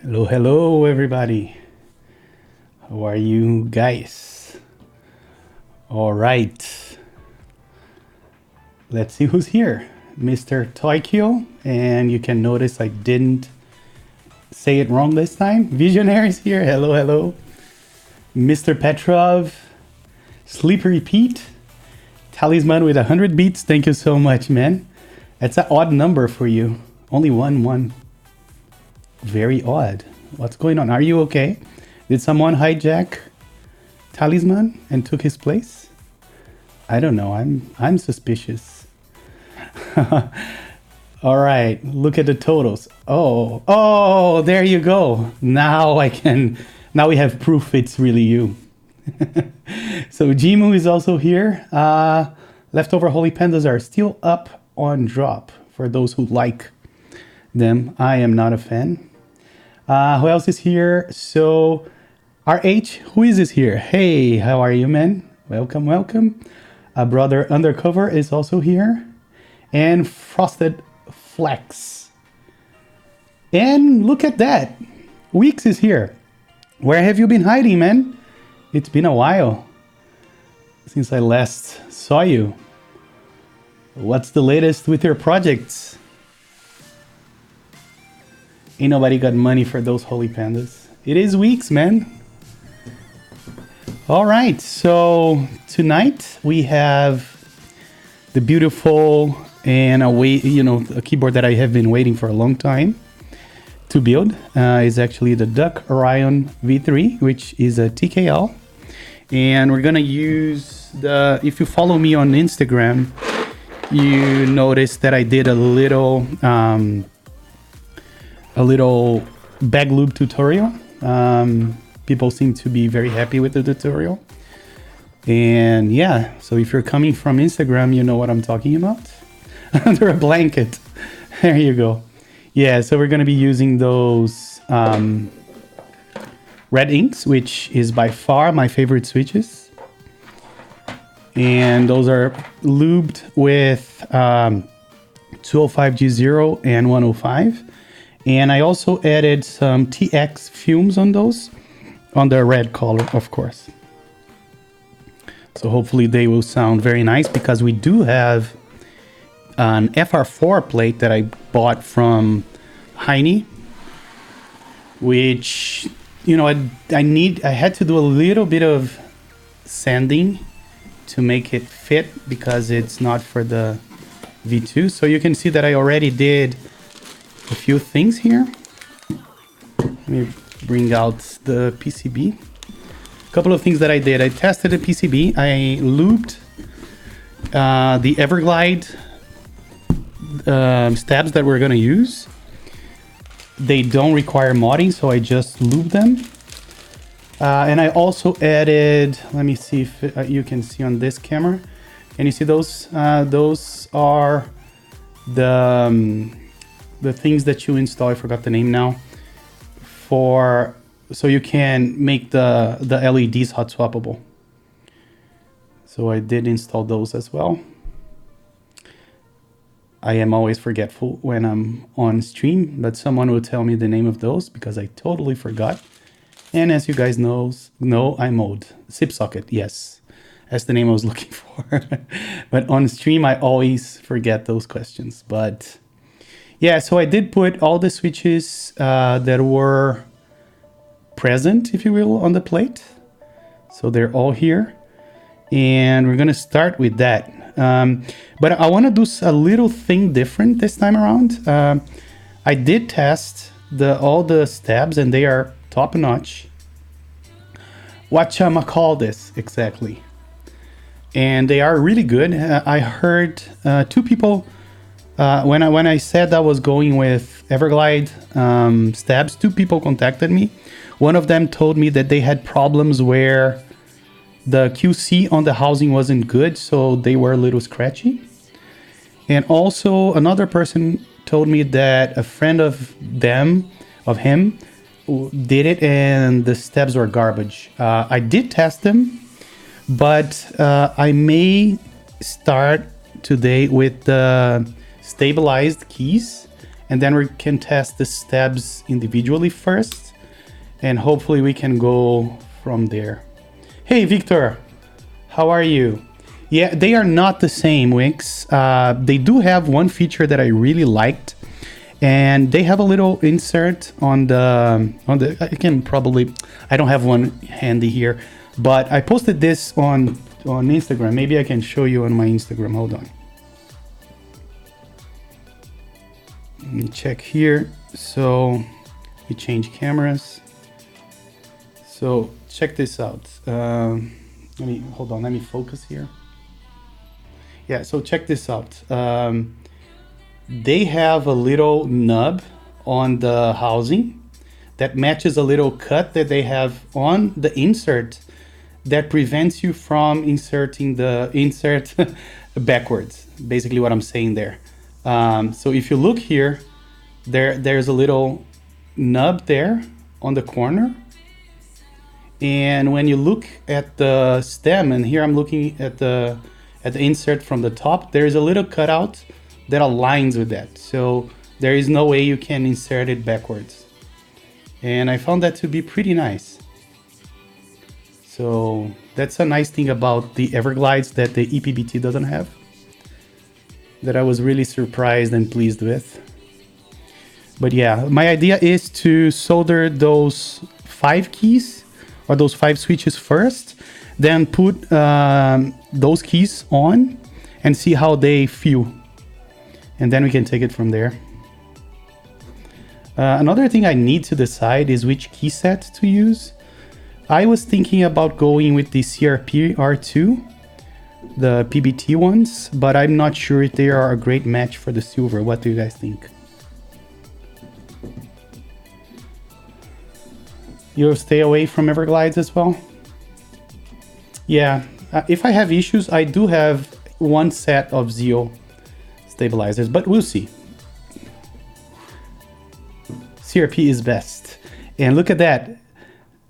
Hello, hello, everybody. How are you guys? All right. Let's see who's here. Mr. Toikyo, and you can notice I didn't say it wrong this time. Visionaries here. Hello, hello. Mr. Petrov, Slippery Pete, Talisman with 100 beats. Thank you so much, man. That's an odd number for you. Only one. Very odd. What's going on? Are you okay? Did someone hijack Talisman and took his place? I don't know. I'm suspicious. All right. Look at the totals. Oh, there you go. Now we have proof it's really you. So Jimu is also here. Leftover Holy Pandas are still up on drop for those who like them. I am not a fan. Who else is here? So RH, who is this here? Hey, how are you, man? Welcome. Brother Undercover is also here. And Frosted Flex. And look at that. Weeks is here. Where have you been hiding, man? It's been a while since I last saw you. What's the latest with your projects? Ain't nobody got money for those holy pandas. It is weeks, man. All right, so tonight we have the beautiful and a keyboard that I have been waiting for a long time to build. Is actually the Duck Orion V3, which is a TKL. And we're gonna use if you follow me on Instagram, you notice that I did a little bag lube tutorial. People seem to be very happy with the tutorial. And yeah, so if you're coming from Instagram, you know what I'm talking about. Under a blanket. There you go. Yeah, so we're going to be using those red inks, which is by far my favorite switches. And those are lubed with 205G0 and 105. And I also added some TX fumes on those, on the red color, of course. So hopefully they will sound very nice, because we do have an FR4 plate that I bought from Hiney, which, I had to do a little bit of sanding to make it fit, because it's not for the V2. So you can see that I already did a few things here. Let me bring out the PCB. A couple of things that I did. I tested the PCB. I lubed the Everglide stabs that we're going to use. They don't require modding, so I just lubed them. And I also added, let me see if you can see on this camera. Can you see those? Those are the things that you install. I forgot the name now. So you can make the LEDs hot swappable. So I did install those as well. I am always forgetful when I'm on stream, but someone will tell me the name of those, because I totally forgot. And as you guys know, I mode SIP socket. Yes, that's the name I was looking for. But on stream, I always forget those questions. But yeah, so I did put all the switches that were present, if you will, on the plate. So they're all here. And we're going to start with that. But I want to do a little thing different this time around. I did test all the stabs, and they are top notch. Whatchamacall this exactly. And they are really good. I heard two people, when I said I was going with Everglide stabs, two people contacted me. One of them told me that they had problems where the QC on the housing wasn't good, so they were a little scratchy. And also another person told me that a friend of him did it, and the stabs were garbage. I did test them, but I may start today with the stabilized keys and then we can test the stabs individually first, and hopefully we can go from there. Hey Victor, how are you? Yeah, they are not the same, Wix. They do have one feature that I really liked, and they have a little insert on the I don't have one handy here, but I posted this on Instagram. Maybe I can show you on my Instagram. Hold on. Let me check here. So we change cameras. So check this out. Let me focus here. Yeah, so check this out. They have a little nub on the housing that matches a little cut that they have on the insert that prevents you from inserting the insert backwards. Basically what I'm saying there. So if you look here, there's a little nub there on the corner. And when you look at the stem, and here I'm looking at the insert from the top, there is a little cutout that aligns with that. So there is no way you can insert it backwards. And I found that to be pretty nice. So that's a nice thing about the Everglides that the EPBT doesn't have, that I was really surprised and pleased with. But yeah, my idea is to solder those 5 keys or those 5 switches first, then put those keys on and see how they feel. And then we can take it from there. Another thing I need to decide is which keyset to use. I was thinking about going with the CRP R2, the PBT ones, but I'm not sure if they are a great match for the silver. What do you guys think? You'll stay away from Everglides as well? Yeah, if I have issues, I do have one set of Zeo stabilizers, but we'll see. CRP is best. And look at that.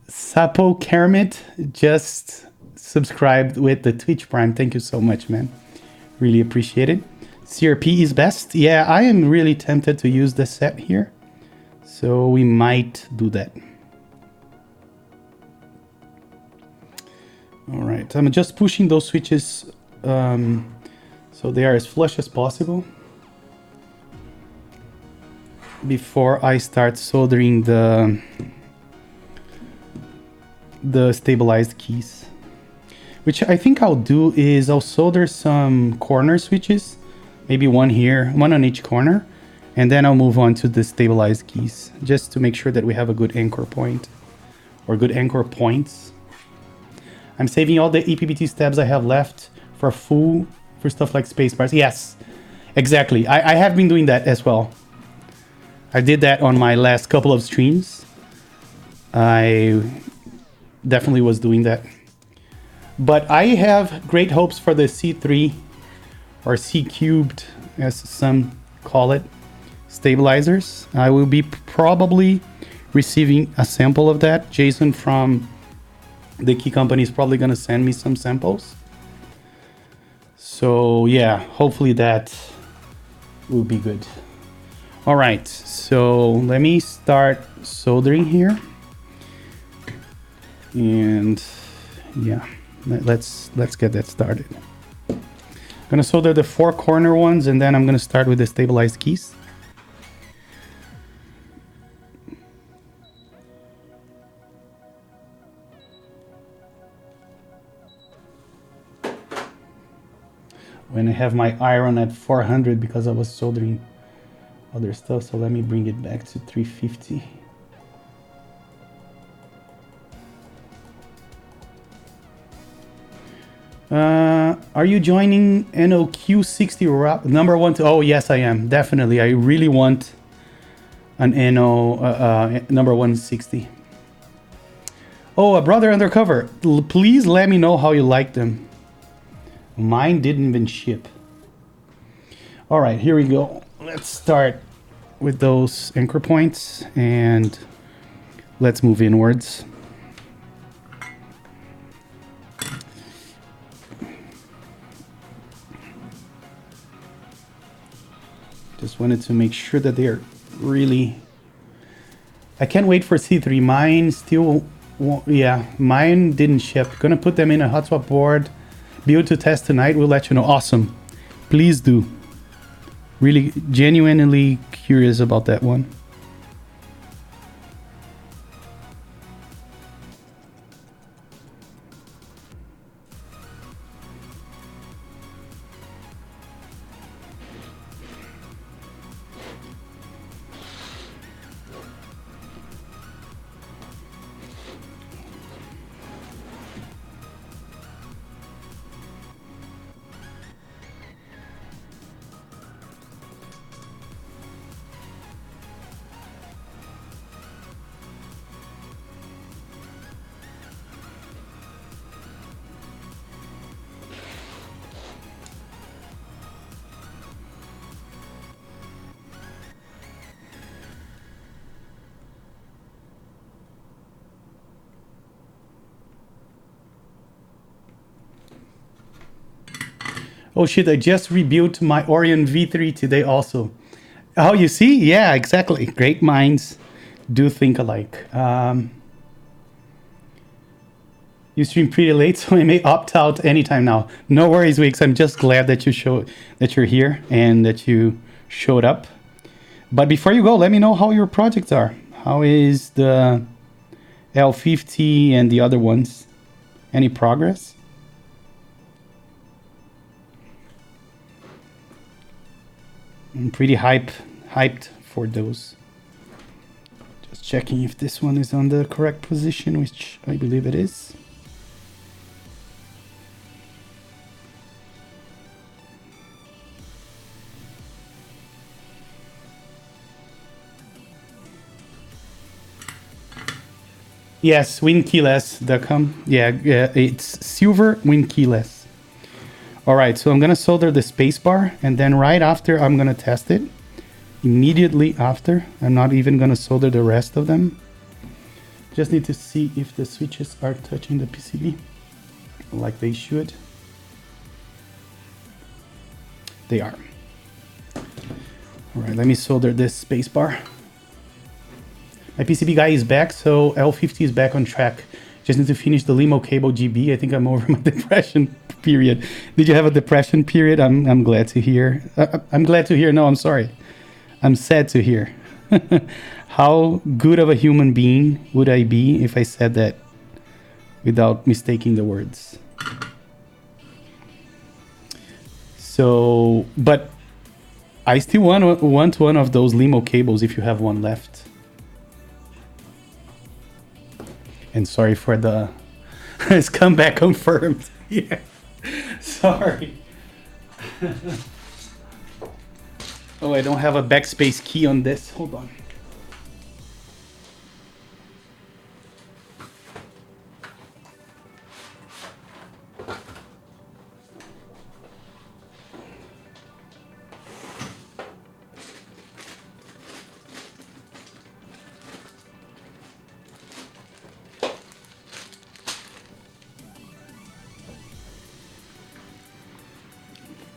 Sapo Kermit just subscribed with the Twitch Prime. Thank you so much, man. Really appreciate it. CRP is best. Yeah, I am really tempted to use the set here. So we might do that. All right, I'm just pushing those switches so they are as flush as possible before I start soldering the stabilized keys. Which I think I'll do is I'll solder some corner switches, maybe one here, one on each corner, and then I'll move on to the stabilized keys, just to make sure that we have a good anchor point or good anchor points. I'm saving all the EPBT stabs I have left for stuff like spacebars. Yes, exactly. I have been doing that as well. I did that on my last couple of streams. I definitely was doing that. But I have great hopes for the C3 or C cubed, as some call it, stabilizers. I will be probably receiving a sample of that. Jason from the key company is probably going to send me some samples. So yeah, hopefully that will be good. All right, so let me start soldering here. And yeah, let's get that started. I'm gonna solder the 4 corner ones, and then I'm gonna start with the stabilized keys. When I have my iron at 400 because I was soldering other stuff, so let me bring it back to 350. Are you joining NOQ60 number 1? Oh yes, I am, definitely. I really want an NO number 160. Oh, a brother undercover. Please let me know how you like them. Mine didn't even ship. All right, here we go. Let's start with those anchor points and let's move inwards. Just wanted to make sure that they're Really, I can't wait for C3. Mine still won't, yeah, mine didn't ship. Gonna put them in a hot swap board, build to test tonight. We'll let you know. Awesome. Please do. Really genuinely curious about that one. Oh shit, I just rebuilt my Orion V3 today also. Oh, you see? Yeah, exactly. Great minds do think alike. You stream pretty late, so I may opt out anytime now. No worries, Wix. I'm just glad that you're here and that you showed up. But before you go, let me know how your projects are. How is the L50 and the other ones? Any progress? I'm pretty hyped for those. Just checking if this one is on the correct position, which I believe it is. Yes, win keyless.com. Yeah, it's silver win keyless. All right, so I'm gonna solder the spacebar, and then right after I'm gonna test it. Immediately after, I'm not even gonna solder the rest of them. Just need to see if the switches are touching the PCB like they should. They are. All right, let me solder this spacebar. My PCB guy is back, so L50 is back on track. Just need to finish the limo cable GB. I think I'm over my depression period. Did you have a depression period? I'm glad to hear. I'm glad to hear. No, I'm sorry. I'm sad to hear. How good of a human being would I be if I said that without mistaking the words? So, but I still want one of those limo cables if you have one left. And sorry for the it's come back confirmed. Yeah. Sorry. Oh, I don't have a backspace key on this. Hold on.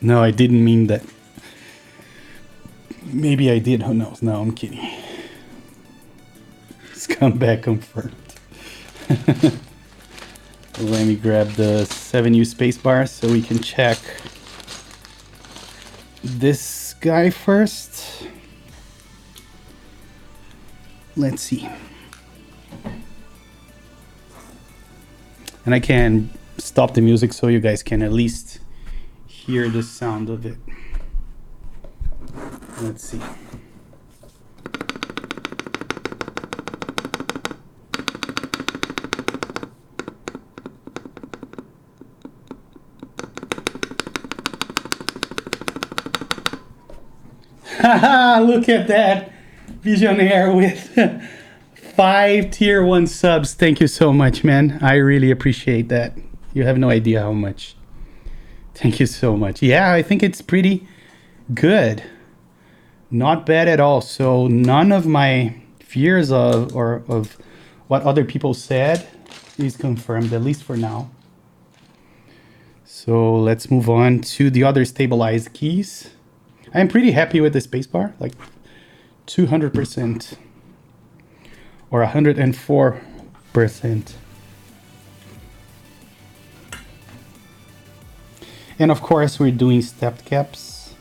No, I didn't mean that. Maybe I did, who knows? No, I'm kidding. It's come back confirmed. Let me grab the 7U spacebar so we can check this guy first. Let's see. And I can stop the music so you guys can at least hear the sound of it. Let's see. Haha, look at that. Visionaire with 5 tier 1 subs. Thank you so much, man. I really appreciate that. You have no idea how much. Thank you so much. Yeah, I think it's pretty good. Not bad at all. So none of my fears of what other people said is confirmed, at least for now. So let's move on to the other stabilized keys. I'm pretty happy with the spacebar. Like, 200% or 104%. And of course, we're doing stepped caps.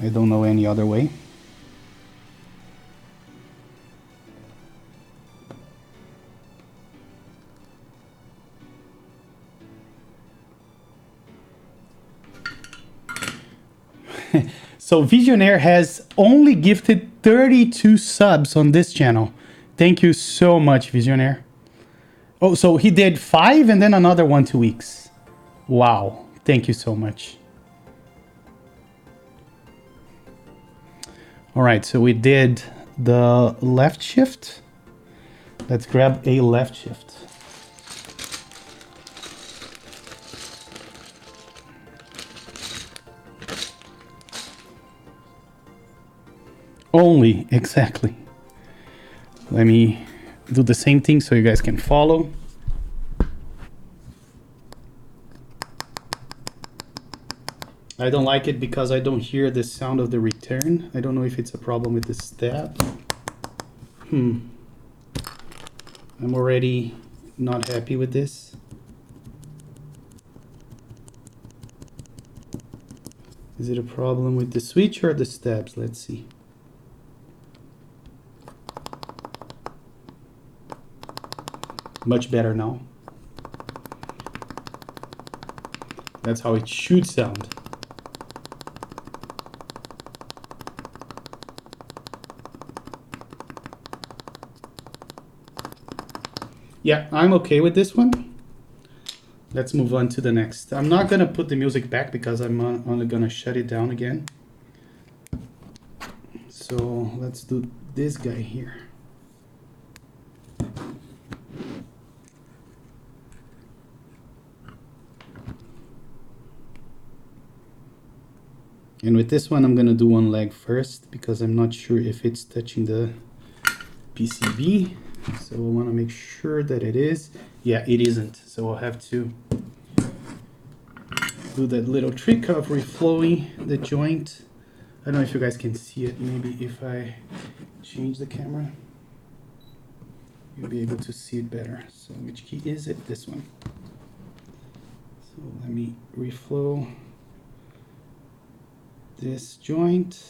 I don't know any other way. So Visionaire has only gifted 32 subs on this channel. Thank you so much, Visionaire. Oh, so he did 5 and then another 1 2 weeks. Wow. Thank you so much. All right, so we did the left shift. Let's grab a left shift. Only, exactly. Let me do the same thing so you guys can follow. I don't like it because I don't hear the sound of the return. I don't know if it's a problem with the stab. I'm already not happy with this. Is it a problem with the switch or the stabs? Let's see. Much better now. That's how it should sound. Yeah, I'm okay with this one. Let's move on to the next. I'm not gonna put the music back because I'm only gonna shut it down again. So let's do this guy here. And with this one, I'm gonna do one leg first because I'm not sure if it's touching the PCB. So I wanna make sure that it is. Yeah, it isn't. So I'll have to do that little trick of reflowing the joint. I don't know if you guys can see it. Maybe if I change the camera, you'll be able to see it better. So which key is it? This one. So let me reflow this joint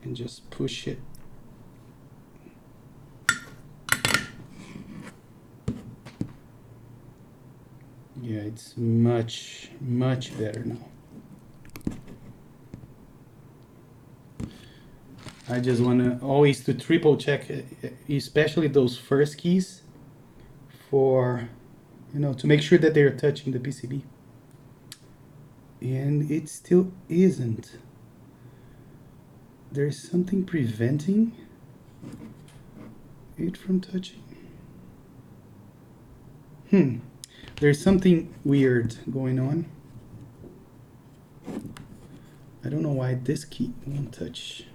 and just push it. Yeah, it's much better now. I just want to always to triple check, especially those first keys, for, you know, to make sure that they're touching the PCB. And it still isn't. There's something preventing it from touching. There's something weird going on. I don't know why this key won't touch.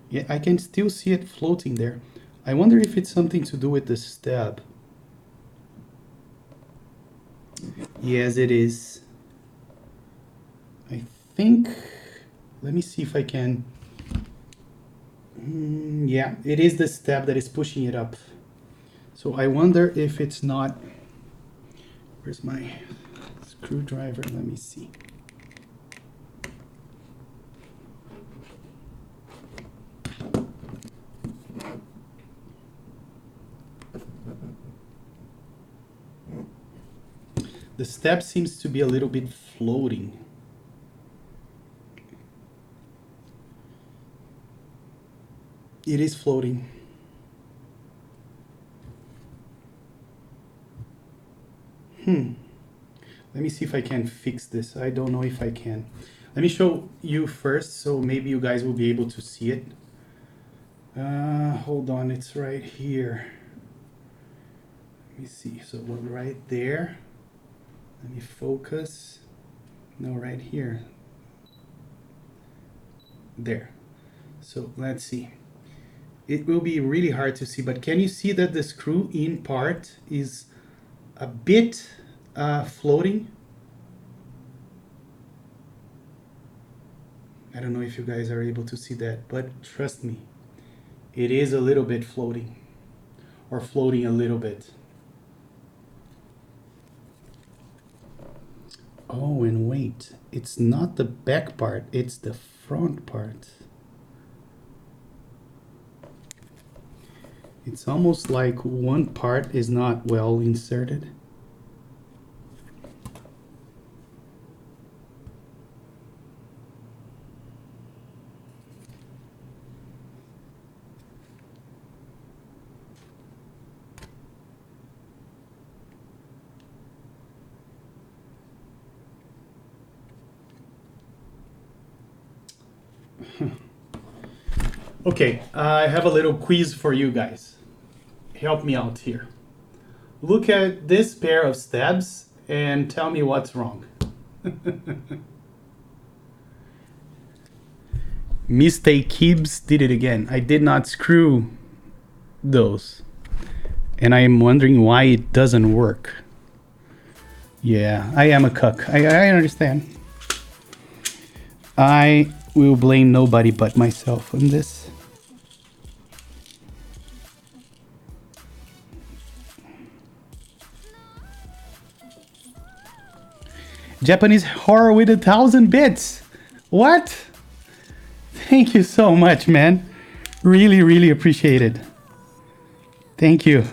Yeah, I can still see it floating there. I wonder if it's something to do with the stab. Yes, it is. I think, let me see if I can. Yeah, it is the stab that is pushing it up. So I wonder if it's not. Where's my screwdriver? Let me see. The stab seems to be a little bit floating. It is floating. Let me see if I can fix this. I don't know if I can. Let me show you first, so maybe you guys will be able to see it. Hold on, it's right here. Let me see. So we're right there. Let me focus. No, right here. There. So let's see. It will be really hard to see, but can you see that the screw in part is a bit floating? I don't know if you guys are able to see that, but trust me, it is a little bit floating, or floating a little bit. Oh, and wait, it's not the back part, it's the front part. It's almost like one part is not well inserted. Okay, I have a little quiz for you guys. Help me out here. Look at this pair of stabs and tell me what's wrong. Mistake Gibbs did it again. I did not screw those. And I am wondering why it doesn't work. Yeah, I am a cuck. I understand. I will blame nobody but myself on this. Japanese horror with 1,000 bits. What? Thank you so much, man. Really, really appreciate it. Thank you.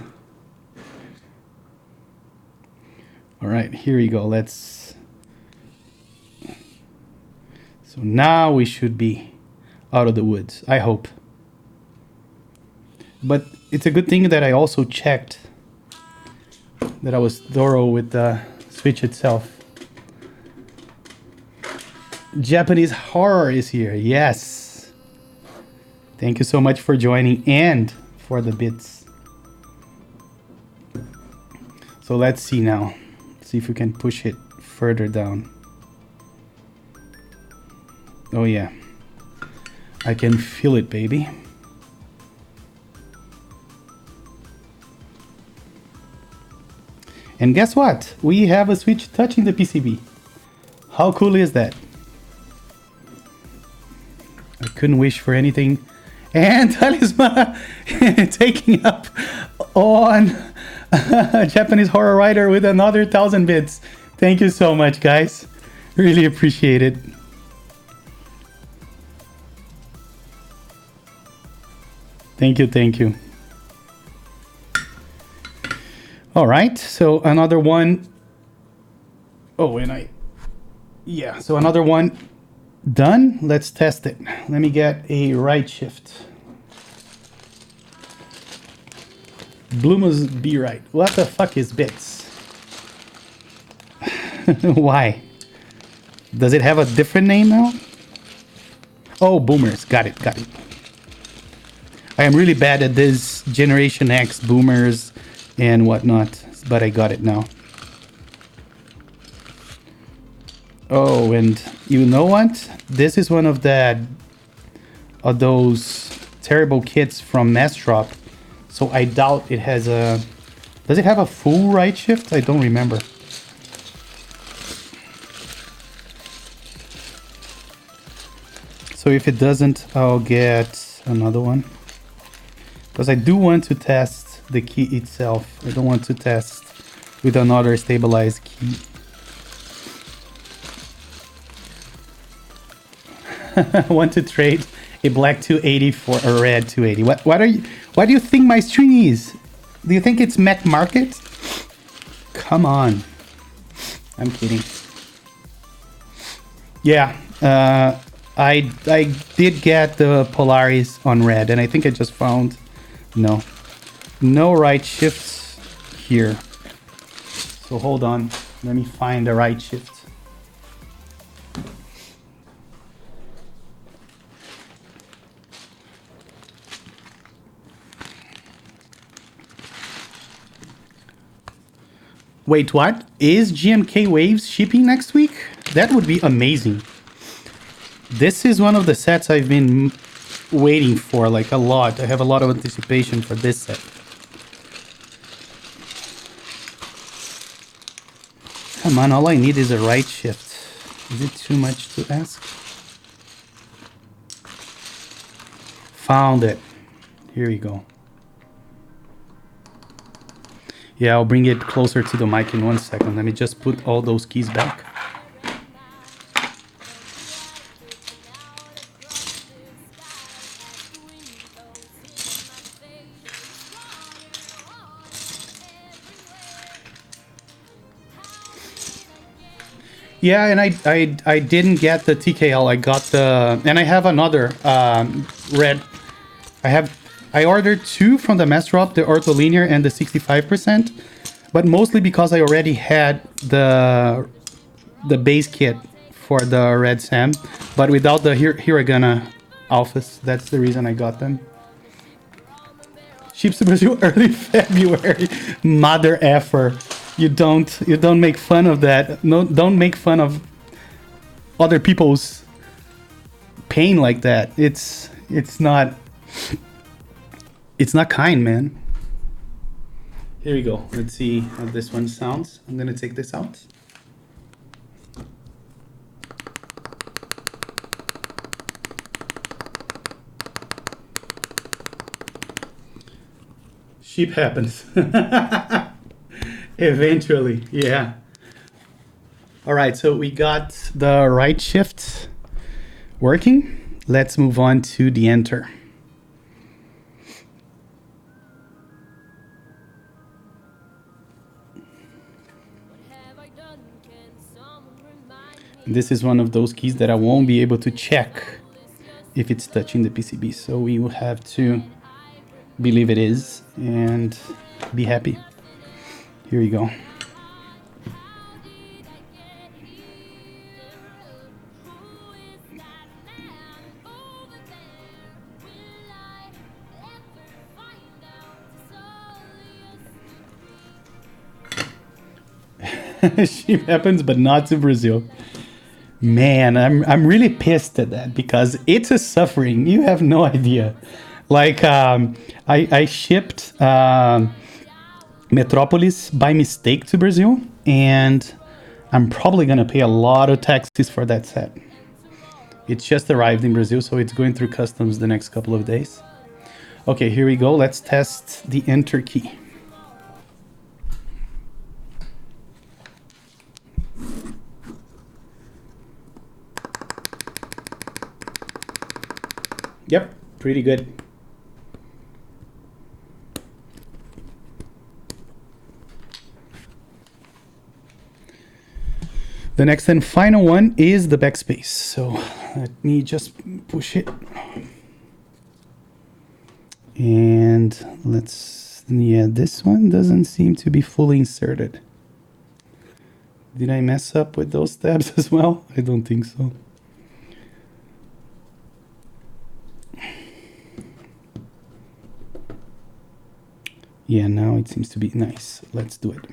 All right, here we go. Let's... So now we should be out of the woods, I hope. But it's a good thing that I also checked that I was thorough with the switch itself. Japanese horror is here. Yes. Thank you so much for joining and for the bits. So let's see now. See if we can push it further down. Oh yeah. I can feel it, baby. And guess what? We have a switch touching the PCB. How cool is that? I couldn't wish for anything. And Talisman taking up on Japanese horror writer with another 1,000 bits. Thank you so much, guys. Really appreciate it. Thank you, thank you. All right, so another one. Oh, and yeah, so another one done. Let's test it. Let me get a right shift. Blue must be right. What the fuck is bits? Why? Does it have a different name now? Oh, boomers. Got it, got it. I am really bad at this Generation X boomers and whatnot, but I got it now. Oh, and you know what? This is one of those terrible kits from Mass Drop. So I doubt it has a... Does it have a full right shift? I don't remember. So if it doesn't, I'll get another one. Because I do want to test the key itself. I don't want to test with another stabilized key. Want to trade a black 280 for a red 280. What do you think my string is? Do you think it's Met Market? Come on. I'm kidding. Yeah, I did get the Polaris on red, and I think I just found no right shifts here. So hold on, let me find the right shift. Wait, what? Is GMK Waves shipping next week? That would be amazing. This is one of the sets I've been waiting for, like a lot. I have a lot of anticipation for this set. Come on, all I need is a right shift. Is it too much to ask? Found it. Here we go. Yeah, I'll bring it closer to the mic in 1 second. Let me just put all those keys back. Yeah, and I didn't get the TKL. I got the, and I have another red. I ordered 2 from the Mass Drop, the ortholinear and the 65%, but mostly because I already had the base kit for the red Sam, but without the Hiragana alphas. That's the reason I got them. Ships to Brazil early February. Mother effer. You don't make fun of that. No, don't make fun of other people's pain like that. It's not kind, man. Here we go. Let's see how this one sounds. I'm gonna take this out. Sheep happens. Eventually, yeah. All right, so we got the right shift working. Let's move on to the enter. This is one of those keys that I won't be able to check if it's touching the PCB. So we will have to believe it is and be happy. Here we go. Sheep happens, but not to Brazil. Man, I'm really pissed at that because it's a suffering. You have no idea. Like I shipped Metropolis by mistake to Brazil, and I'm probably gonna pay a lot of taxes for that set. It's just arrived in Brazil, so it's going through customs the next couple of days. Okay, here we go. Let's test the enter key. Yep, pretty good. The next and final one is the backspace. So let me just push it. And let's, yeah, this one doesn't seem to be fully inserted. Did I mess up with those tabs as well? I don't think so. Yeah, now it seems to be nice. Let's do it.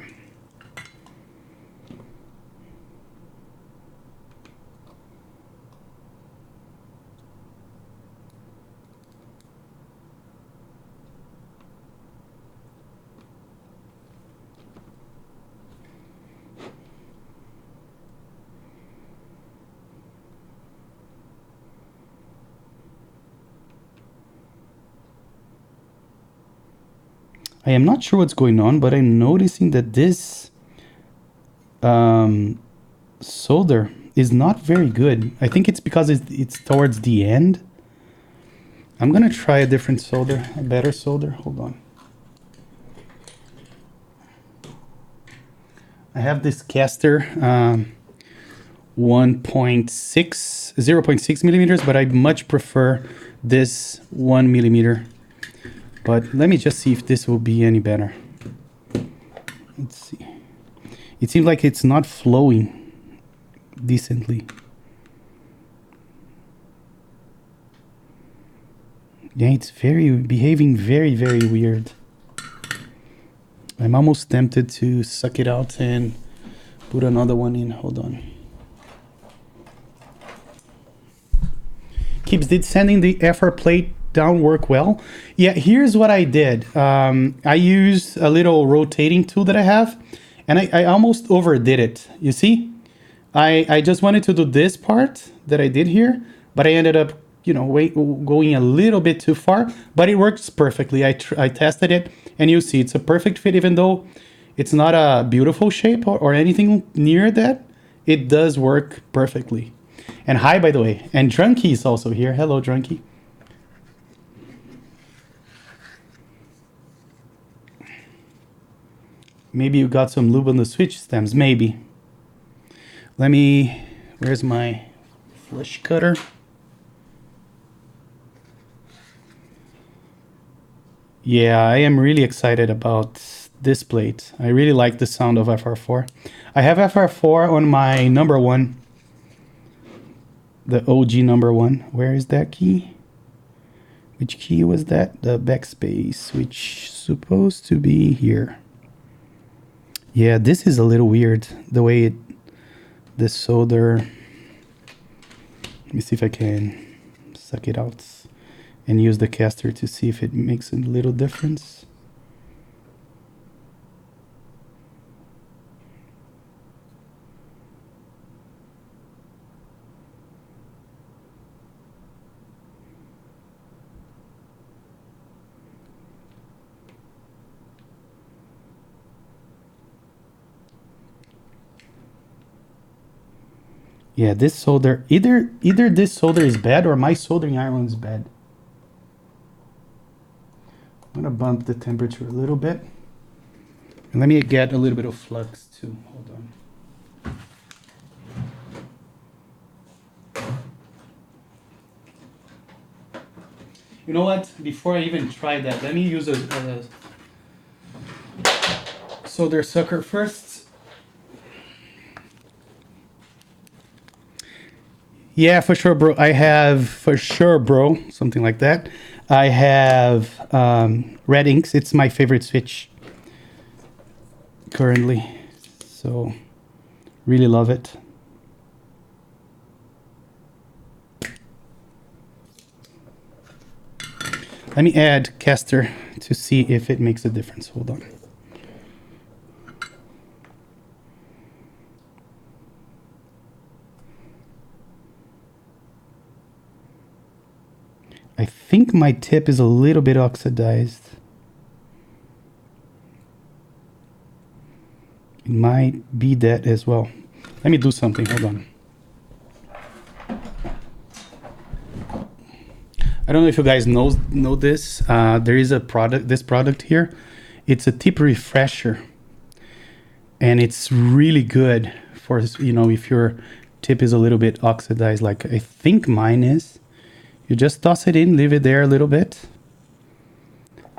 I am not sure what's going on, but I'm noticing that this solder is not very good. I think it's because it's towards the end. I'm gonna try a different solder, a better solder. Hold on. I have this Caster 0.6 millimeters, but I much prefer this 1 millimeter. But let me just see if this will be any better. Let's see. It seems like it's not flowing decently. Yeah, it's behaving very, very weird. I'm almost tempted to suck it out and put another one in. Hold on. Keeps, did sending the FR plate down work well? Yeah, here's what I did. I used a little rotating tool that I have, and I almost overdid it. You see? I just wanted to do this part that I did here, but I ended up, you know, going a little bit too far, but it works perfectly. I tested it, and you see it's a perfect fit, even though it's not a beautiful shape or anything near that. It does work perfectly. And hi, by the way, and Drunky is also here. Hello, Drunky. Maybe you got some lube on the switch stems, maybe. Let me, where's my flush cutter? Yeah, I am really excited about this plate. I really like the sound of FR4. I have FR4 on my number one, the OG number one. Where is that key? Which key was that? The backspace, which is supposed to be here. Yeah, this is a little weird, the way it, this solder. Let me see if I can suck it out and use the caster to see if it makes a little difference. Yeah, this solder, either this solder is bad or my soldering iron is bad. I'm gonna bump the temperature a little bit. And let me get a little bit of flux too. Hold on. You know what? Before I even try that, let me use a solder sucker first. Yeah, for sure, bro. I have, for sure, bro, something like that. I have red inks. It's my favorite switch currently. So, really love it. Let me add caster to see if it makes a difference. Hold on. I think my tip is a little bit oxidized. It might be that as well. Let me do something, hold on. I don't know if you guys know this. There is a product, this product here. It's a tip refresher. And it's really good for, you know, if your tip is a little bit oxidized, like I think mine is. You just toss it in, leave it there a little bit,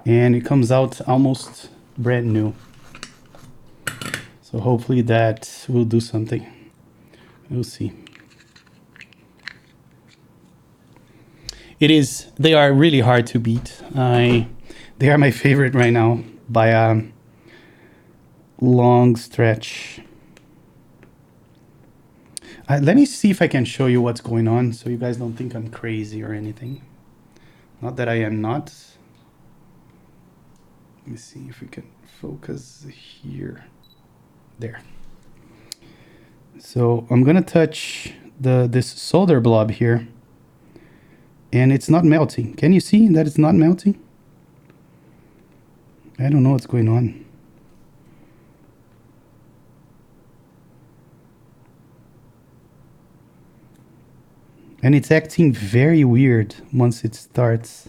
and it comes out almost brand new. So hopefully that will do something. We'll see. They are really hard to beat. They are my favorite right now by a long stretch. Let me see if I can show you what's going on so you guys don't think I'm crazy or anything. Not that I am not. Let me see if we can focus here. There. So I'm gonna touch this solder blob here, and it's not melting. Can you see that it's not melting? I don't know what's going on. And it's acting very weird once it starts.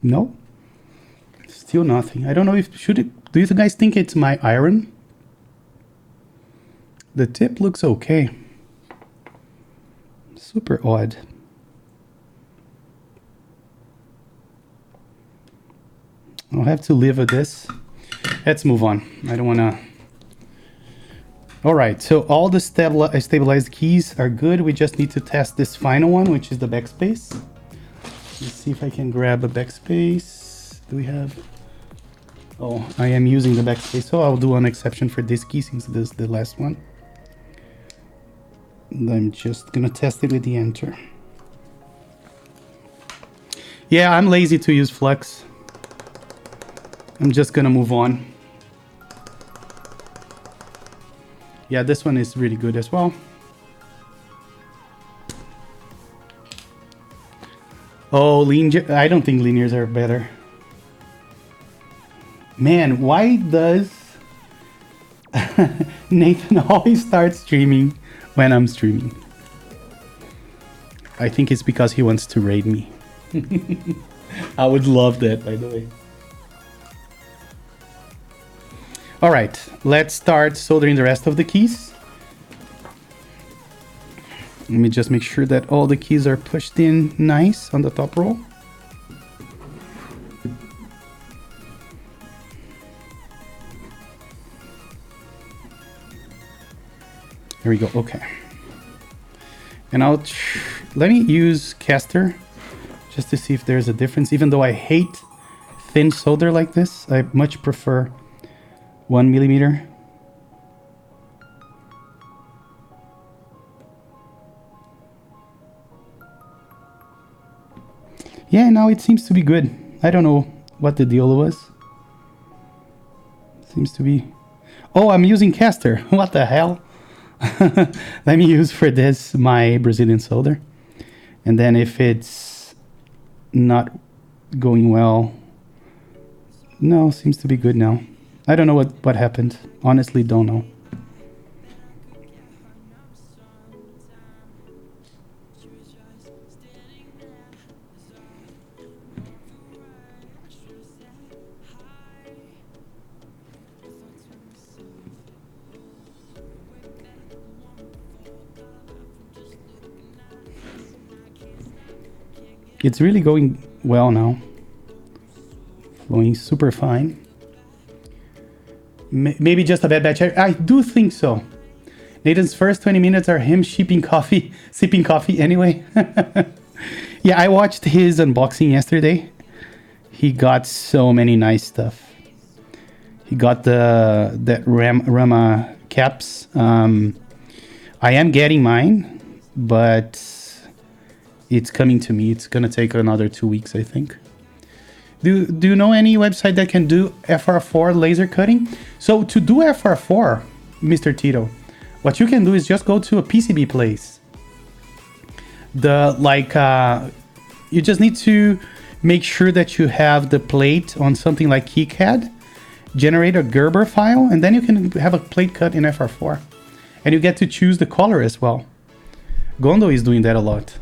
No, still nothing. I don't know if, do you guys think it's my iron? The tip looks okay. Super odd. I'll have to live with this. Let's move on. I don't want to... All right, so all the stabilized keys are good. We just need to test this final one, which is the backspace. Let's see if I can grab a backspace. Do we have... Oh, I am using the backspace, so I'll do an exception for this key since this is the last one. And I'm just gonna test it with the enter. Yeah, I'm lazy to use flux. I'm just gonna move on. Yeah, this one is really good as well. Oh, I don't think linears are better. Man, why does Nathan always start streaming when I'm streaming? I think it's because he wants to raid me. I would love that, by the way. All right, let's start soldering the rest of the keys. Let me just make sure that all the keys are pushed in nice on the top row. There we go, okay. And let me use caster just to see if there's a difference. Even though I hate thin solder like this, I much prefer 1 millimeter. Yeah, now it seems to be good. I don't know what the deal was. Seems to be... Oh, I'm using caster. What the hell? Let me use for this my Brazilian solder. And then if it's not going well... No, seems to be good now. I don't know what happened. Honestly, don't know. It's really going well now. Flowing super fine. Maybe just a bad batch. I do think so. Nathan's first 20 minutes are him sipping coffee anyway. Yeah, I watched his unboxing yesterday. He got so many nice stuff. He got that Rama caps. I am getting mine, but it's coming to me. It's gonna take another 2 weeks, I think. Do you know any website that can do FR4 laser cutting? So to do FR4, Mr. Tito, what you can do is just go to a PCB place. You just need to make sure that you have the plate on something like Keycap, generate a Gerber file, and then you can have a plate cut in FR4. And you get to choose the color as well. Gondo is doing that a lot.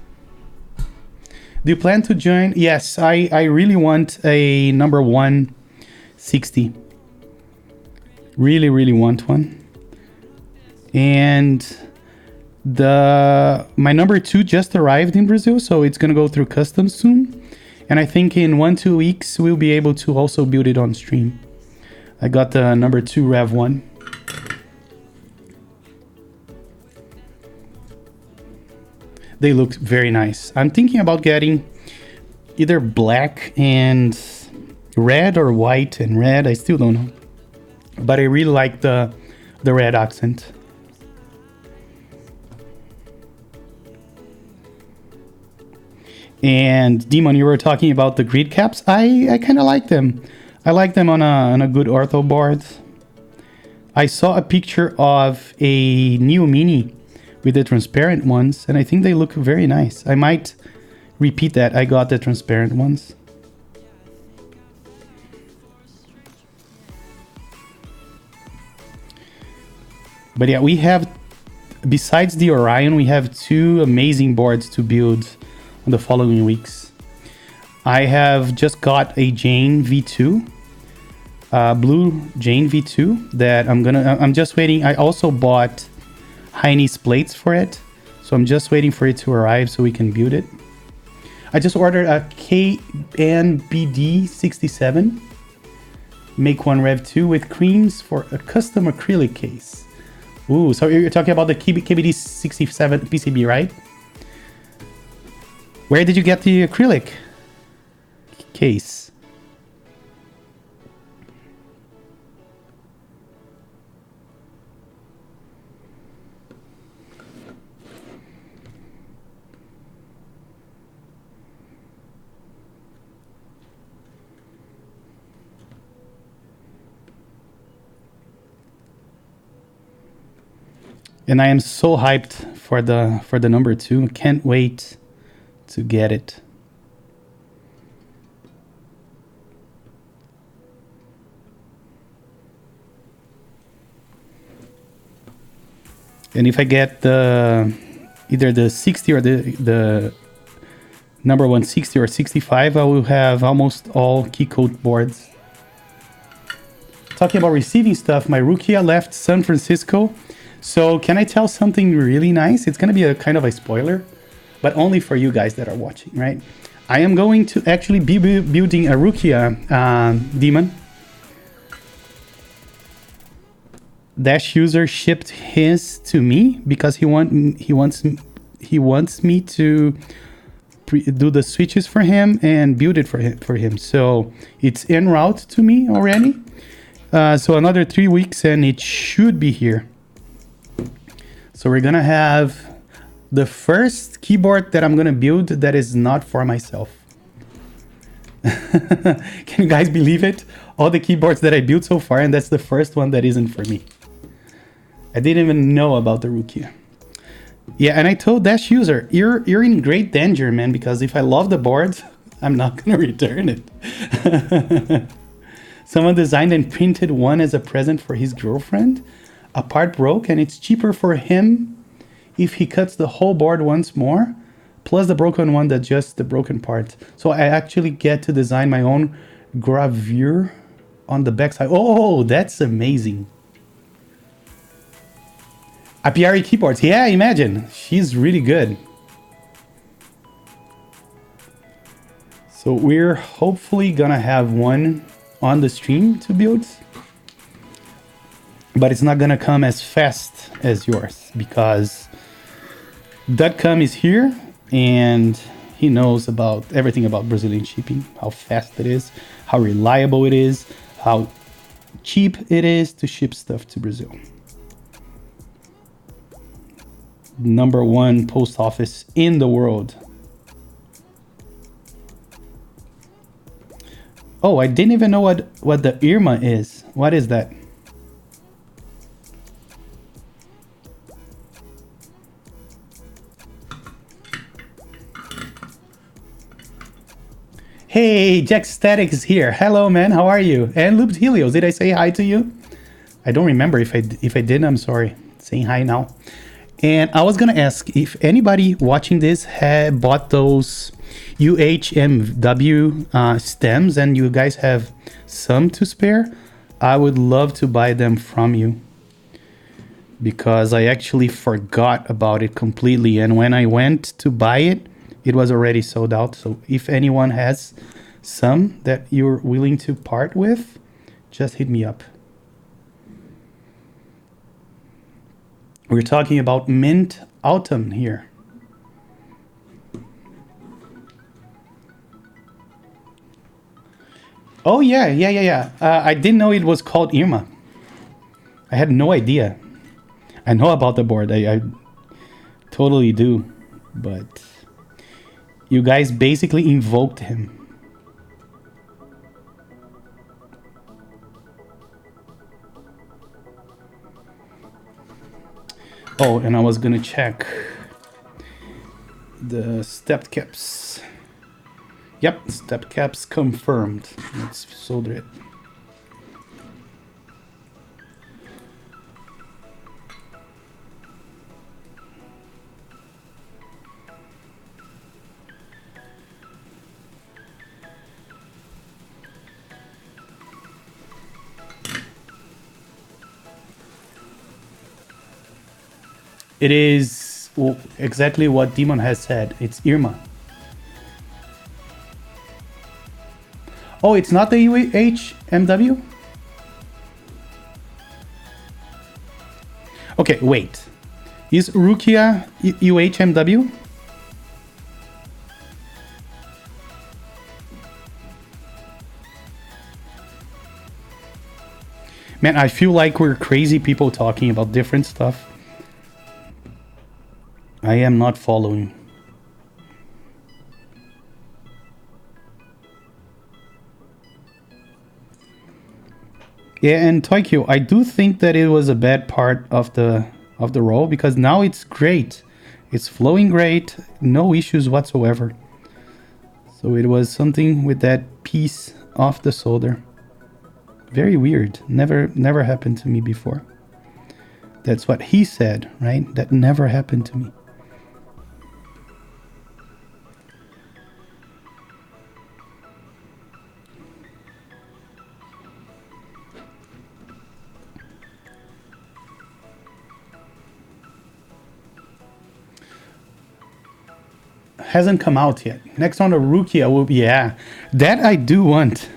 Do you plan to join? Yes, I really want a number 160. Really want one. And my number 2 just arrived in Brazil, so it's gonna go through customs soon. And I think in 1-2 weeks we'll be able to also build it on stream. I got the number 2 Rev 1. They look very nice. I'm thinking about getting either black and red or white and red. I still don't know. But I really like the red accent. And Demon, you were talking about the grid caps. I kind of like them. I like them on a good ortho board. I saw a picture of a Neo Mini with the transparent ones, and I think they look very nice. I might repeat that. I got the transparent ones. But yeah, we have, besides the Orion, we have 2 amazing boards to build in the following weeks. I have just got a Jane V2, blue Jane V2 that I'm just waiting. I also bought Hiney's plates for it, so I'm just waiting for it to arrive so we can build it. I just ordered a KNBD 67 Make one Rev 2 with creams for a custom acrylic case. Ooh, so you're talking about the KBD 67 PCB, right? Where did you get the acrylic case? And I am so hyped for the number 2. Can't wait to get it. And if I get either the 60 or the number 160 or 65, I will have almost all Keycoat boards. Talking about receiving stuff, my Rukia left San Francisco. So can I tell something really nice? It's going to be a kind of a spoiler, but only for you guys that are watching, right? I am going to actually be building a Rukia demon. Dash user shipped his to me because he wants me to do the switches for him and build it for him. So it's en route to me already. So another 3 weeks and it should be here. So we're gonna have the first keyboard that I'm gonna build that is not for myself. Can you guys believe it? All the keyboards that I built so far, and that's the first one that isn't for me. I didn't even know about the Rukia. Yeah, and I told Dash user, you're in great danger, man, because if I love the board, I'm not gonna return it. Someone designed and printed one as a present for his girlfriend. A part broke and it's cheaper for him if he cuts the whole board once more, plus the broken one that's just the broken part. So I actually get to design my own gravure on the backside. Oh, that's amazing. Apiari keyboards. Yeah, imagine. She's really good. So we're hopefully gonna have one on the stream to build. But it's not gonna come as fast as yours because .com is here and he knows about everything about Brazilian shipping, how fast it is, how reliable it is, how cheap it is to ship stuff to Brazil. #1 post office in the world. Oh, I didn't even know what the Irma is. What is that? Hey, Jack Static is here. Hello, man. How are you? And Lubed Helios, did I say hi to you? I don't remember. If I did, I'm sorry. Saying hi now. And I was gonna ask if anybody watching this had bought those UHMW stems and you guys have some to spare. I would love to buy them from you because I actually forgot about it completely. And when I went to buy it, it was already sold out. So if anyone has some that you're willing to part with, just hit me up. We're talking about mint autumn here. Oh yeah. I didn't know it was called Irma. I had no idea. I know about the board. I totally do, but you guys basically invoked him. Oh, and I was gonna check the step caps. Yep, step caps confirmed. Let's solder it. It is exactly what Demon has said. It's Irma. Oh, it's not the UHMW? Okay, wait. Is Rukia UHMW? Man, I feel like we're crazy people talking about different stuff. I am not following. Yeah, and Toikyo, I do think that it was a bad part of the roll, because now it's great. It's flowing great, no issues whatsoever. So it was something with that piece of the solder. Very weird. Never happened to me before. That's what he said, right? That never happened to me. Hasn't come out yet. Next on the Rukia will be, yeah, that I do want.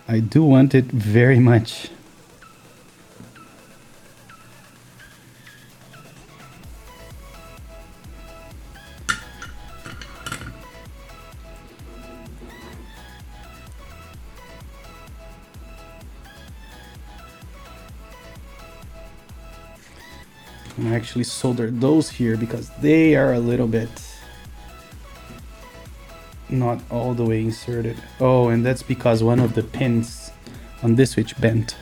I do want it very much. I'm actually solder those here because they are a little bit not all the way inserted. Oh, and that's because one of the pins on this switch bent.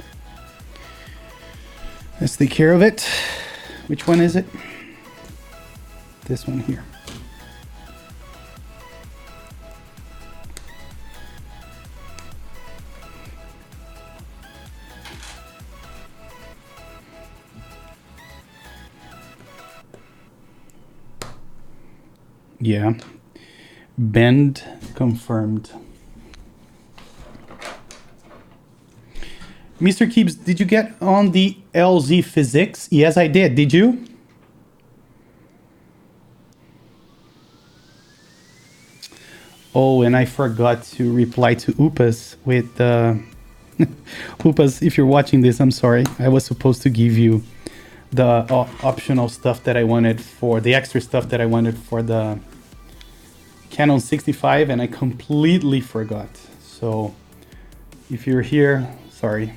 Let's take care of it. Which one is it? This one here. Yeah, bend confirmed. Mr. Keeps, did you get on the LZ physics? Yes, I did. Did you? Oh, and I forgot to reply to Upas with Upas, if you're watching this, I'm sorry. I was supposed to give you the optional stuff that I wanted for the extra stuff that I wanted for the Canon 65, and I completely forgot. So if you're here, sorry.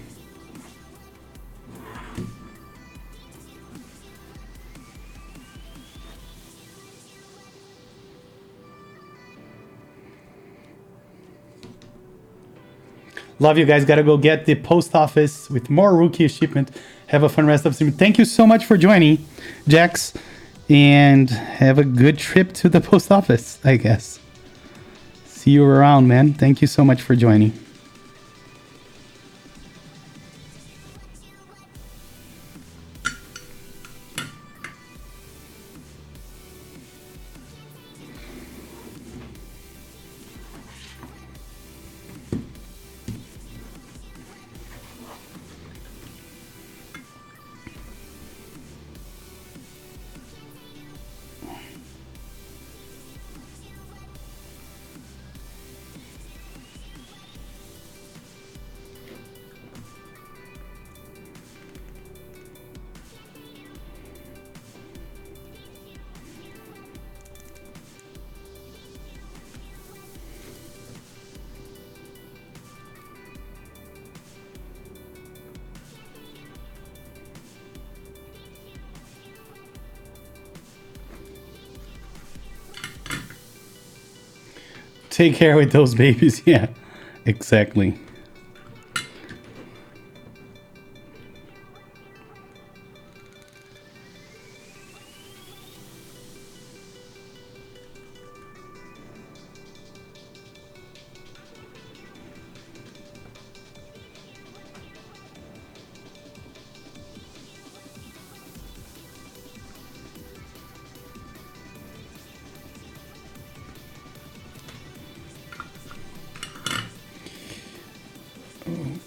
Love you guys. Gotta go get the post office with more Rookie shipment. Have a fun rest of the stream. Thank you so much for joining, Jax. And have a good trip to the post office, I guess. See you around, man. Thank you so much for joining. Take care with those babies. Yeah, exactly.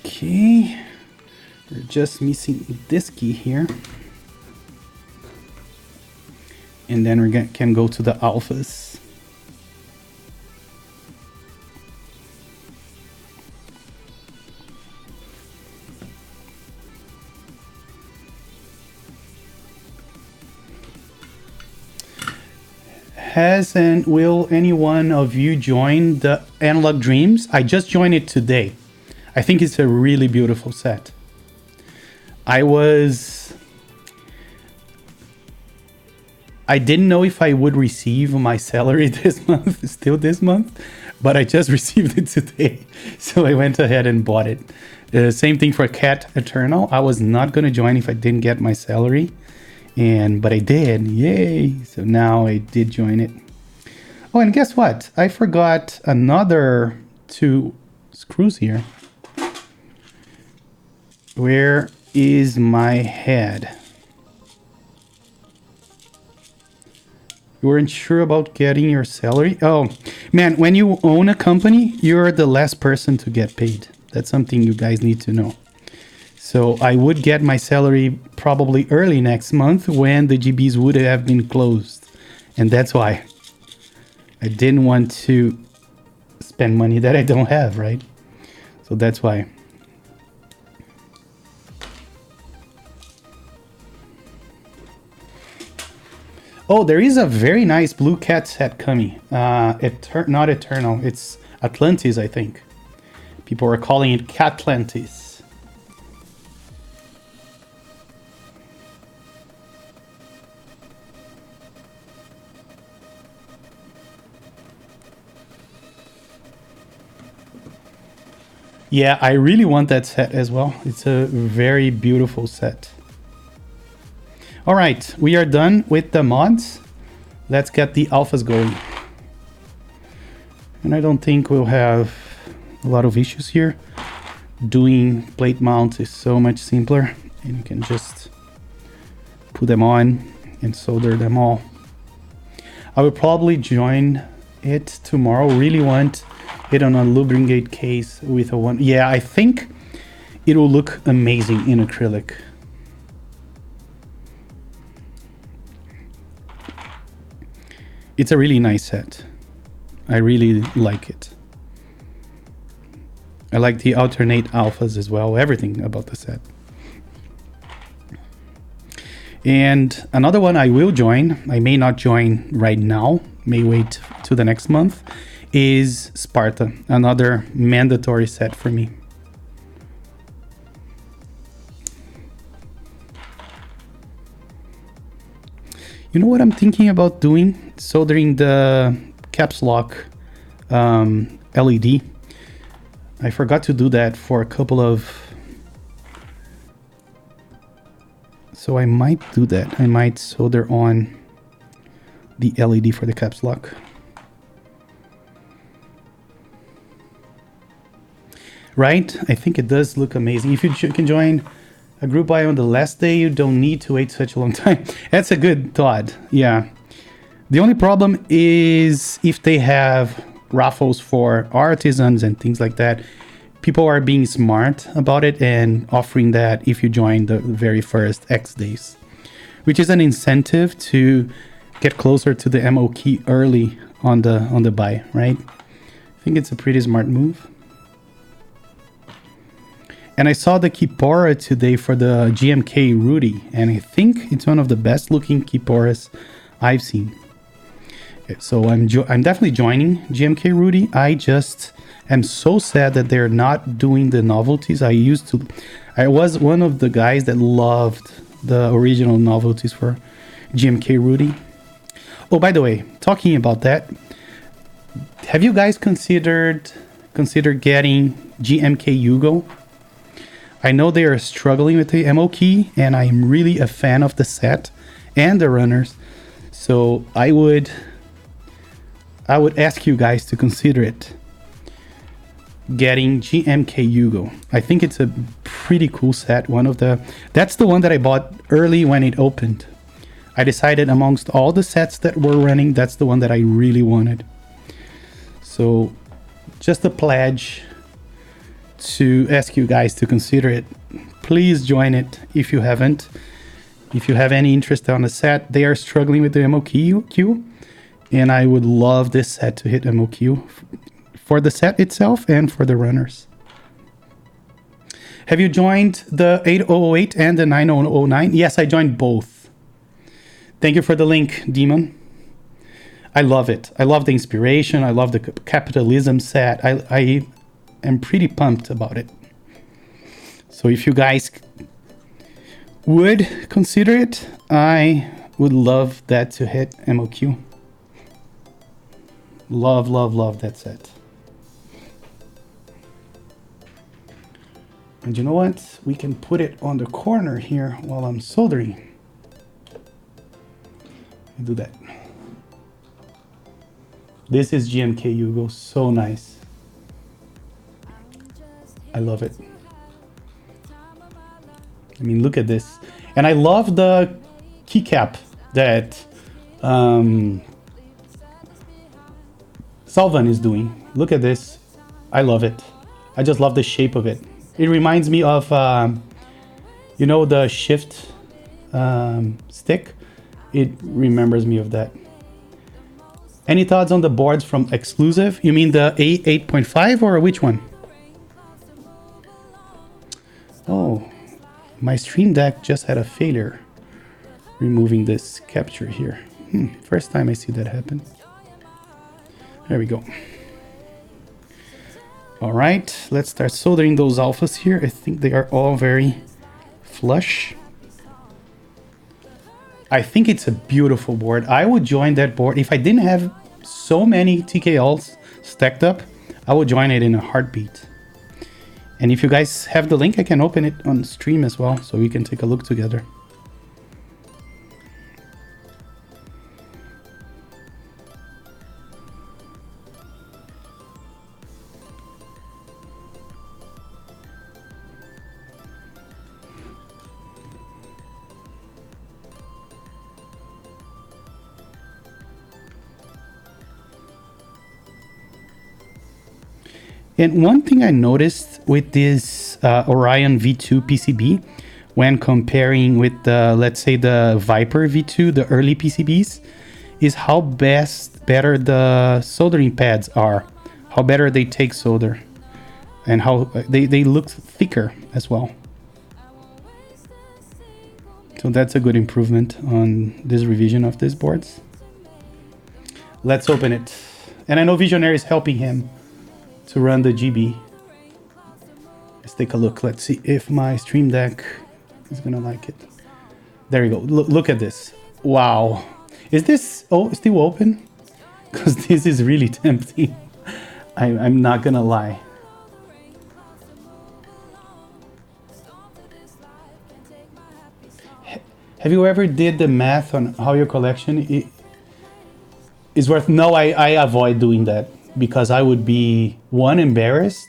Okay, we're just missing this key here, and then we can go to the alphas. has and will any one of you join the Analog Dreams? I just joined it today. I think it's a really beautiful set. I didn't know if I would receive my salary this month, still this month, but I just received it today. So I went ahead and bought it. Same thing for Cat Eternal. I was not going to join if I didn't get my salary, but I did. Yay. So now I did join it. Oh, and guess what? I forgot another 2 screws here. Where is my head? You weren't sure about getting your salary? Oh, man, when you own a company, you're the last person to get paid. That's something you guys need to know. So I would get my salary probably early next month when the GBs would have been closed. And that's why I didn't want to spend money that I don't have, right? So that's why. Oh, there is a very nice blue cat set coming. Not Eternal, it's Atlantis, I think. People are calling it Catlantis. Yeah, I really want that set as well. It's a very beautiful set. All right, we are done with the mods. Let's get the alphas going. And I don't think we'll have a lot of issues here. Doing plate mounts is so much simpler, and you can just put them on and solder them all. I will probably join it tomorrow. Really want it on a lubricate case with a one. Yeah, I think it will look amazing in acrylic. It's a really nice set. I really like it. I like the alternate alphas as well, everything about the set. And another one I will join, I may not join right now, may wait to the next month, is Sparta, another mandatory set for me. You know what I'm thinking about doing? Soldering the caps lock LED. I forgot to do that for a couple of... So I might do that. I might solder on the LED for the caps lock. Right? I think it does look amazing. If you can join a group buy on the last day, you don't need to wait such a long time. That's a good thought. Yeah. The only problem is if they have raffles for artisans and things like that, people are being smart about it and offering that if you join the very first X days, which is an incentive to get closer to the MO key early on the buy, right? I think it's a pretty smart move. And I saw the Keypora today for the GMK Rudy, and I think it's one of the best looking Keyporas I've seen. So I'm definitely joining GMK Rudy. I just am so sad that they're not doing the novelties. I was one of the guys that loved the original novelties for GMK Rudy. Oh, by the way, talking about that, have you guys considered getting GMK Yugo? I know they are struggling with the MO key, and I'm really a fan of the set and the runners. So I would ask you guys to consider it. Getting GMK Yugo. I think it's a pretty cool set. That's the one that I bought early when it opened. I decided amongst all the sets that were running, that's the one that I really wanted. So just a pledge to ask you guys to consider it. Please join it if you haven't. If you have any interest on the set, they are struggling with the MOQ, and I would love this set to hit MOQ for the set itself and for the runners. Have you joined the 8008 and the 9009? Yes, I joined both. Thank you for the link, Demon. I love it. I love the inspiration. I love the capitalism set. I am pretty pumped about it. So if you guys would consider it, I would love that to hit MOQ. Love, love, love that set. And you know what? We can put it on the corner here while I'm soldering. Do that. This is GMK Hugo, so nice. I love it. I mean, look at this. And I love the keycap that Salvan is doing. Look at this. I love it. I just love the shape of it. It reminds me of, you know, the shift stick. It remembers me of that. Any thoughts on the boards from Exclusive? You mean the A8.5 or which one? Oh, my Stream Deck just had a failure removing this capture here. First time I see that happen. There we go. All right, let's start soldering those alphas here. I think they are all very flush. I think it's a beautiful board. I would join that board. If I didn't have so many TKLs stacked up, I would join it in a heartbeat. And if you guys have the link, I can open it on stream as well, so we can take a look together. And one thing I noticed with this Orion V2 PCB, when comparing with the, let's say, the Viper V2, the early PCBs, is how better the soldering pads are, how better they take solder, and how they look thicker as well. So that's a good improvement on this revision of these boards. Let's open it. And I know Visionary is helping him to run the GB. Let's take a look. Let's see if my Stream Deck is gonna like it. There you go. Look at this. Wow. Is this still open? Because this is really tempting. I'm not gonna lie. Have you ever did the math on how your collection is worth? No, I avoid doing that, because I would be, one, embarrassed,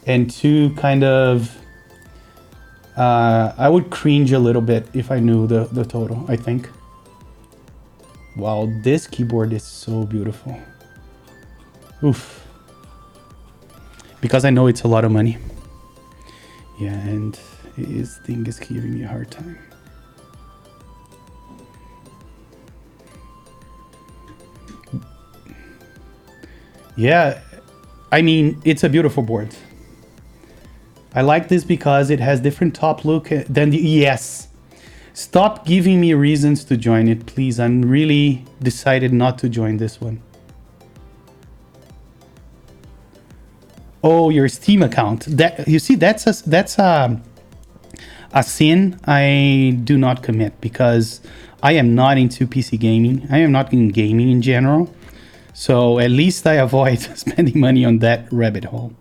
and two, kind of, I would cringe a little bit if I knew the total, I think. Wow, this keyboard is so beautiful. Oof. Because I know it's a lot of money. Yeah, and this thing is giving me a hard time. Yeah, I mean, it's a beautiful board. I like this because it has different top look than the ES. Stop giving me reasons to join it, please. I'm really decided not to join this one. Oh, your Steam account. That, you see, that's a sin I do not commit, because I am not into PC gaming. I am not in gaming in general. So at least I avoid spending money on that rabbit hole.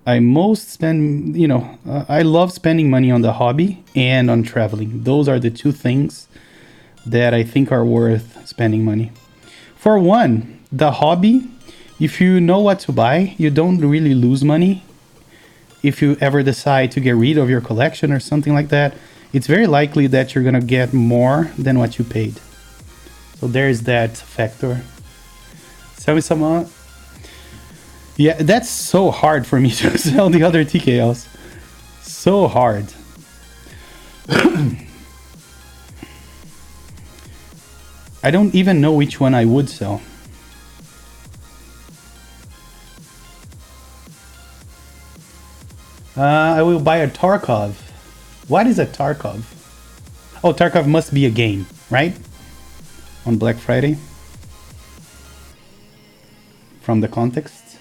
I most spend, you know, I love spending money on the hobby and on traveling. Those are the two things that I think are worth spending money. For one, the hobby, if you know what to buy, you don't really lose money. If you ever decide to get rid of your collection or something like that, it's very likely that you're gonna get more than what you paid. So there's that factor. Sell me some. Yeah, that's so hard for me to sell the other TKLs. So hard. I don't even know which one I would sell. I will buy a Tarkov. What is a Tarkov? Oh, Tarkov must be a game, right? on Black Friday from the context.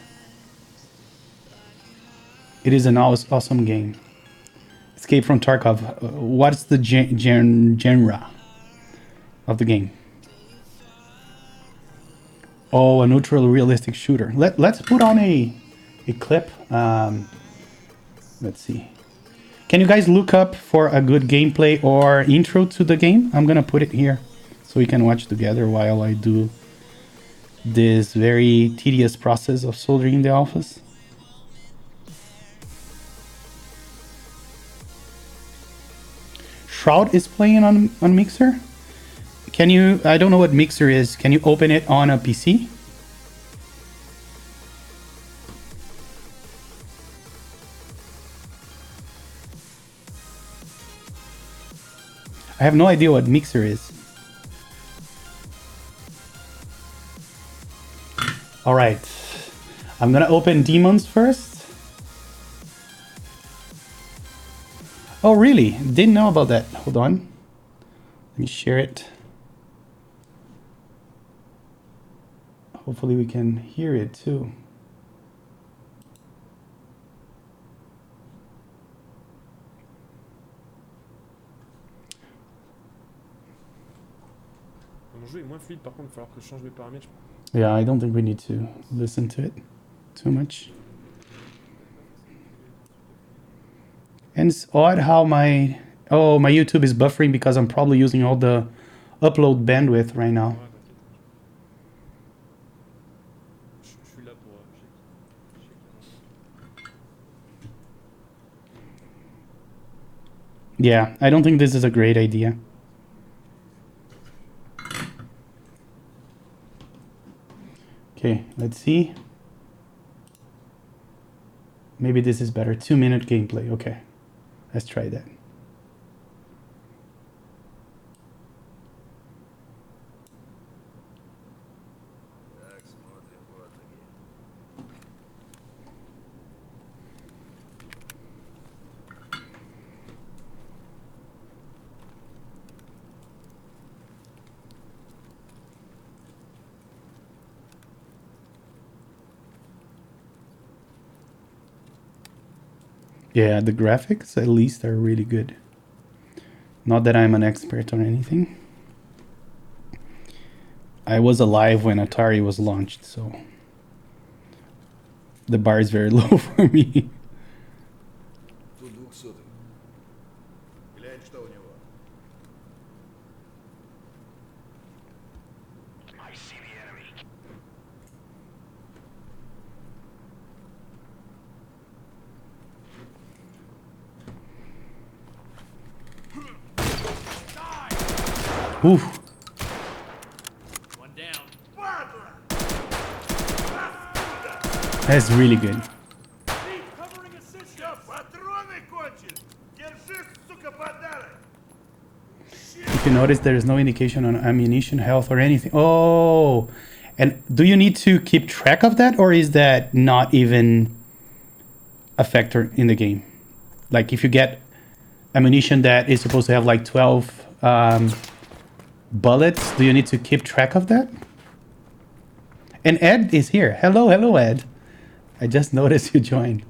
It is an awesome game. Escape from Tarkov. What's the genre of the game? Oh, a neutral realistic shooter. Let's put on a clip. Let's see. Can you guys look up for a good gameplay or intro to the game? I'm gonna put it here so we can watch together while I do this very tedious process of soldering in the office. Shroud is playing on Mixer. Can you, I don't know what Mixer is. Can you open it on a PC? I have no idea what Mixer is. All right, I'm gonna open Demons first. Oh, really? Didn't know about that. Hold on. Let me share it. Hopefully we can hear it too. Mon jeu est moins fluide, par contre, il va falloir que je change mes paramètres. Yeah, I don't think we need to listen to it too much. And it's odd how my YouTube is buffering because I'm probably using all the upload bandwidth right now. Yeah, I don't think this is a great idea. Okay, let's see. Maybe this is better. 2-minute gameplay. Okay, let's try that. Yeah, the graphics at least are really good. Not that I'm an expert on anything. I was alive when Atari was launched, so the bar is very low for me. Oof. One down. That's really good. If you notice, there is no indication on ammunition, health, or anything. Oh, and do you need to keep track of that, or is that not even a factor in the game? Like if you get ammunition that is supposed to have like 12 bullets, do you need to keep track of that? And Ed is here. Hello, hello, Ed. I just noticed you joined.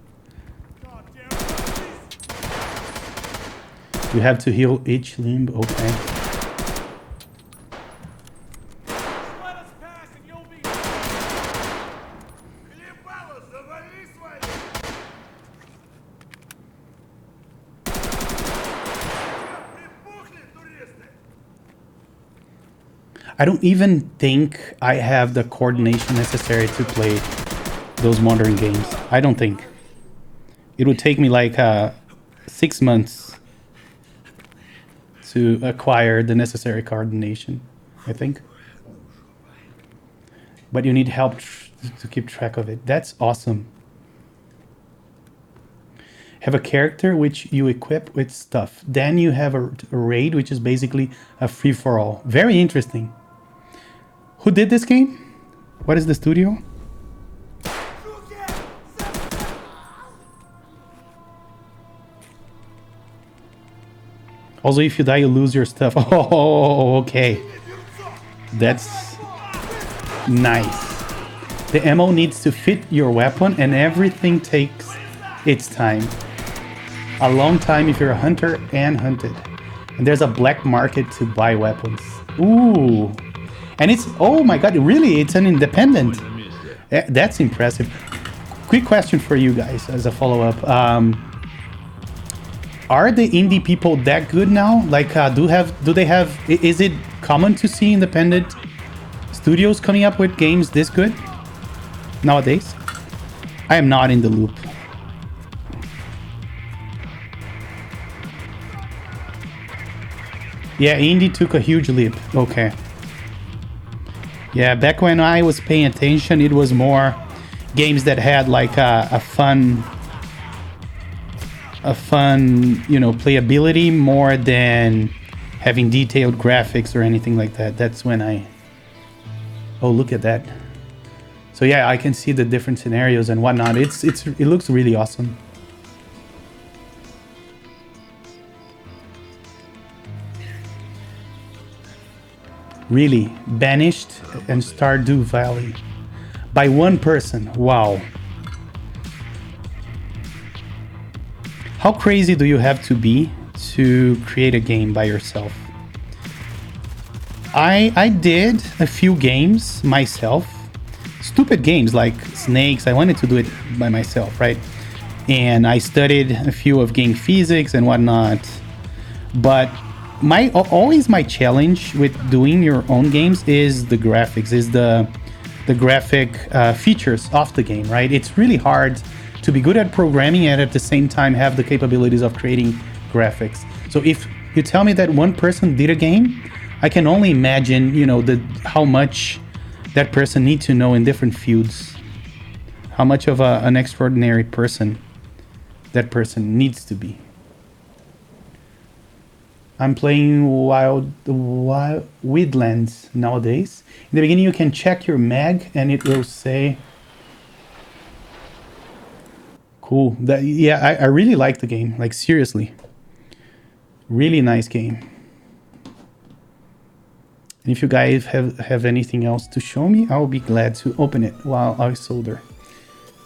You have to heal each limb. Okay. I don't even think I have the coordination necessary to play those modern games. I don't think. It would take me like 6 months to acquire the necessary coordination, I think. But you need help to keep track of it. That's awesome. Have a character which you equip with stuff. Then you have a raid, which is basically a free-for-all. Very interesting. Who did this game? What is the studio? Also, if you die, you lose your stuff. Oh, okay. That's nice. The ammo needs to fit your weapon, and everything takes its time. A long time if you're a hunter and hunted. And there's a black market to buy weapons. Ooh. And it's, oh my god, really? It's an independent. That's impressive. Quick question for you guys as a follow-up. Are the indie people that good now? Like, is it common to see independent studios coming up with games this good nowadays? I am not in the loop. Yeah, indie took a huge leap. Okay. Yeah, back when I was paying attention, it was more games that had like a fun, you know, playability more than having detailed graphics or anything like that. That's when I... Oh, look at that. So yeah, I can see the different scenarios and whatnot. It looks really awesome. Really, Banished and Stardew Valley by one person. Wow. How crazy do you have to be to create a game by yourself? I did a few games myself. Stupid games like Snakes. I wanted to do it by myself, right? And I studied a few of game physics and whatnot. But always my challenge with doing your own games is the graphics, is the graphic features of the game, right? It's really hard to be good at programming and at the same time have the capabilities of creating graphics. So if you tell me that one person did a game, I can only imagine, you know, how much that person needs to know in different fields, how much of an extraordinary person that person needs to be. I'm playing Wildlands nowadays. In the beginning, you can check your mag, and it will say, "Cool." Yeah, I really like the game. Like seriously, really nice game. And if you guys have anything else to show me, I'll be glad to open it while I solder.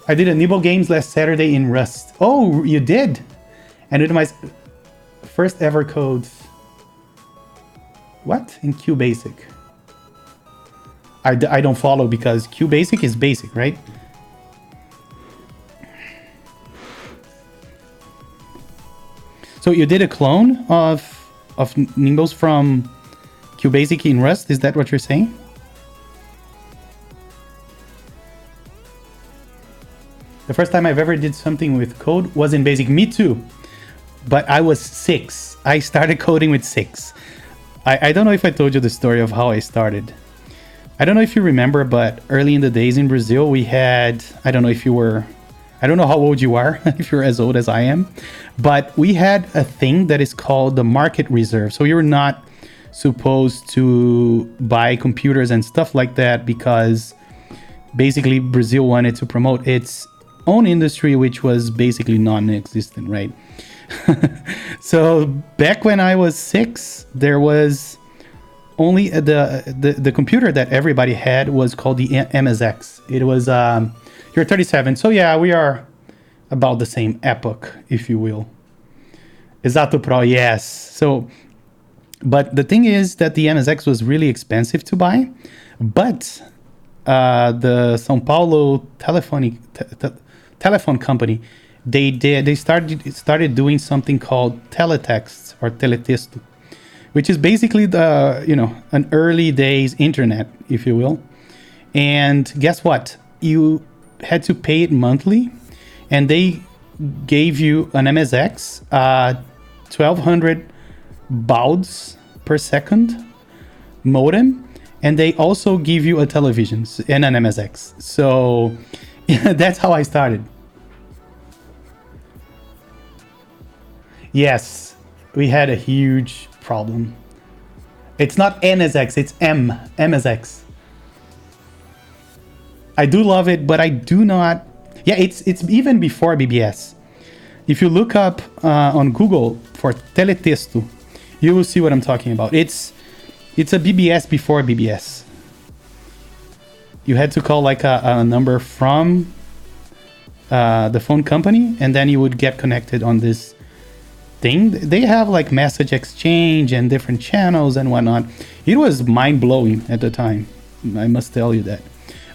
I did a Nibble Games last Saturday in Rust. Oh, you did? And it was my first ever codes. What? In QBasic? I don't follow because QBasic is basic, right? So you did a clone of Nimbos from QBasic in Rust? Is that what you're saying? The first time I've ever did something with code was in Basic. Me too. But I was 6. I started coding with 6. I don't know if I told you the story of how I started. I don't know if you remember, but early in the days in Brazil, we had... I don't know how old you are, if you're as old as I am. But we had a thing that is called the market reserve. So you're not supposed to buy computers and stuff like that because basically Brazil wanted to promote its own industry, which was basically non-existent, right? So back when I was 6, there was only the computer that everybody had was called the MSX. It was you're 37, so yeah, we are about the same epoch, if you will. Exato Pro, yes. So, but the thing is that the MSX was really expensive to buy, but the São Paulo telephone company, they started doing something called teletext or teletexto, which is basically an early days internet, if you will. And guess what? You had to pay it monthly, and they gave you an MSX, 1200 bauds per second modem, and they also give you a television and an MSX. So yeah, that's how I started. Yes, we had a huge problem. It's not NSX, it's MSX. I do love it, but I do not... Yeah, it's even before BBS. If you look up on Google for teletexto, you will see what I'm talking about. It's It's a BBS before BBS. You had to call like a number from the phone company, and then you would get connected on this thing. They have like message exchange and different channels and whatnot. It was mind-blowing at the time, I must tell you that.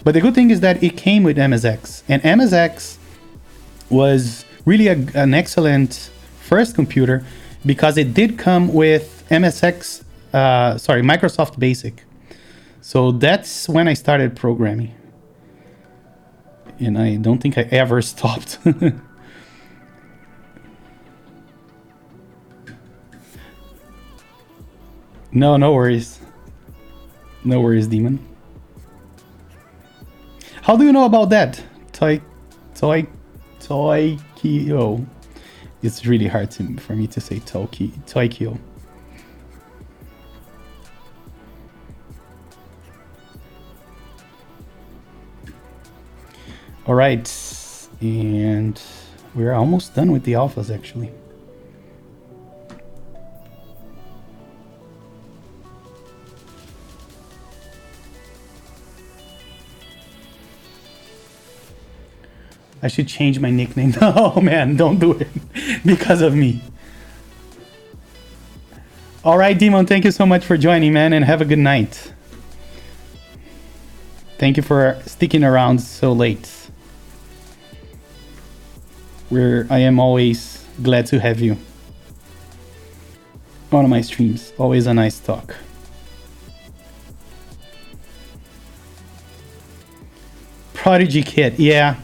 But the good thing is that it came with MSX, and MSX was really an excellent first computer because it did come with Microsoft Basic. So that's when I started programming. And I don't think I ever stopped. No worries. No worries, Demon. How do you know about that? Toikyo. It's really hard for me to say Toikyo. All right, and we're almost done with the alphas, actually. I should change my nickname. Oh man, don't do it because of me. All right, Demon, thank you so much for joining, man, and have a good night. Thank you for sticking around so late. I am always glad to have you on my streams. Always a nice talk. Prodigy kid, yeah.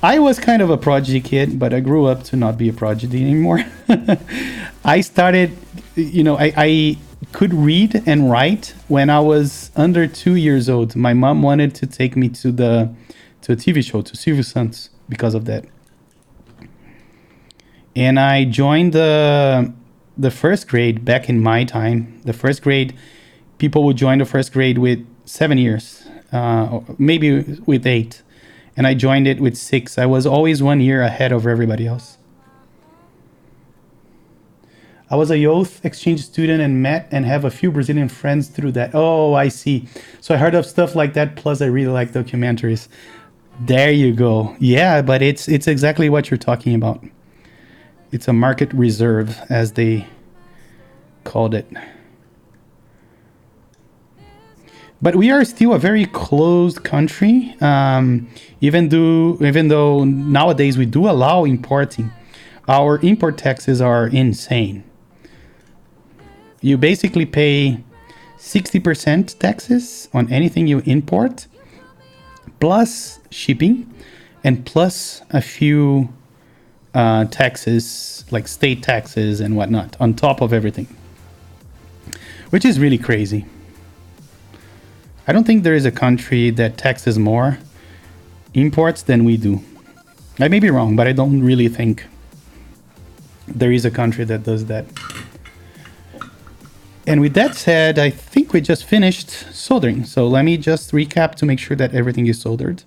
I was kind of a prodigy kid, but I grew up to not be a prodigy anymore. I started, I could read and write when I was under 2 years old. My mom wanted to take me to a TV show, to Silvio Santos, because of that. And I joined the first grade back in my time. The first grade, people would join the first grade with 7 years, maybe with 8. And I joined it with 6. I was always 1 year ahead of everybody else. I was a youth exchange student and met and have a few Brazilian friends through that. Oh, I see. So I heard of stuff like that. Plus, I really like documentaries. There you go. Yeah, but it's exactly what you're talking about. It's a market reserve, as they called it. But we are still a very closed country, even though nowadays we do allow importing. Our import taxes are insane. You basically pay 60% taxes on anything you import, plus shipping, and plus a few taxes, like state taxes and whatnot, on top of everything. Which is really crazy. I don't think there is a country that taxes more imports than we do. I may be wrong, but I don't really think there is a country that does that. And with that said, I think we just finished soldering. So let me just recap to make sure that everything is soldered.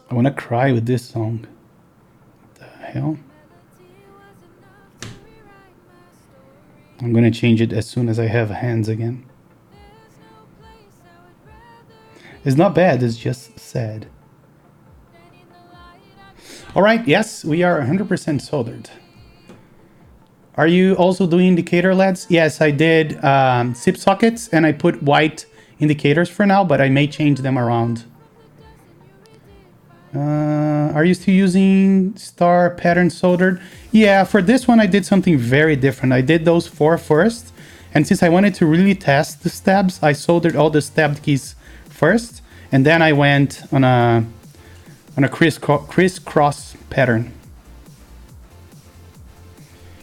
I want to cry with this song. What the hell? I'm going to change it as soon as I have hands again. It's not bad, it's just sad. All right, yes, we are 100% soldered. Are you also doing indicator LEDs? Yes, I did SIP sockets, and I put white indicators for now, but I may change them around. Are you still using star pattern soldered? Yeah, for this one I did something very different. I did those 4 first, and since I wanted to really test the stabs, I soldered all the stabbed keys first, and then I went on a crisscross pattern.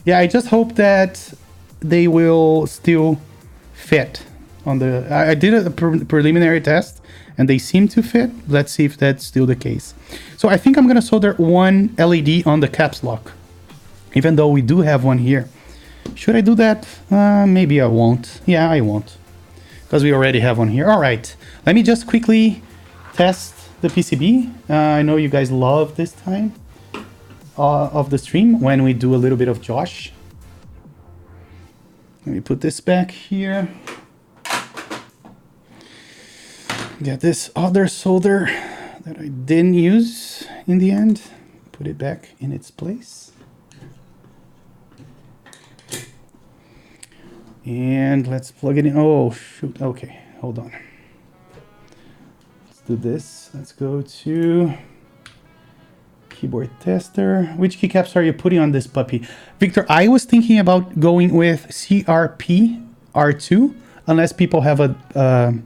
Yeah, I just hope that they will still fit on the. I did a preliminary test, and they seem to fit. Let's see if that's still the case. So I think I'm gonna solder one LED on the caps lock, even though we do have one here. Should I do that? Maybe I won't. Yeah, I won't, because we already have one here. All right, let me just quickly test the PCB. I know you guys love this time of the stream when we do a little bit of Josh. Let me put this back here. Get this other solder that I didn't use in the end. Put it back in its place. And let's plug it in. Oh, shoot. Okay, hold on. Let's do this. Let's go to keyboard tester. Which keycaps are you putting on this puppy? Victor, I was thinking about going with CRP R2, unless people have a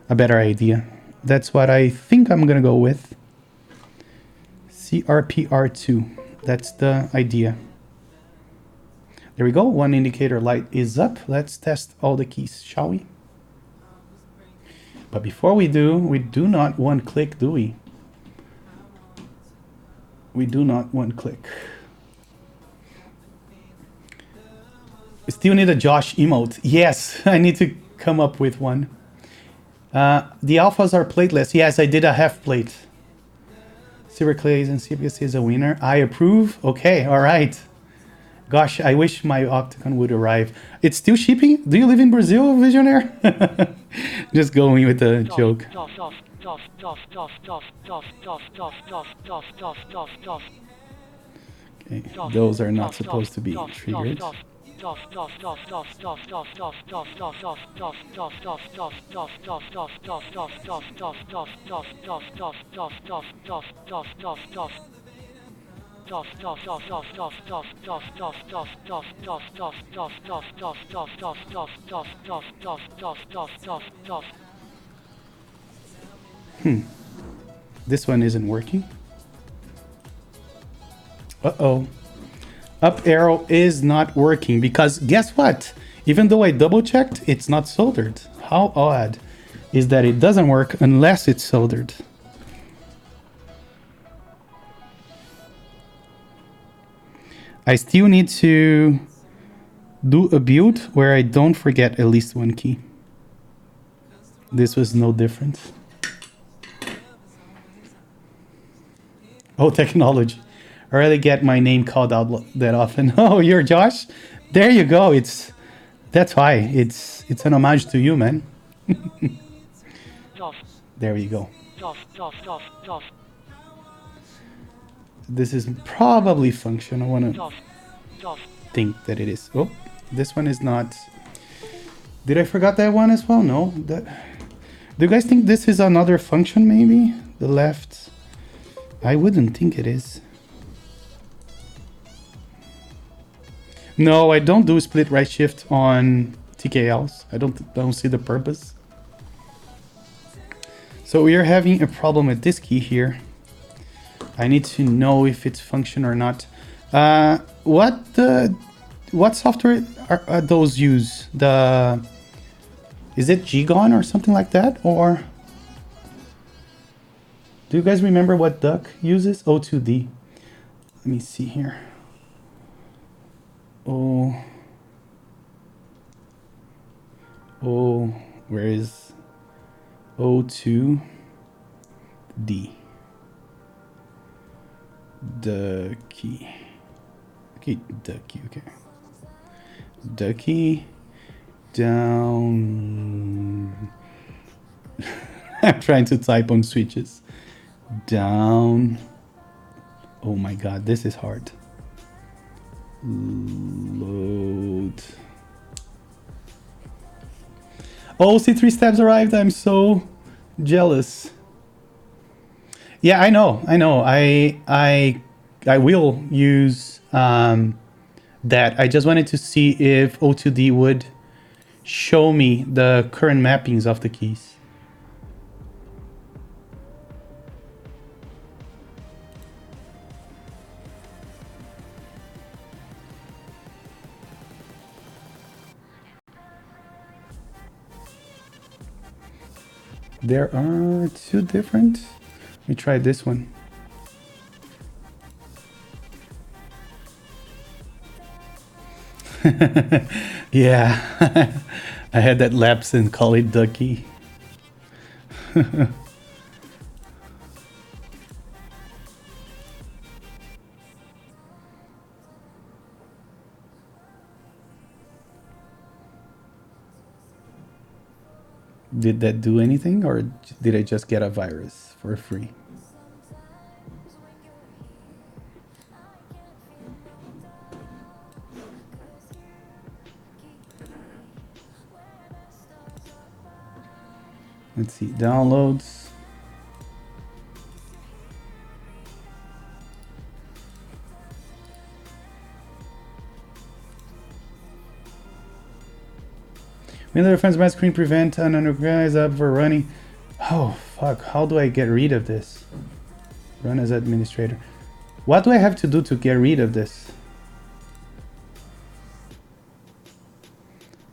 better idea. That's what I think I'm gonna go with. CRP R2. That's the idea. There we go. One indicator light is up. Let's test all the keys, shall we? But before we do not one click, do we? We do not one click. We still need a Josh emote. Yes, I need to come up with one. The alphas are plateless. Yes, I did a half plate. Silver clays and CPS is a winner. I approve. Okay, all right. Gosh, I wish my Octagon would arrive. It's still shipping? Do you live in Brazil, Visionaire? Just going with a joke. Okay, those are not supposed to be triggered. This one isn't working. Uh-oh. Up arrow is not working because guess what? Even though I double checked, it's not soldered. How odd is that it doesn't work unless it's soldered. I still need to do a build where I don't forget at least one key. This was no different. Oh, technology. I rarely get my name called out that often. Oh, you're Josh? There you go. That's why. It's an homage to you, man. There we go. This is probably function. I want to think that it is. Oh, this one is not. Did I forgot that one as well? No. Do you guys think this is another function maybe? The left. I wouldn't think it is. No, I don't do split right shift on TKLs. I don't see the purpose. So we are having a problem with this key here. I need to know if it's function or not. What software are those use? Is it Ggon or something like that? Or do you guys remember what Duck uses? O2D. Let me see here. Oh, where is O2D? The key. Okay, the key, okay. The key down. I'm trying to type on switches. Down. Oh my god, this is hard. Load. Oh, C3 stabs arrived. I'm so jealous. Yeah, I know. I will use that. I just wanted to see if O2D would show me the current mappings of the keys. There are two different. Let me try this one. Yeah, I had that lapse and call it Ducky. Did that do anything, or did I just get a virus for free? Let's see, downloads. Window defense my screen prevent unorganized up for running. Oh fuck, how do I get rid of this? Run as administrator. What do I have to do to get rid of this?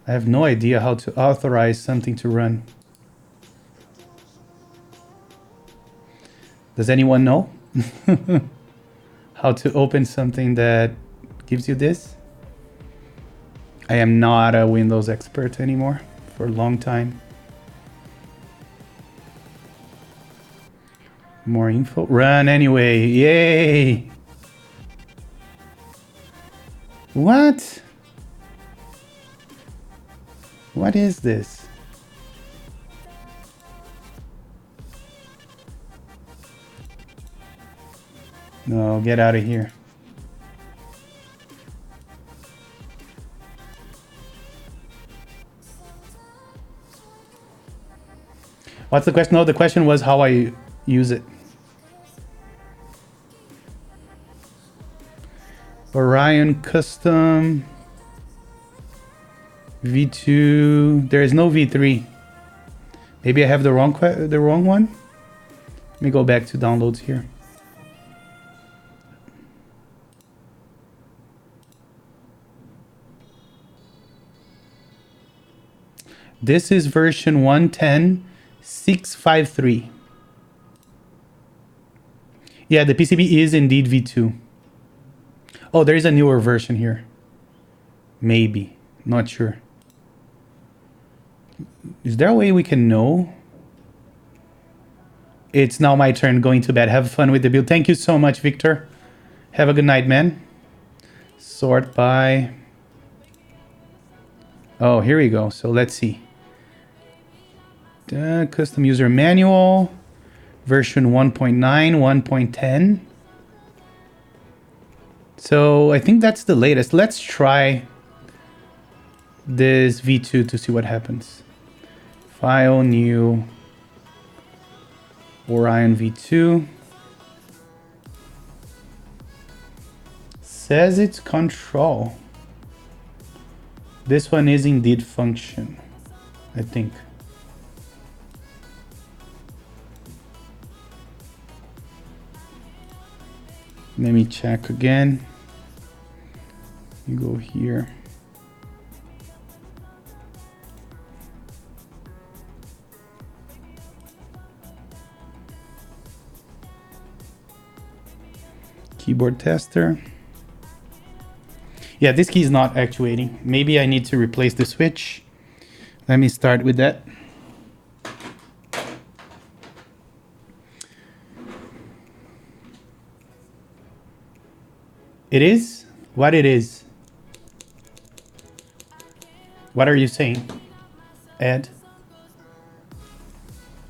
I have no idea how to authorize something to run. Does anyone know how to open something that gives you this? I am not a Windows expert anymore for a long time. More info. Run anyway. Yay! What? What is this? No, get out of here. What's the question? No, the question was how I use it. Orion Kustom V2. There is no V3. Maybe I have the wrong one. Let me go back to downloads here. This is version 1.10.653. Yeah, the PCB is indeed V2. Oh, there is a newer version here. Maybe. Not sure. Is there a way we can know? It's now my turn going to bed. Have fun with the build. Thank you so much, Victor. Have a good night, man. Sort by... Oh, here we go. So let's see. Custom user manual. Version 1.9, 1.10. So I think that's the latest. Let's try this V2 to see what happens. File, new, Orion V2. Says it's control. This one is indeed function, I think. Let me check again. You go here. Keyboard tester. Yeah, this key is not actuating. Maybe I need to replace the switch. Let me start with that. It is? What it is? What are you saying, Ed?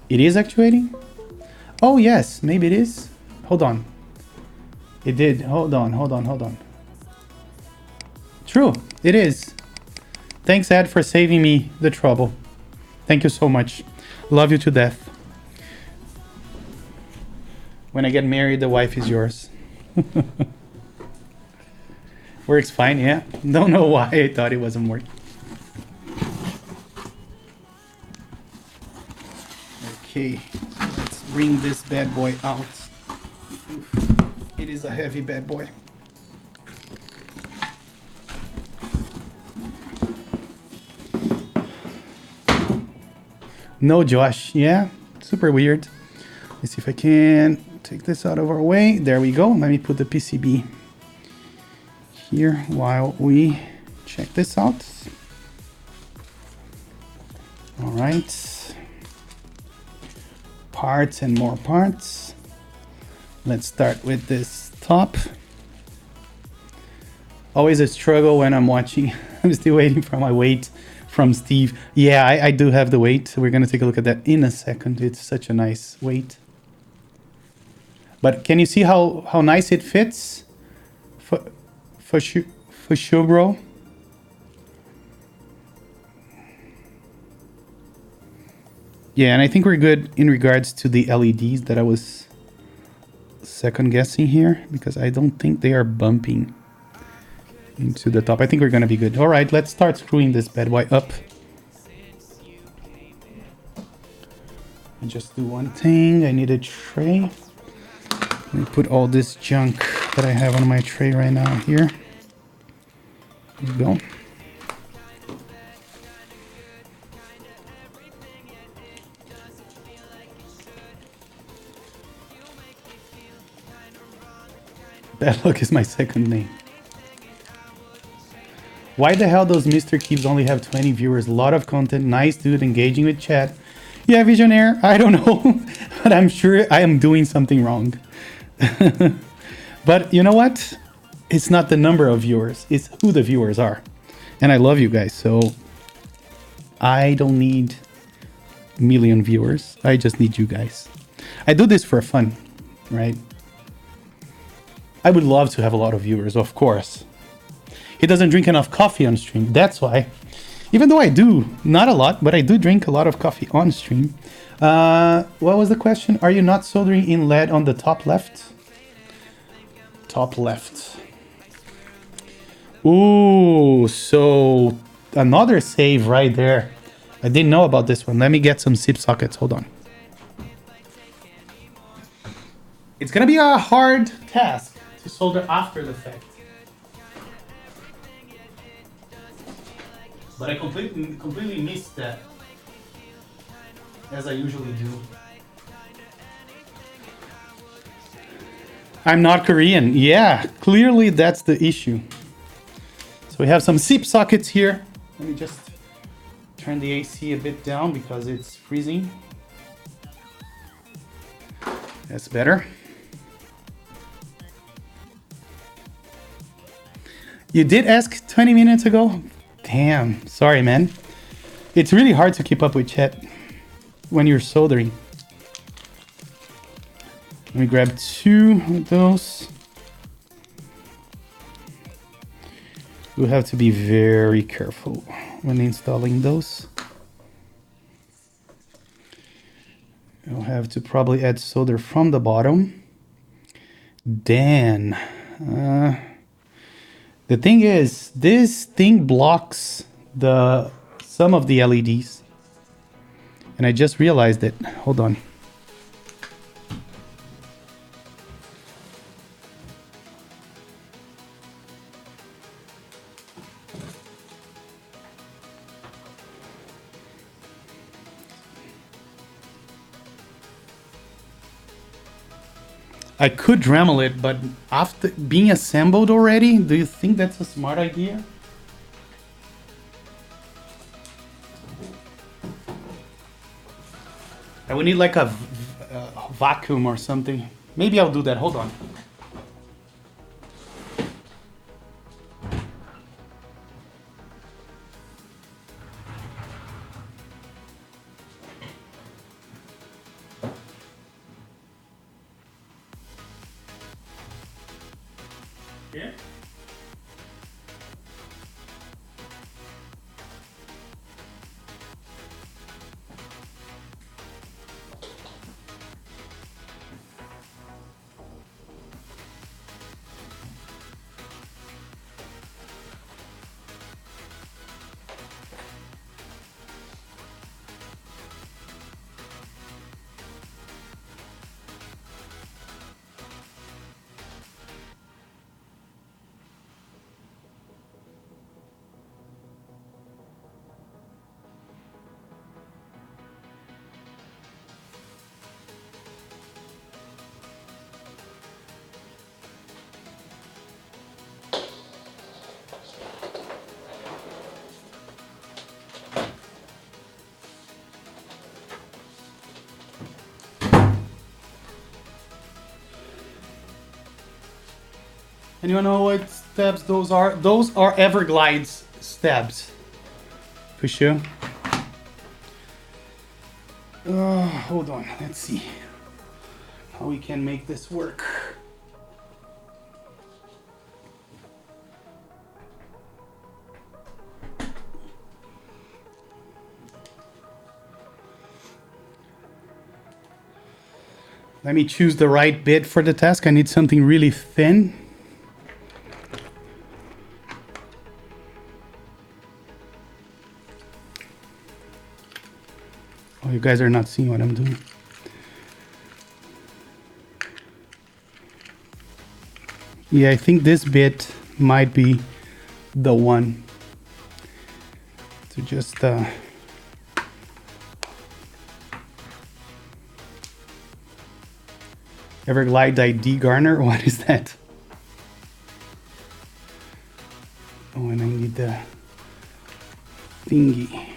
It is actuating? Oh yes, maybe it is. Hold on. It did. Hold on. True, it is. Thanks, Ed, for saving me the trouble. Thank you so much. Love you to death. When I get married, the wife is yours. Works fine, yeah. Don't know why I thought it wasn't working. Okay, let's bring this bad boy out. It is a heavy bad boy. No, Josh, yeah? Super weird. Let's see if I can take this out of our way. There we go. Let me put the PCB here while we check this out. All right. Parts and more parts. Let's start with this top. Always a struggle when I'm watching. I'm still waiting for my weight from Steve. Yeah, I do have the weight. We're going to take a look at that in a second. It's such a nice weight. But can you see how nice it fits? For sure, bro. Yeah, and I think we're good in regards to the LEDs that I was second guessing here, because I don't think they are bumping into the top. I think we're gonna be good. All right, let's start screwing this bad boy up. I just do one thing. I need a tray. Let me put all this junk that I have on my tray right now here. There we go. Bad luck is my second name. Why the hell does Mr. Keeps only have 20 viewers? A lot of content. Nice dude, engaging with chat. Yeah, Visionaire, I don't know. But I'm sure I am doing something wrong. But you know what? It's not the number of viewers. It's who the viewers are. And I love you guys. So I don't need a million viewers. I just need you guys. I do this for fun, right? I would love to have a lot of viewers, of course. He doesn't drink enough coffee on stream. That's why. Even though I do, not a lot, but I do drink a lot of coffee on stream. What was the question? Are you not soldering in lead on the top left? Top left. Ooh, so another save right there. I didn't know about this one. Let me get some SIP sockets. Hold on. It's gonna be a hard task to solder after the fact. But I completely missed that, as I usually do. I'm not Korean. Yeah, clearly that's the issue. So we have some SIP sockets here. Let me just turn the AC a bit down because it's freezing. That's better. You did ask 20 minutes ago? Damn, sorry, man. It's really hard to keep up with chat when you're soldering. Let me grab 2 of those. We'll have to be very careful when installing those. You'll have to probably add solder from the bottom. Then, the thing is, this thing blocks some of the LEDs. And I just realized it. Hold on. I could Dremel it, but after being assembled already, do you think that's a smart idea? I would need like a vacuum or something. Maybe I'll do that. Hold on. Yeah. Anyone know what stabs those are? Those are Everglides stabs. For sure. Hold on, let's see how we can make this work. Let me choose the right bit for the task. I need something really thin. Oh, you guys are not seeing what I'm doing. Yeah, I think this bit might be the one to just Everglide ID Garner. What is that? Oh, and I need the thingy.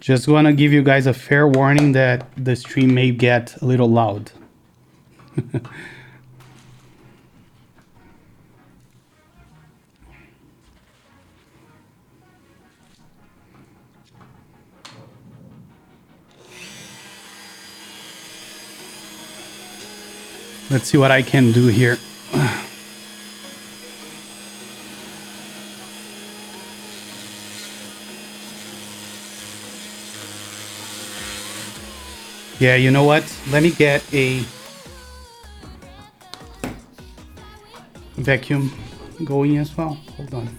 Just want to give you guys a fair warning that the stream may get a little loud. Let's see what I can do here. Yeah, you know what? Let me get a vacuum going as well. Hold on.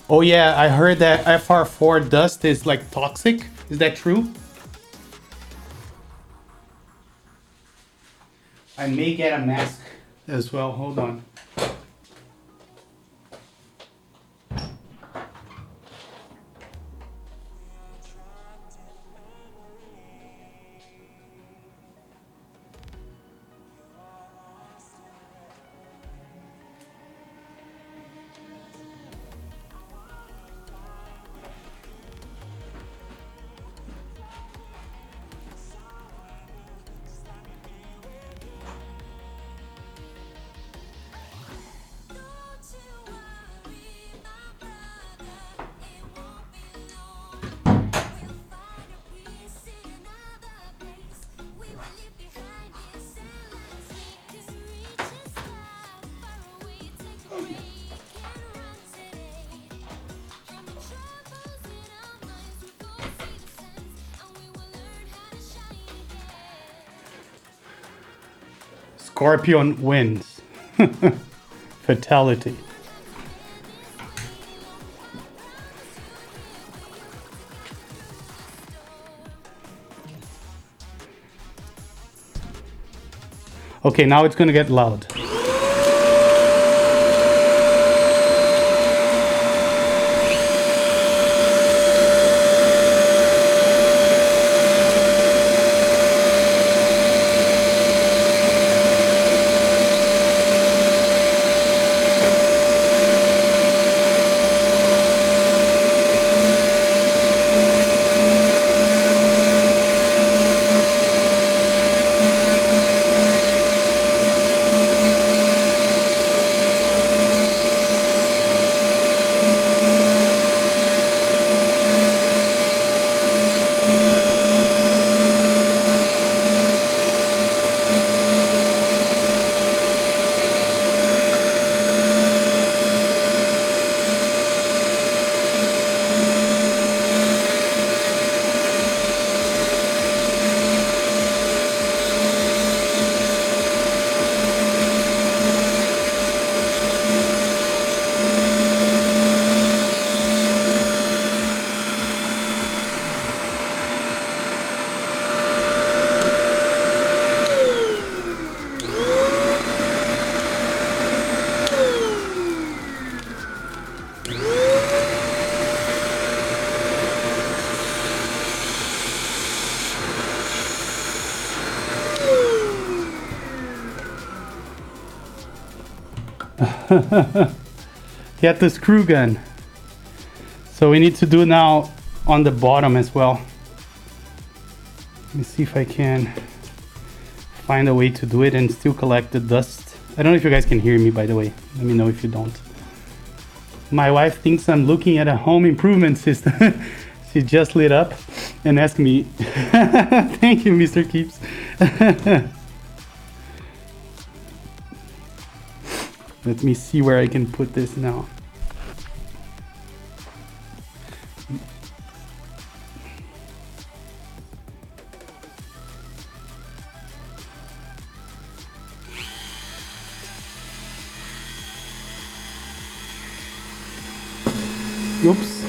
Oh yeah, I heard that FR4 dust is like toxic. Is that true? I may get a mask as well. Hold on. Scorpion wins. Fatality. Okay, now it's gonna get loud. Get the screw gun. So we need to do now on the bottom as well. Let me see if I can find a way to do it and still collect the dust. I don't know if you guys can hear me, by the way. Let me know if you don't. My wife thinks I'm looking at a home improvement system. She just lit up and asked me. Thank you, Mr. Keeps. Let me see where I can put this now. Oops.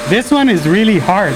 This one is really hard.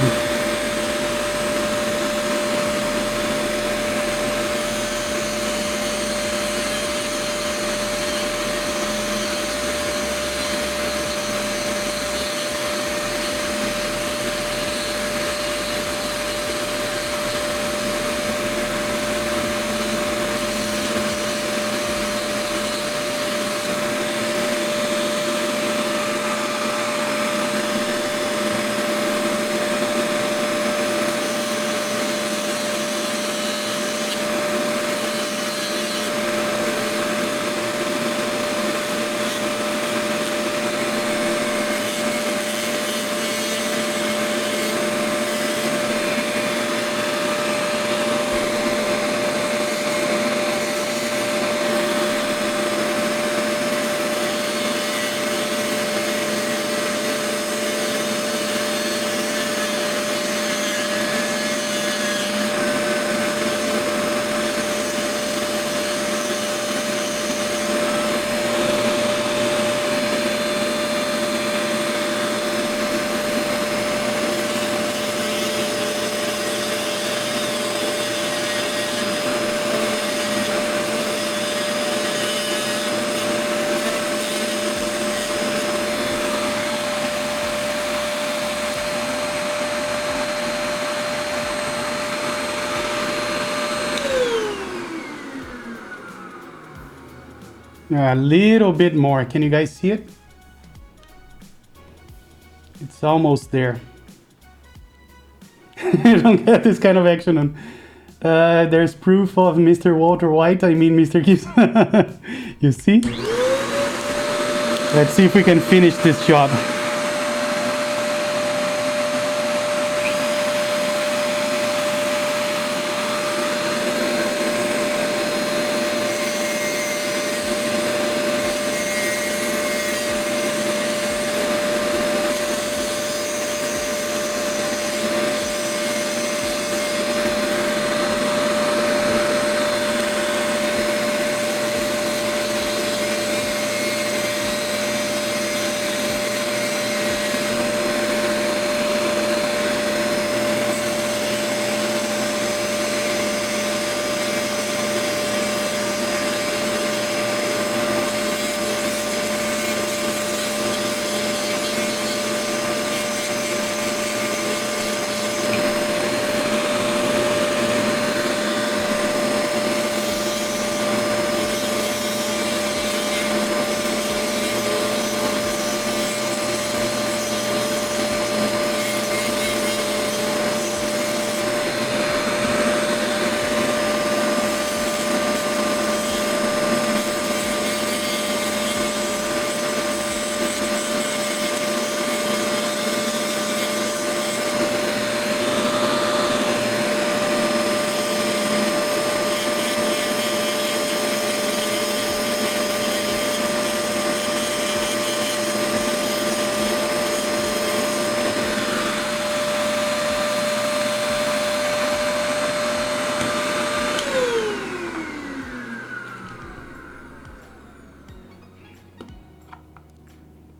A little bit more. Can you guys see it? It's almost there. You don't get this kind of action on. There's proof of Mr. Walter White. I mean Mr. Gibbs. You see? Let's see if we can finish this job.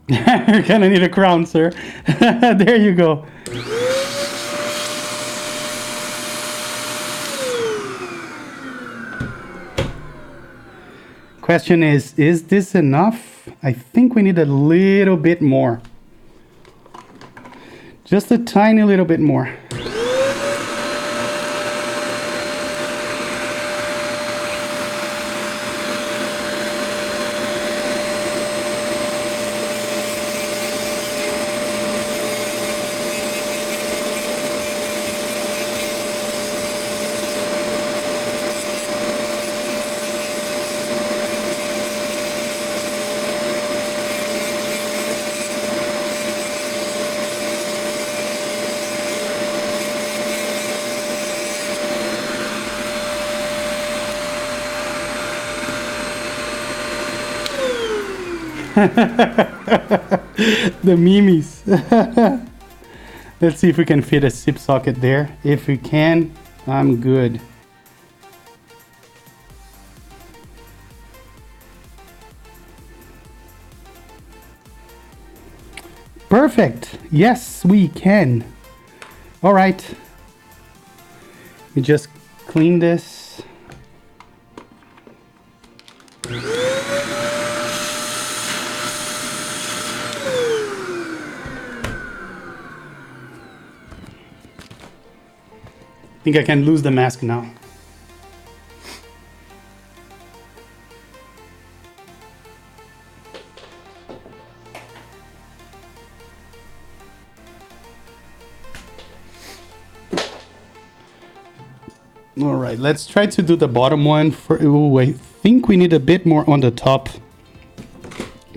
You're gonna need a crown, sir. There you go. Question is this enough? I think we need a little bit more. Just a tiny little bit more. The memes. Let's see if we can fit a SIP socket there. If we can, I'm good. Perfect. Yes, we can. All right. We just clean this. I think I can lose the mask now. All right, let's try to do the bottom one. Oh, I think we need a bit more on the top.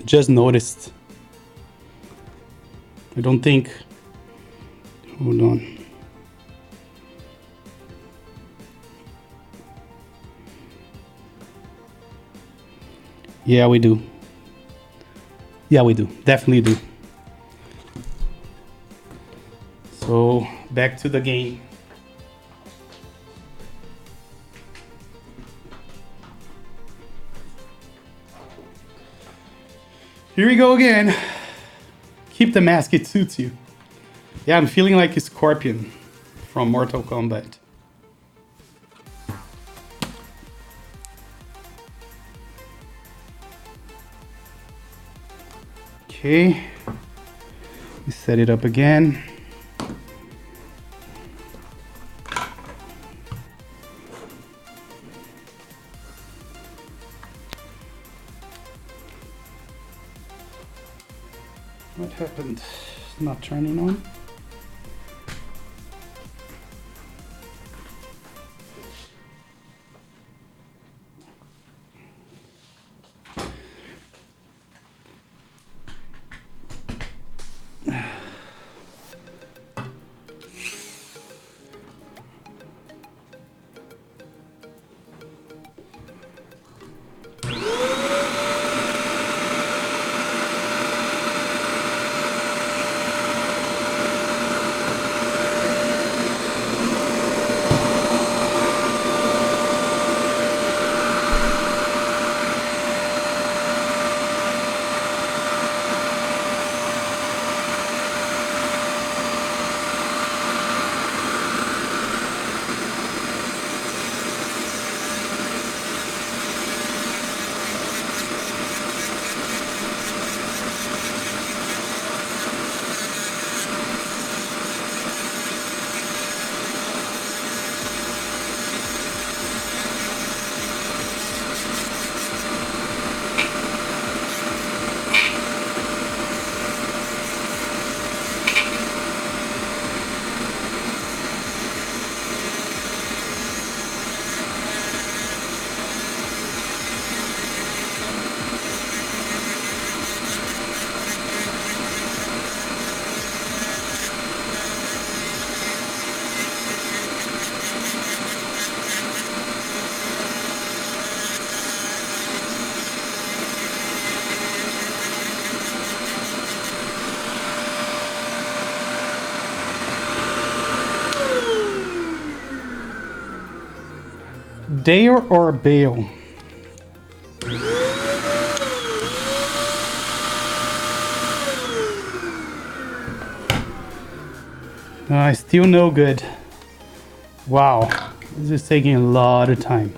Just noticed. I don't think. Hold on. Yeah, we do. Yeah, we do. Definitely do. So, back to the game. Here we go again. Keep the mask, it suits you. Yeah, I'm feeling like a Scorpion from Mortal Kombat. Okay, we set it up again. What happened? It's not turning on. Dare or bail? Still no good. Wow, this is taking a lot of time.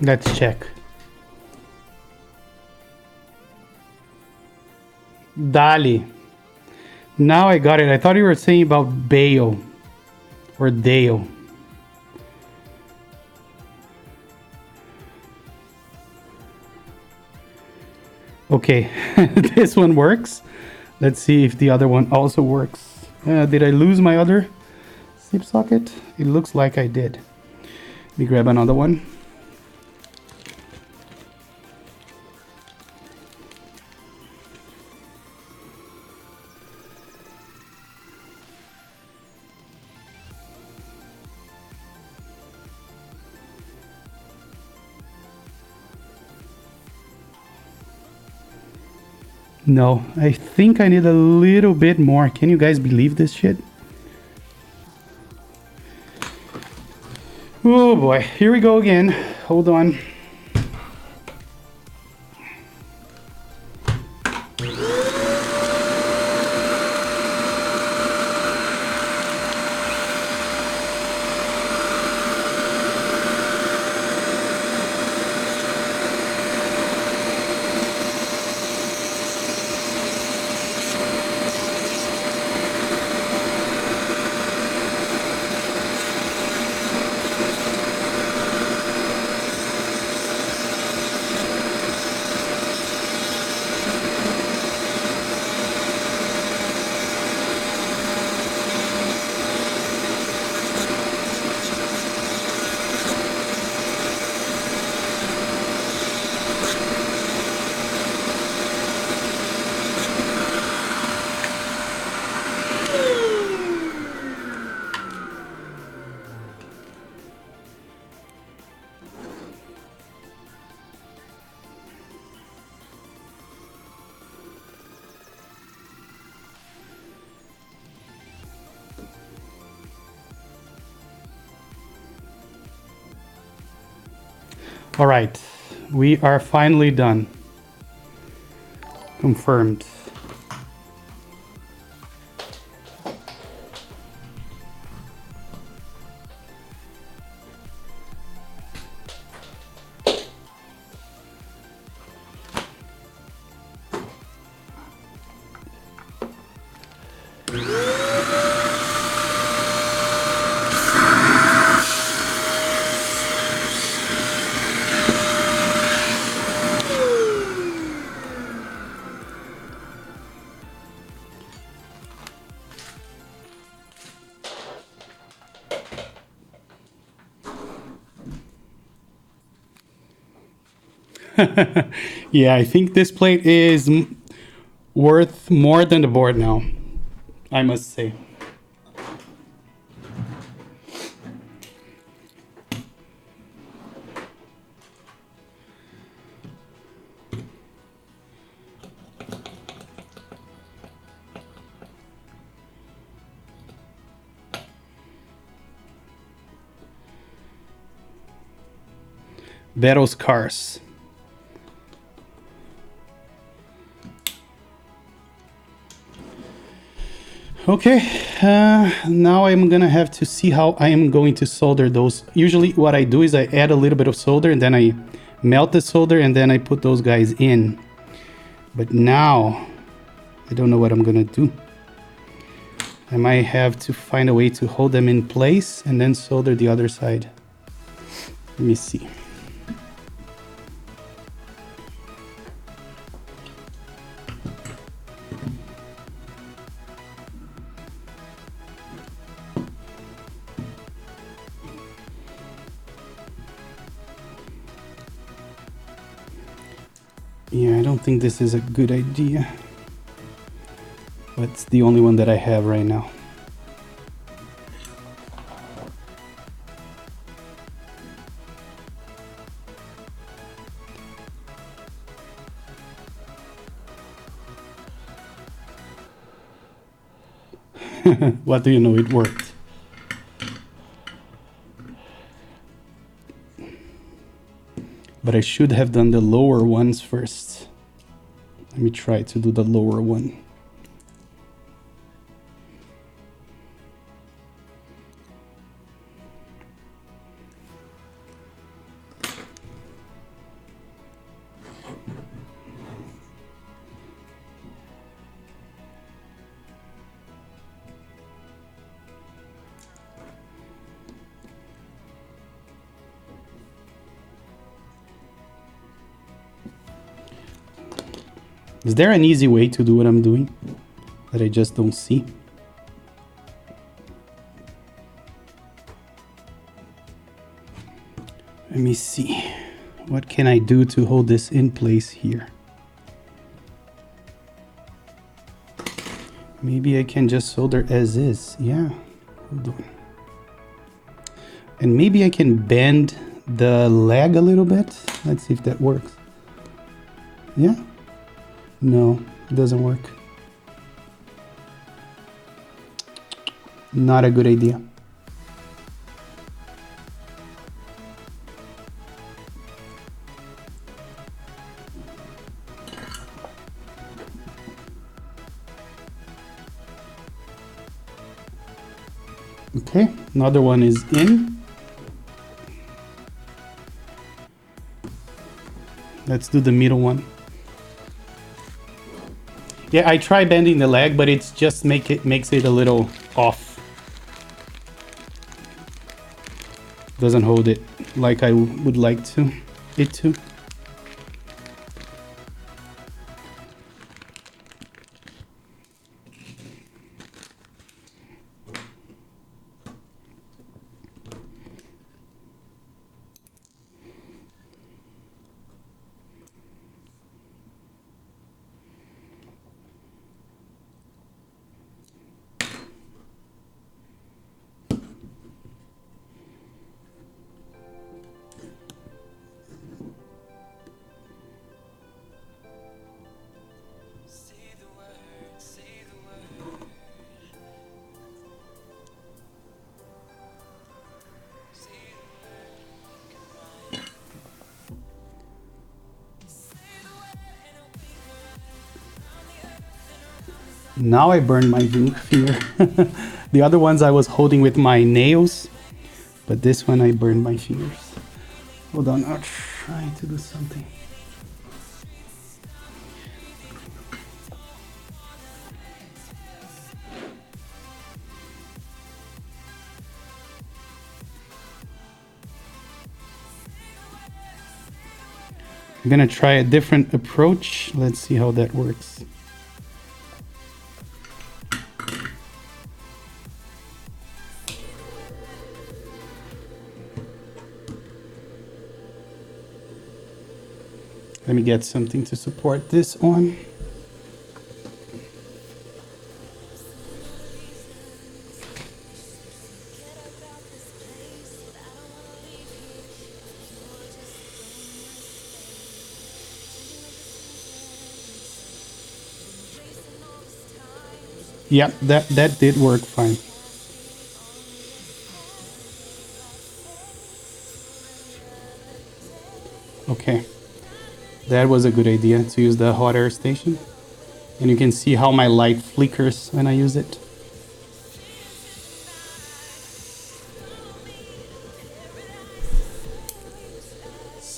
Let's check. Dali. Now I got it. I thought you were saying about Bale or Dale. Okay, this one works. Let's see if the other one also works. Did I lose my other snip socket? It looks like I did. Let me grab another one. No, I think I need a little bit more. Can you guys believe this shit? Oh boy, here we go again. Hold on. All right, we are finally done. Confirmed. Yeah, I think this plate is worth more than the board now, I must say. Battle scars. Okay, now I'm gonna have to see how I am going to solder those. Usually what I do is I add a little bit of solder and then I melt the solder and then I put those guys in. But now I don't know what I'm gonna do. I might have to find a way to hold them in place and then solder the other side. Let me see. Yeah, I don't think this is a good idea. But it's the only one that I have right now. What do you know, it worked. But I should have done the lower ones first. Let me try to do the lower one. Is there an easy way to do what I'm doing that I just don't see? Let me see. What can I do to hold this in place here? Maybe I can just solder as is. Yeah, hold on. And maybe I can bend the leg a little bit. Let's see if that works. Yeah. No, it doesn't work. Not a good idea. Okay, another one is in. Let's do the middle one. Yeah, I try bending the leg, but it's just makes it a little off. Doesn't hold it like I would like it to. Now I burned my finger. The other ones I was holding with my nails, but this one I burned my fingers. Hold on, I'll try to do something. I'm gonna try a different approach. Let's see how that works. Let me get something to support this on. Yeah, that did work fine. Okay. That was a good idea to use the hot air station. And you can see how my light flickers when I use it.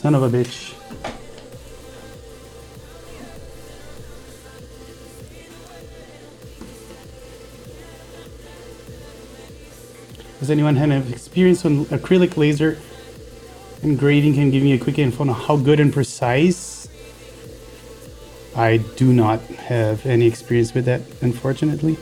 son of a bitch. Does anyone have experience on acrylic laser engraving? Can give me a quick info on how good and precise? I do not have any experience with that, unfortunately.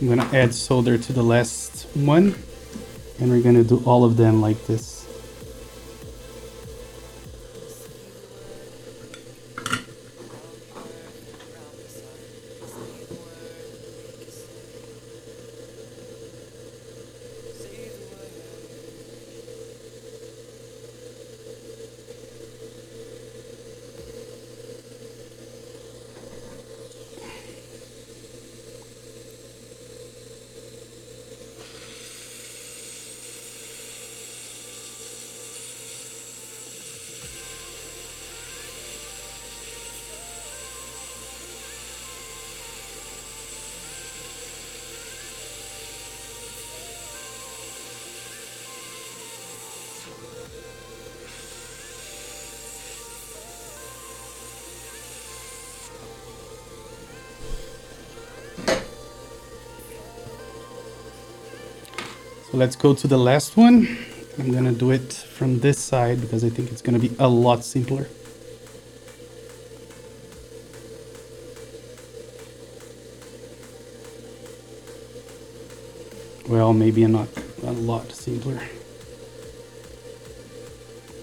I'm gonna add solder to the last one, and we're gonna do all of them like this. So let's go to the last one. I'm gonna do it from this side because I think it's gonna be a lot simpler. Well, maybe not a lot simpler.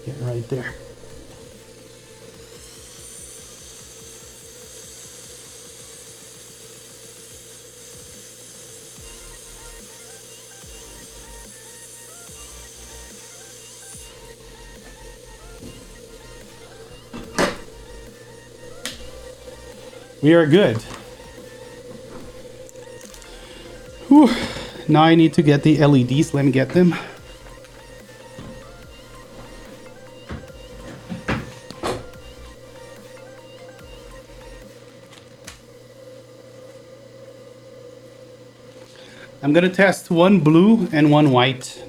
Yeah, right there. We are good. Whew. Now I need to get the LEDs. Let me get them. I'm gonna test one blue and one white.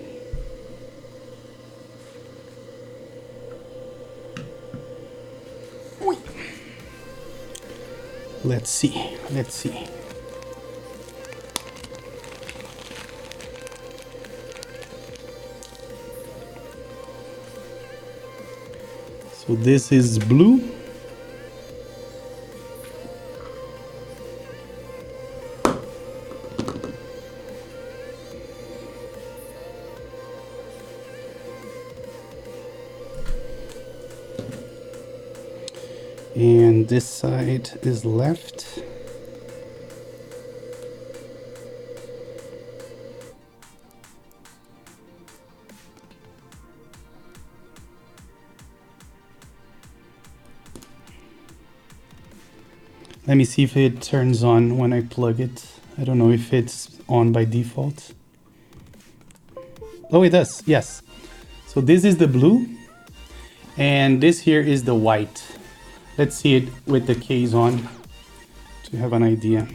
Let's see, let's see. So this is blue. And this side is left. Let me see if it turns on when I plug it. I don't know if it's on by default. Oh, it does, yes. So this is the blue, and this here is the white. Let's see it with the case on to have an idea.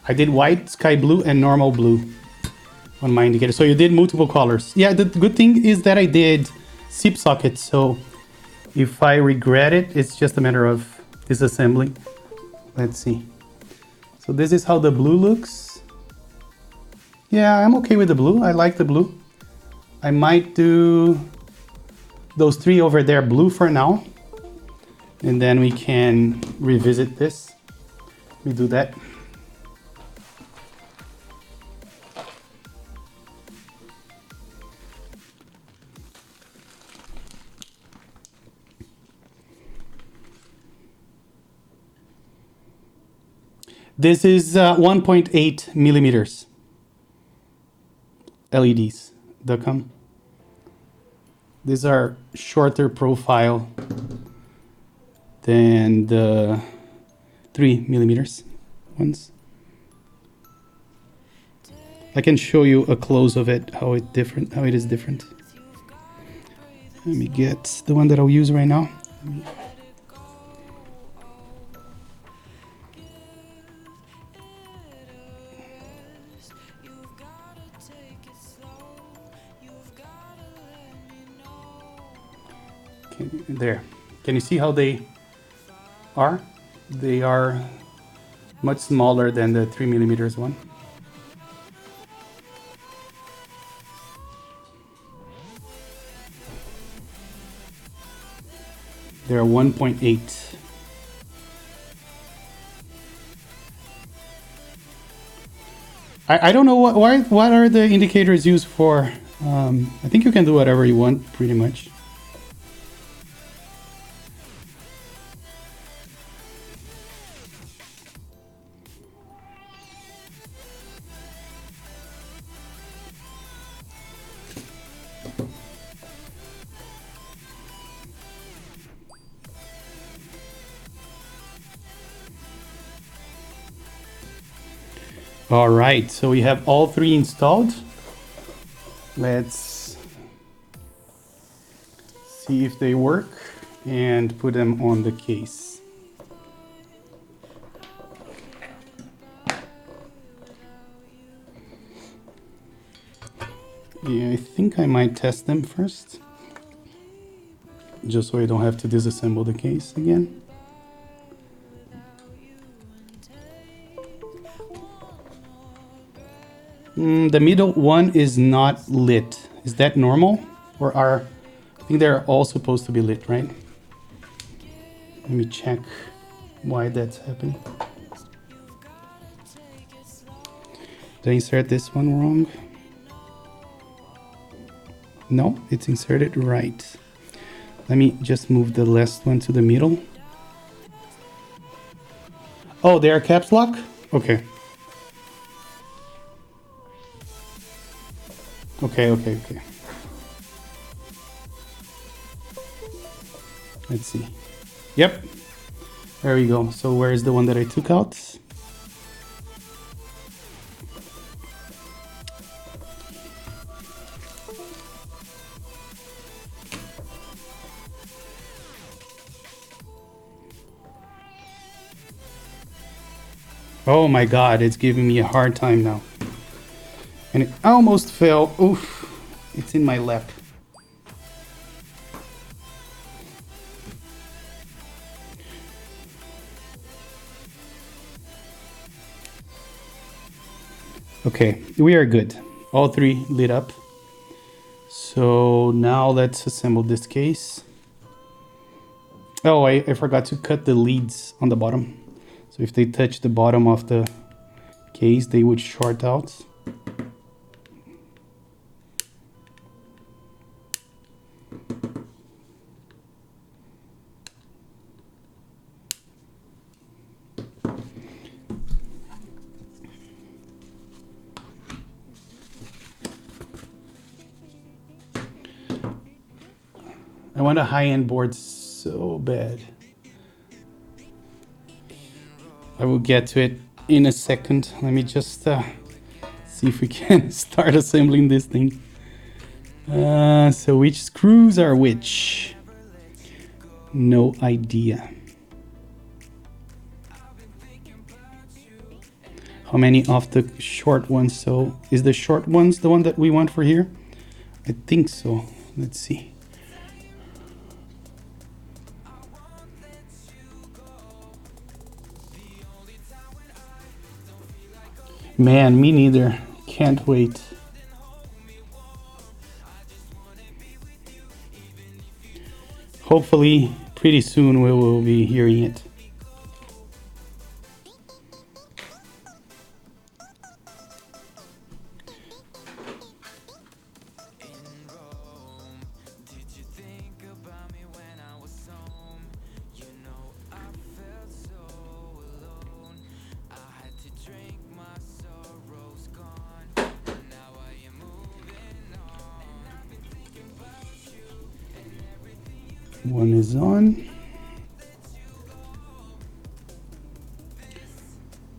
I did white, sky blue, and normal blue on my indicator. So you did multiple colors. Yeah, the good thing is that I did SIP sockets. So if I regret it, it's just a matter of disassembling. Let's see. So this is how the blue looks. Yeah, I'm okay with the blue. I like the blue. I might do those three over there blue for now. And then we can revisit this. Let me do that. This is 1.8 millimeters. LEDs.com. These are shorter profile than the 3mm ones. I can show you a close of it, how it is different. Let me get the one that I'll use right now. Okay, there. Can you see how they are? They are much smaller than the 3mm one. They're 1.8. I don't know what are the indicators used for. I think you can do whatever you want, pretty much. All right, so we have all three installed. Let's see if they work and put them on the case. Yeah, I think I might test them first, just so I don't have to disassemble the case again. The middle one is not lit. Is that normal? Or I think they're all supposed to be lit, right? Let me check why that's happening. Did I insert this one wrong? No, it's inserted right. Let me just move the last one to the middle. Oh, they are caps lock? Okay. Okay. Let's see. Yep. There we go. So where is the one that I took out? Oh my God, it's giving me a hard time now. And it almost fell. Oof, it's in my lap. Okay, we are good. All three lit up. So now let's assemble this case. Oh, I forgot to cut the leads on the bottom. So if they touch the bottom of the case, they would short out. I want a high-end board so bad. I will get to it in a second. Let me just see if we can start assembling this thing. So which screws are which? No idea. How many of the short ones? So is the short ones the one that we want for here? I think so. Let's see. Man, me neither. Can't wait. Hopefully, pretty soon we will be hearing it. One is on.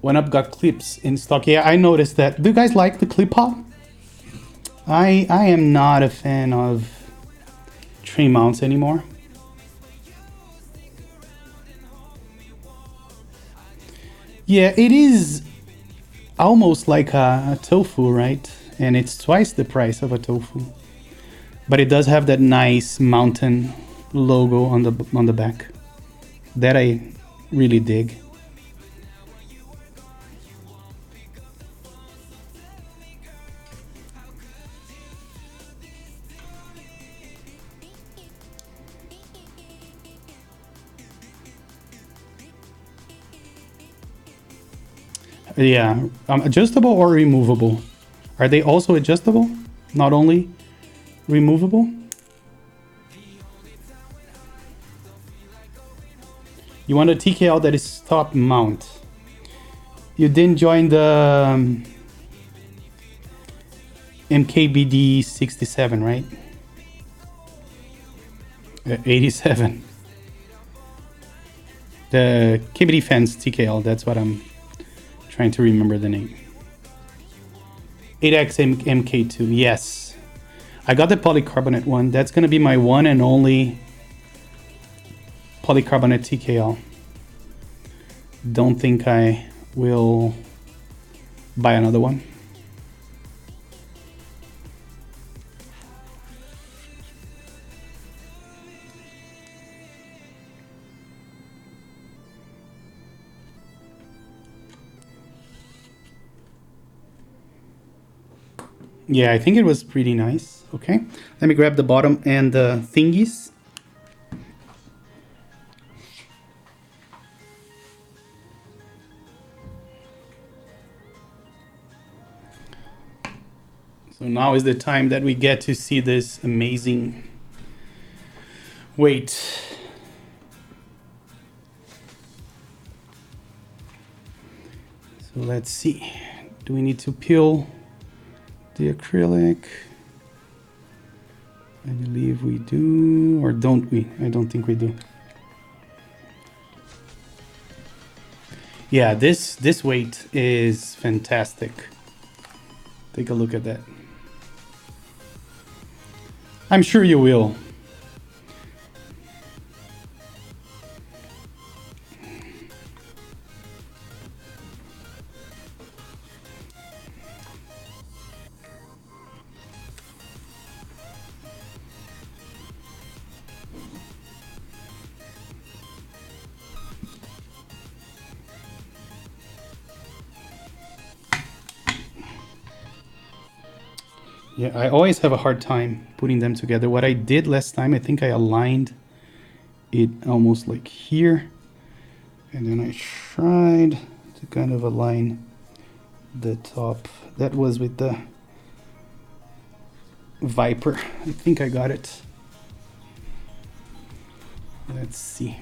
One Up got clips in stock. Yeah, I noticed that. Do you guys like the clip pop? I am not a fan of tray mounts anymore. Yeah, it is almost like a tofu, right? And it's twice the price of a tofu. But it does have that nice mountain logo on the back. That I really dig. Yeah, adjustable or removable? Are they also adjustable? Not only removable? You want a TKL that is top mount. You didn't join the MKBD 67, right? 87. The KBD Fence TKL, that's what I'm trying to remember the name. 8X MK2, yes. I got the polycarbonate one. That's gonna be my one and only polycarbonate TKL. Don't think I will buy another one. Yeah, I think it was pretty nice. Okay, let me grab the bottom and the thingies. So now is the time that we get to see this amazing weight. So let's see. Do we need to peel the acrylic? I believe we do, or don't we? I don't think we do. Yeah, this weight is fantastic. Take a look at that. I'm sure you will. Yeah, I always have a hard time putting them together. What I did last time, I think I aligned it almost like here. And then I tried to kind of align the top. That was with the Viper. I think I got it. Let's see.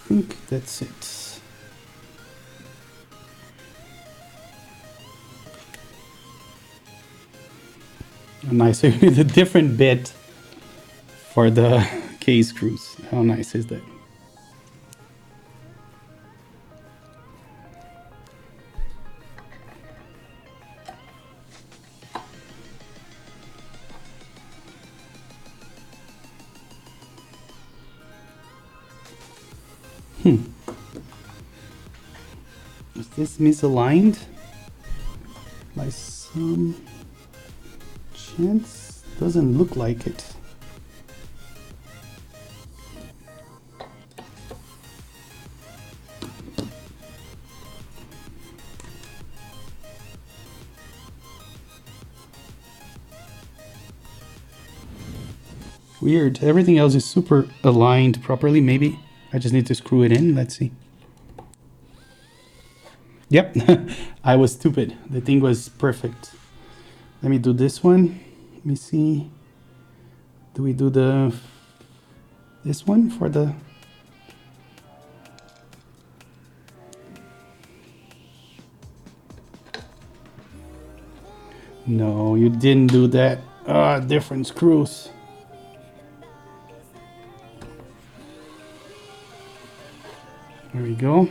I think that's it. Oh, nice. So you need a different bit for the case screws. How nice is that? Is this misaligned by some chance? Doesn't look like it. Weird. Everything else is super aligned properly. Maybe I just need to screw it in. Let's see. Yep, I was stupid. The thing was perfect. Let me do this one. Let me see. Do we do this one for the... No, you didn't do that. Ah, different screws. There we go.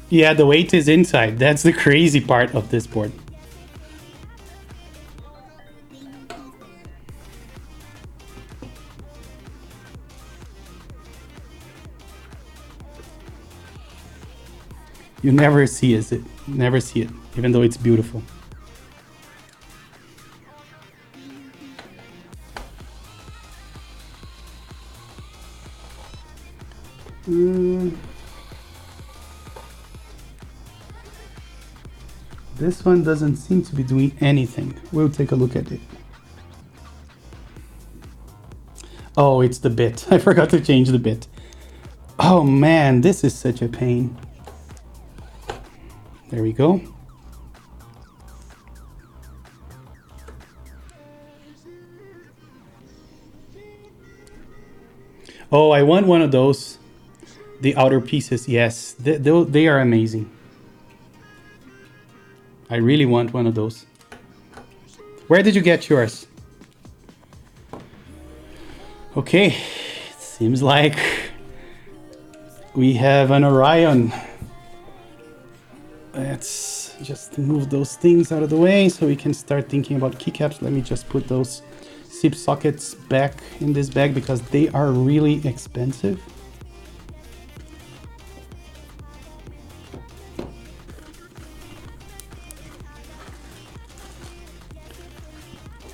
Yeah, the weight is inside. That's the crazy part of this board. You never see it. Never see it, even though it's beautiful. This one doesn't seem to be doing anything. We'll take a look at it. Oh, it's the bit. I forgot to change the bit. Oh man, this is such a pain. There we go. Oh, I want one of those. The outer pieces, yes. They are amazing. I really want one of those. Where did you get yours? Okay, seems like we have an Orion. Let's just move those things out of the way so we can start thinking about keycaps. Let me just put those SIP sockets back in this bag because they are really expensive.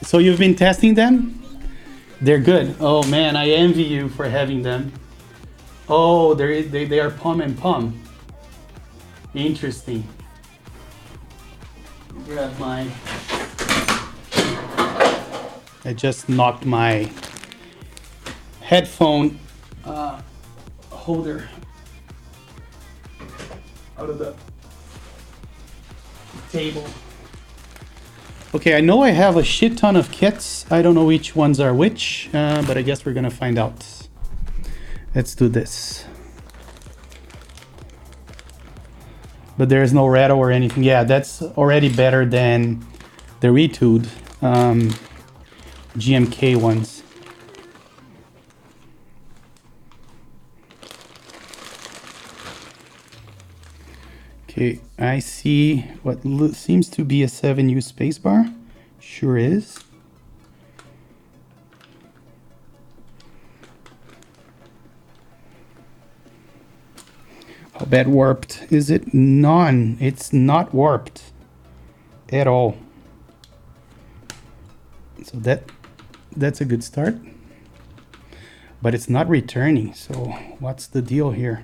So you've been testing them? They're good. Oh man, I envy you for having them. Oh, they are palm and palm. Interesting. Grab my... I just knocked my headphone holder out of the table. Okay, I know I have a shit ton of kits. I don't know which ones are which, but I guess we're gonna find out. Let's do this. But there is no rattle or anything. Yeah, that's already better than the Retude GMK ones. Okay, I see what seems to be a 7U spacebar. Sure is. How bad warped is it? None. It's not warped at all. So that's a good start. But it's not returning. So what's the deal here?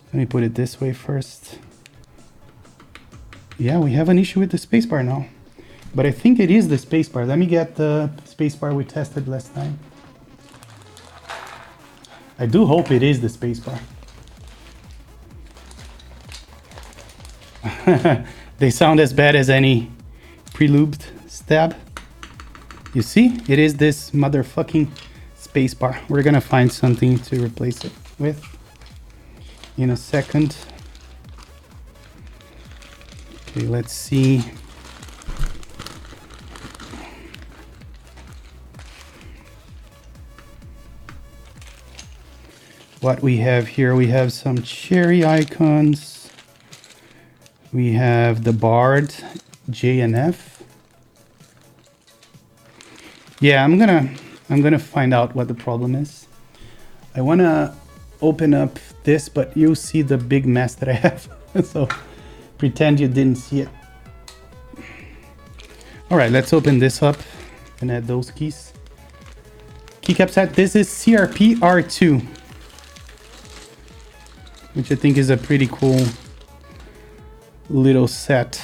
Let me put it this way first. Yeah, we have an issue with the spacebar now. But I think it is the spacebar. Let me get the spacebar we tested last time. I do hope it is the spacebar. They sound as bad as any pre-lubed stab. You see? It is this motherfucking spacebar. We're gonna find something to replace it with in a second. Okay, let's see. What we have here, we have some cherry icons. We have the Bard J and F. Yeah, I'm gonna find out what the problem is. I wanna open up this, but you see the big mess that I have. So pretend you didn't see it. All right, let's open this up and add those keys. Keycap set, this is CRP R2, which I think is a pretty cool little set.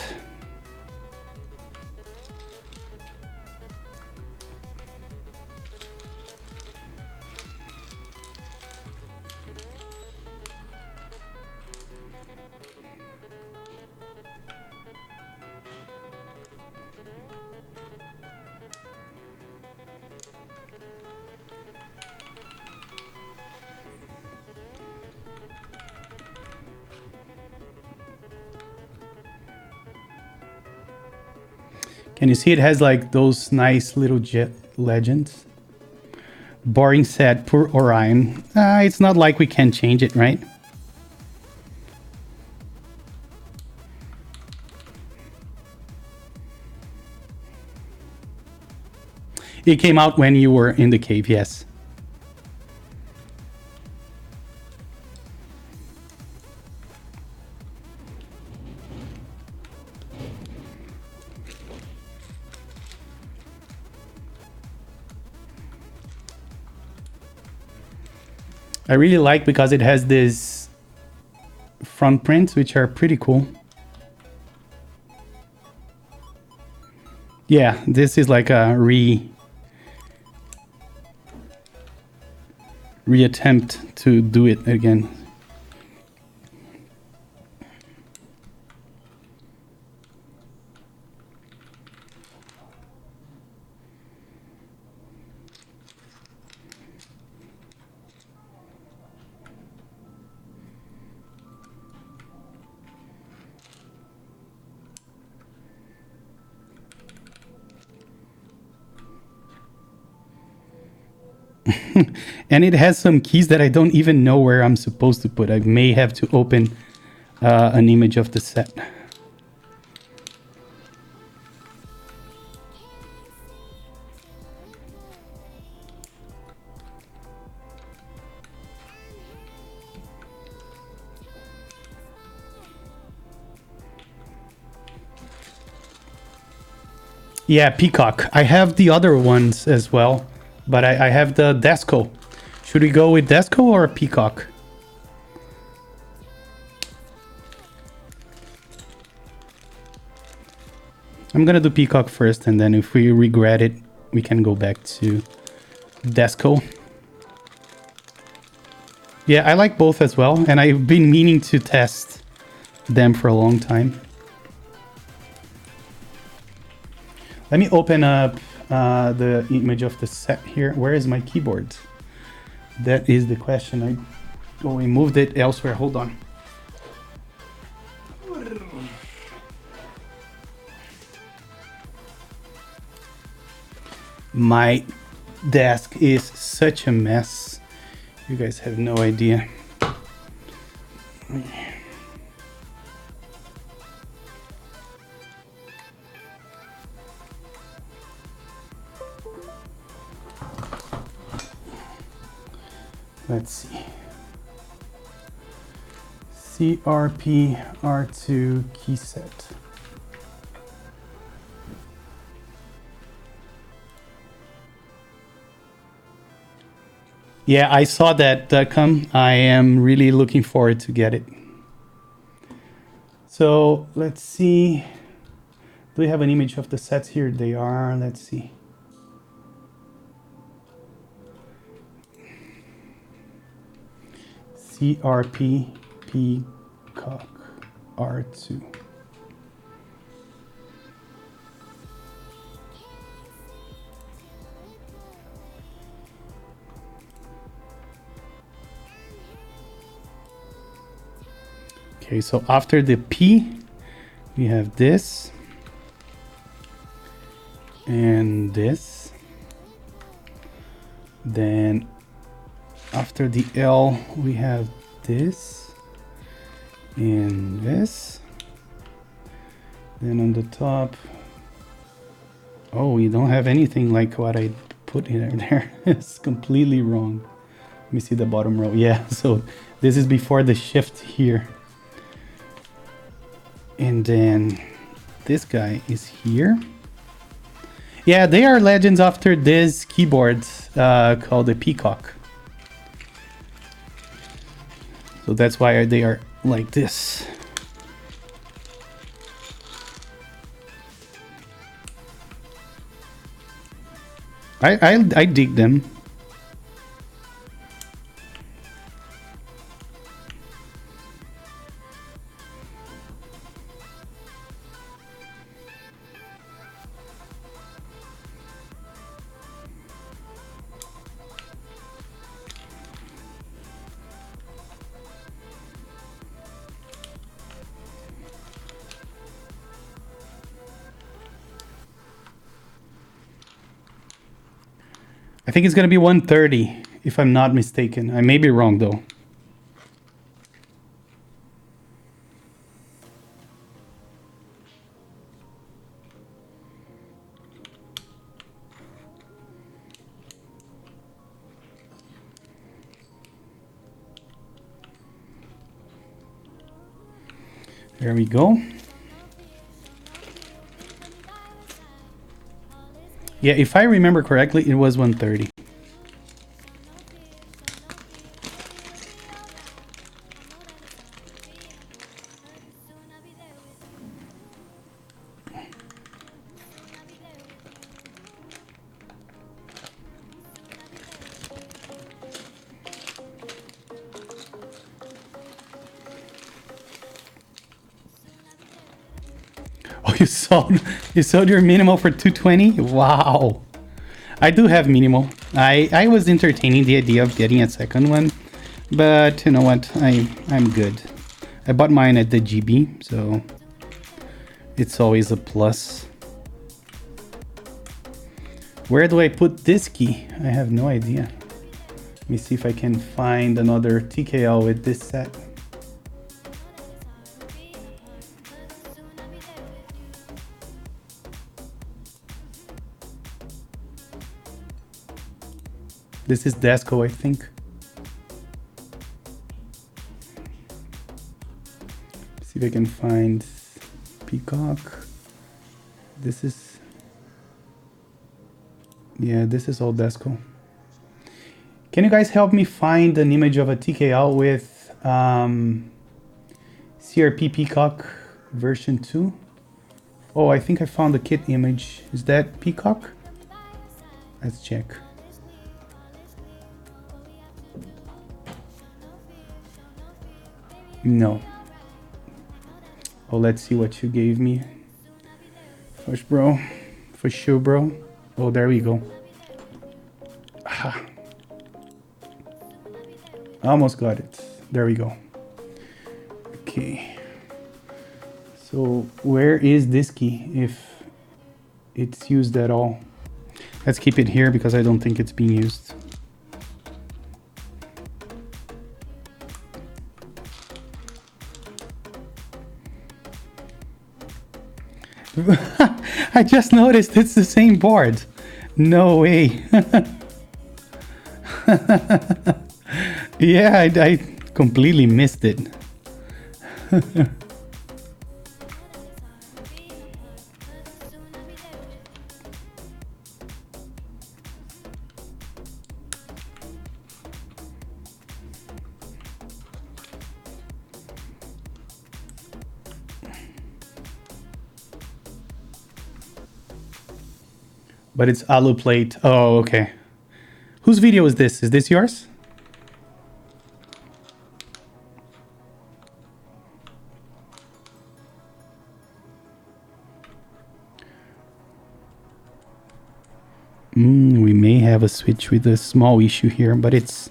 Can you see it has like those nice little jet legends? Boring set, poor Orion. It's not like we can change it, right? It came out when you were in the cave, yes. I really like because it has these front prints, which are pretty cool. Yeah, this is like a reattempt to do it again. And it has some keys that I don't even know where I'm supposed to put. I may have to open an image of the set. Yeah, Peacock. I have the other ones as well, but I have the Desco. Should we go with Desco or Peacock? I'm gonna do Peacock first, and then if we regret it, we can go back to Desco. Yeah, I like both as well, and I've been meaning to test them for a long time. Let me open up the image of the set here. Where is my keyboard? That is the question. We moved it elsewhere. Hold on. My desk is such a mess. You guys have no idea. Let's see. CRP R2 Keyset. Yeah, I saw that come. I am really looking forward to get it. So let's see. Do we have an image of the sets here? They are. Let's see. CRP Peacock R2. Okay, so after the P, we have this and this. Then after the L, we have this and this. Then on the top, oh, we don't have anything like what I put in there. It's completely wrong. Let me see the bottom row. Yeah, so this is before the shift here. And then this guy is here. Yeah, they are legends after this keyboard called the Peacock. So that's why they are like this. I dig them. I think it's gonna be 130, if I'm not mistaken. I may be wrong though. There we go. Yeah, if I remember correctly, it was 130. Oh, you sold your minimal for 220? Wow. I do have minimal. I was entertaining the idea of getting a second one, but you know what? I'm good. I bought mine at the GB, so it's always a plus. Where do I put this key? I have no idea. Let me see if I can find another TKL with this set. This is Desco, I think. See if I can find Peacock. This is... Yeah, this is all Desco. Can you guys help me find an image of a TKL with CRP Peacock version 2? Oh, I think I found the kit image. Is that Peacock? Let's check. No. Oh, let's see what you gave me. First, bro. For sure, bro. Oh, there we go. Ah. Almost got it. There we go. Okay. So, where is this key if it's used at all? Let's keep it here because I don't think it's being used. I just noticed it's the same board. No way. Yeah, I completely missed it. But it's alu plate. Oh, okay. Whose video is this? Is this yours? We may have a switch with a small issue here, but it's...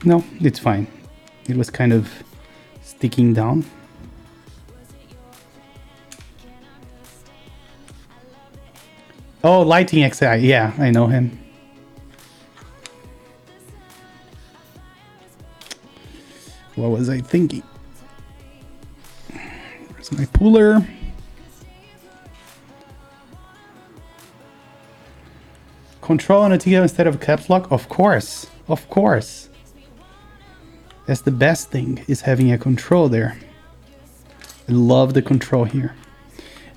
No, it's fine. It was kind of sticking down. Oh, Lighting XI. Yeah, I know him. What was I thinking? Where's my puller? Control on a TKL instead of caps lock? Of course. Of course. That's the best thing, is having a control there. I love the control here.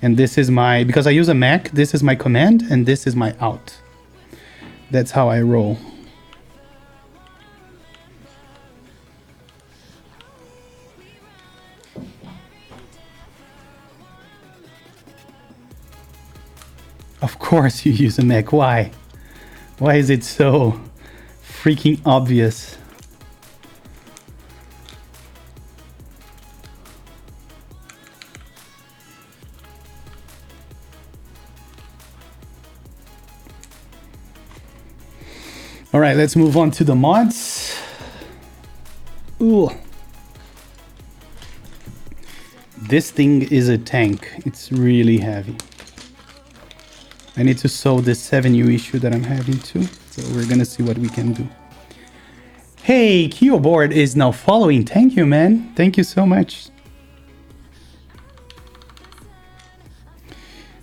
And this is my, because I use a Mac, this is my command and this is my out. That's how I roll. Of course you use a Mac. Why? Why is it so freaking obvious? All right, let's move on to the mods. Ooh. This thing is a tank. It's really heavy. I need to solve this 7U issue that I'm having too. So we're gonna see what we can do. Hey, Keyboard is now following. Thank you, man. Thank you so much.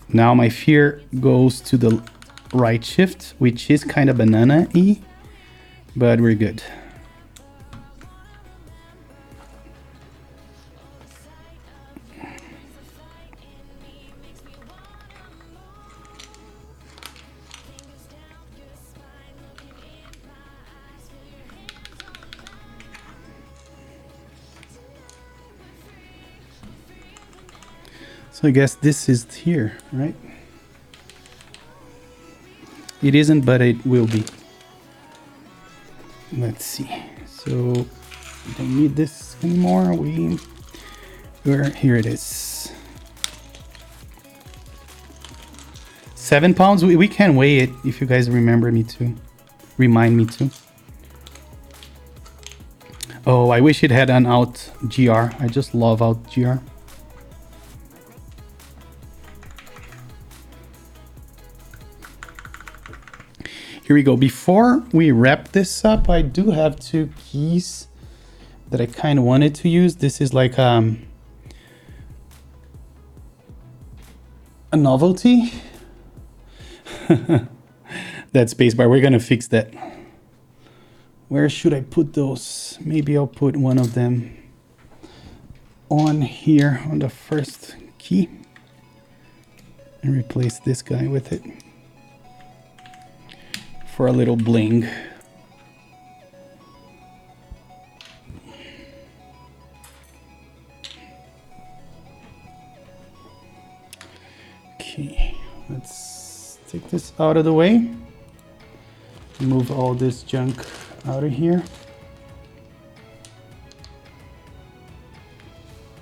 Now my fear goes to the right shift, which is kind of banana-y, but we're good. So I guess this is here, right? It isn't, but it will be. Let's see. So we don't need this anymore. Here it is. 7 pounds. We can weigh it if you guys remember me to. Remind me to. Oh, I wish it had an out GR. I just love out GR. Here we go. Before we wrap this up, I do have 2 keys that I kind of wanted to use. This is like a novelty. That spacebar, we're gonna fix that. Where should I put those? Maybe I'll put one of them on here on the first key and replace this guy with it for a little bling. Okay, let's take this out of the way. Move all this junk out of here.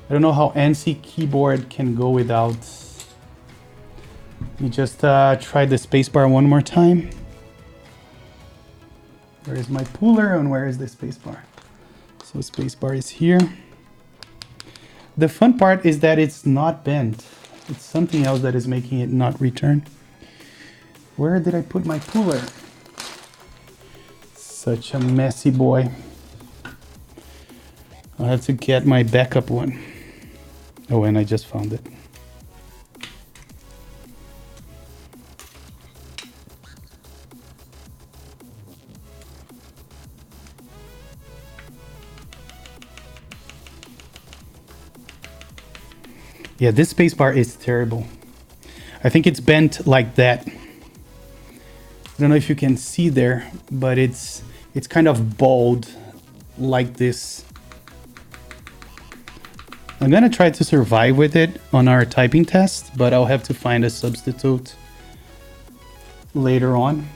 I don't know how ANSI keyboard can go without. Let me just try the spacebar one more time. Where is my puller and where is the spacebar? So spacebar is here. The fun part is that it's not bent. It's something else that is making it not return. Where did I put my puller? Such a messy boy. I'll have to get my backup one. Oh, and I just found it. Yeah, this spacebar is terrible. I think it's bent like that. I don't know if you can see there, but it's kind of bowed like this. I'm gonna try to survive with it on our typing test, but I'll have to find a substitute later on.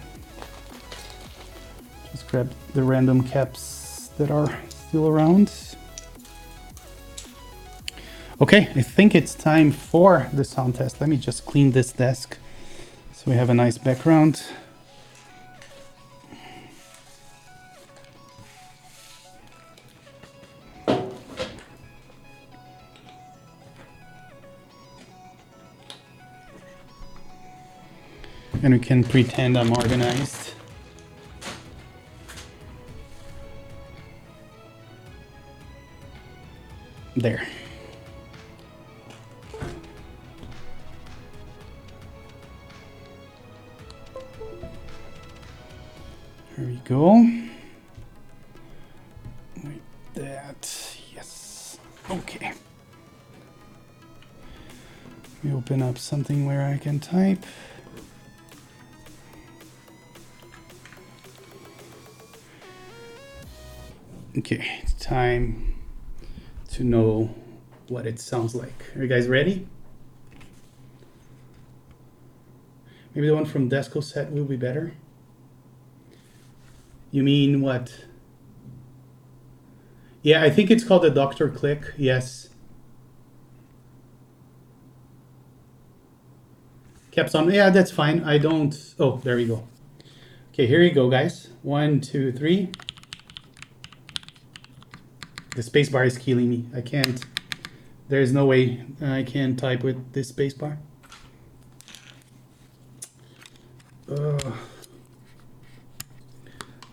Just grab the random caps that are still around. Okay, I think it's time for the sound test. Let me just clean this desk so we have a nice background. And we can pretend I'm organized. There. There we go. Like that. Yes. Okay. We open up something where I can type. Okay, it's time to know what it sounds like. Are you guys ready? Maybe the one from Desco set will be better. You mean what? Yeah, I think it's called a Dr. Click, yes. Caps on, yeah, that's fine. I don't, oh, there we go. Okay, here you go, guys. 1, 2, 3. The spacebar is killing me. I can't, there's no way I can type with this spacebar.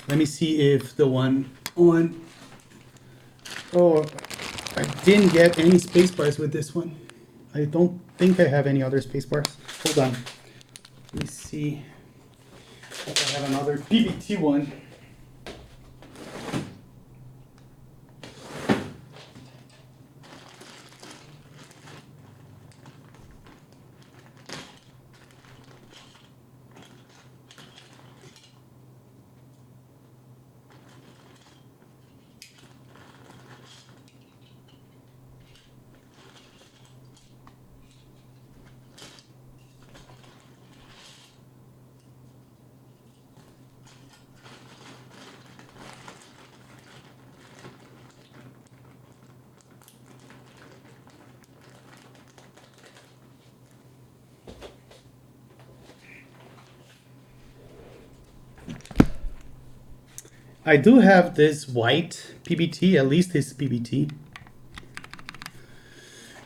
Let me see if the one on... Oh, I didn't get any space bars with this one. I don't think I have any other space bars. Hold on. Let me see if I have another PBT one. I do have this white PBT, at least this PBT.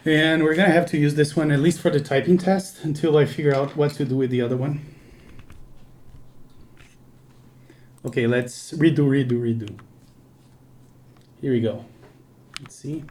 And we're gonna have to use this one at least for the typing test until I figure out what to do with the other one. Okay, let's redo. Here we go. Let's see.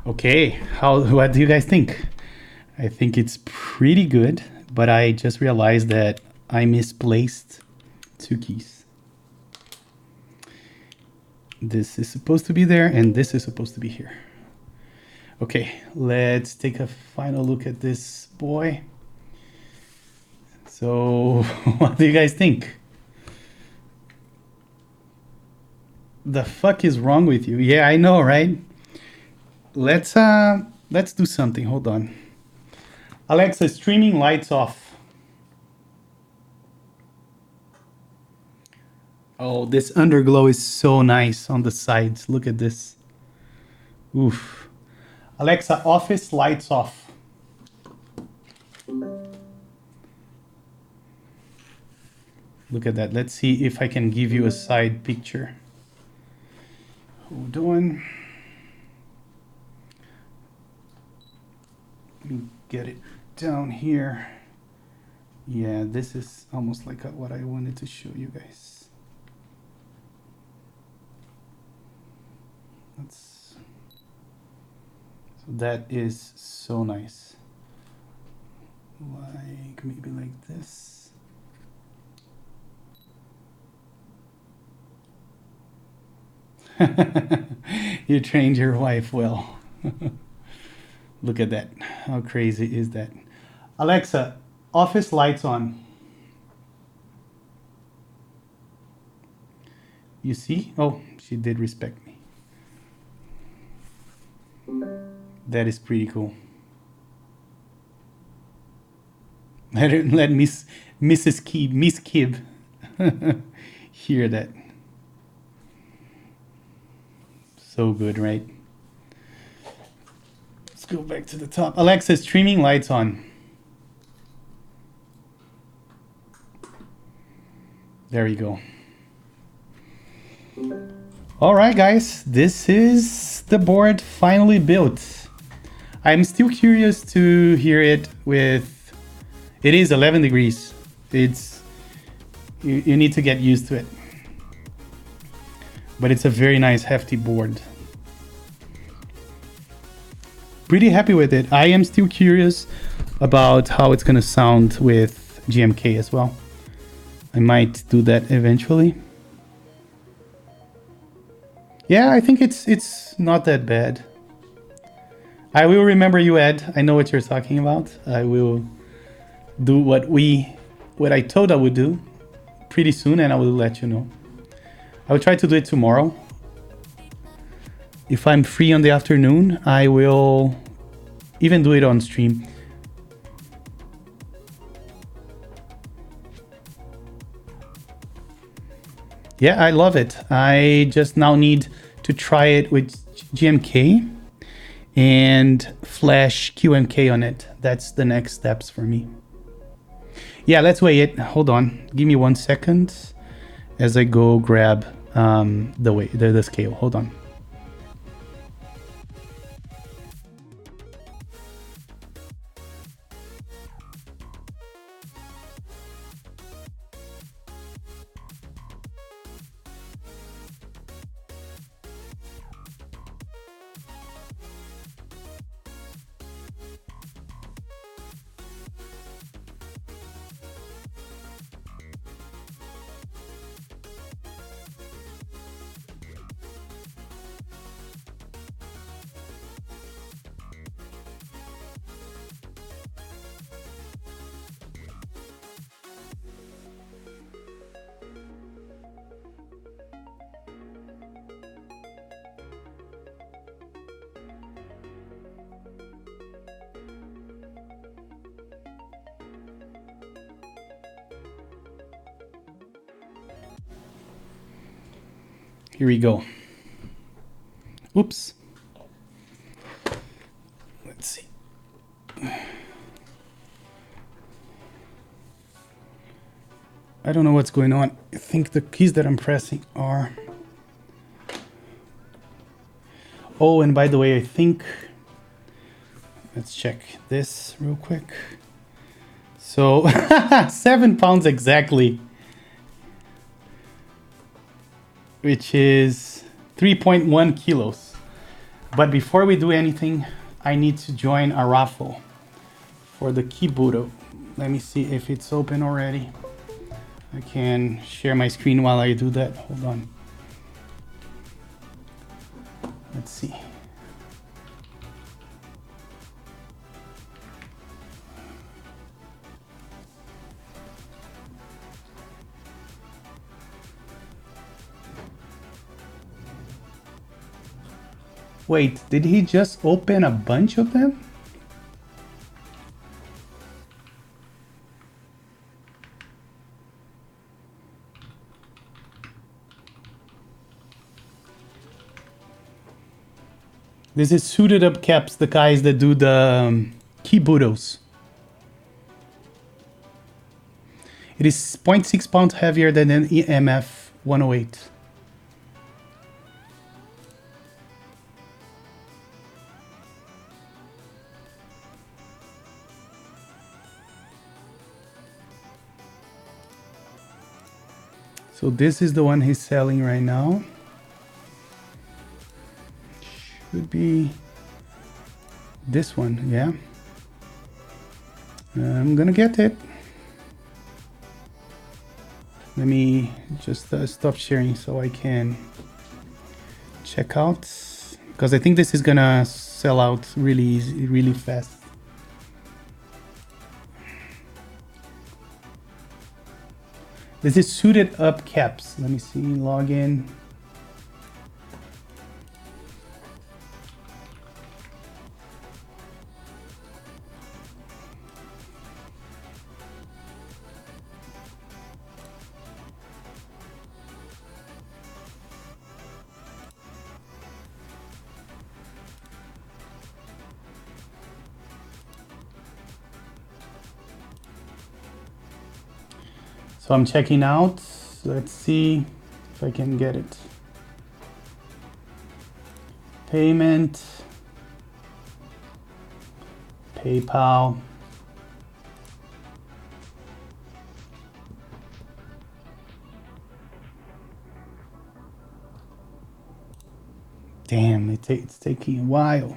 Okay, what do you guys think? I think it's pretty good, but I just realized that I misplaced 2 keys. This is supposed to be there and this is supposed to be here. Okay, let's take a final look at this boy. So, what do you guys think? The fuck is wrong with you? Yeah, I know, right? Let's do something. Hold on. Alexa, streaming lights off. Oh, this underglow is so nice on the sides. Look at this. Oof. Alexa, office lights off. Look at that. Let's see if I can give you a side picture. Hold on. Let me get it down here. Yeah, this is almost like what I wanted to show you guys. So that is so nice. Like maybe like this. You trained your wife well. Look at that. How crazy is that? Alexa, office lights on. You see? Oh, she did respect me. That is pretty cool. Let Miss Kib hear that. So good, right? Let's go back to the top. Alexa, streaming lights on. There you go. All right, guys, this is the board finally built. I'm still curious to hear it with, it is 11 degrees. It's, you need to get used to it. But it's a very nice, hefty board. Pretty happy with it. I am still curious about how it's gonna sound with GMK as well. I might do that eventually. Yeah, I think it's not that bad. I will remember you, Ed. I know what you're talking about. I will do what I told I would do pretty soon, and I will let you know. I will try to do it tomorrow. If I'm free on the afternoon, I will even do it on stream. Yeah, I love it. I just now need to try it with GMK and flash QMK on it. That's the next steps for me. Yeah, let's weigh it. Hold on. Give me 1 second as I go grab the scale. Hold on. Here we go. Oops. Let's see. I don't know what's going on. I think the keys that I'm pressing are... Oh, and by the way, I think... Let's check this real quick. So, 7 pounds exactly. Which is 3.1 kilos. But before we do anything, I need to join a raffle for the Kibudo. Let me see if it's open already. I can share my screen while I do that. Hold on. Let's see. Wait, did he just open a bunch of them? This is Suited Up Caps, the guys that do the Kibudos. It is 0.6 pounds heavier than an EMF 108. So this is the one he's selling right now. Should be this one, yeah. I'm gonna get it. Let me just stop sharing so I can check out, because I think this is gonna sell out really easy, really fast. This is Suited Up Caps. Let me see, log in. So I'm checking out. Let's see if I can get it. Payment. PayPal. Damn, it's taking a while.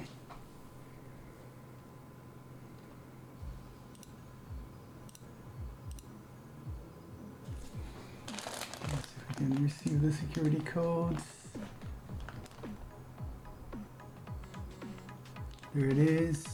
and receive the security codes. There it is.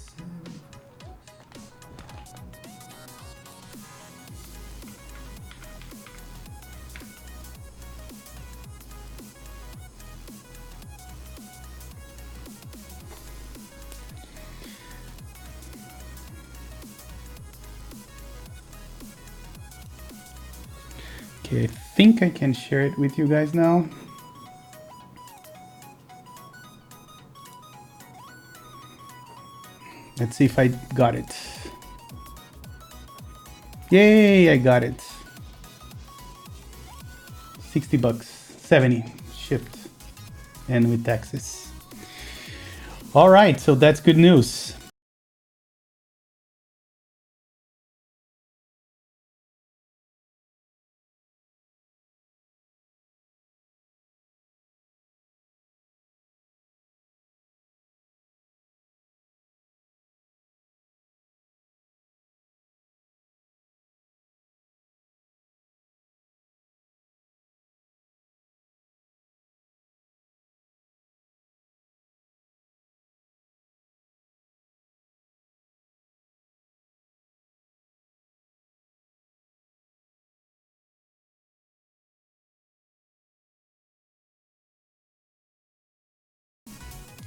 Okay, I think I can share it with you guys now. Let's see if I got it. Yay, I got it. 60 bucks, 70 shipped and with taxes. All right, so that's good news.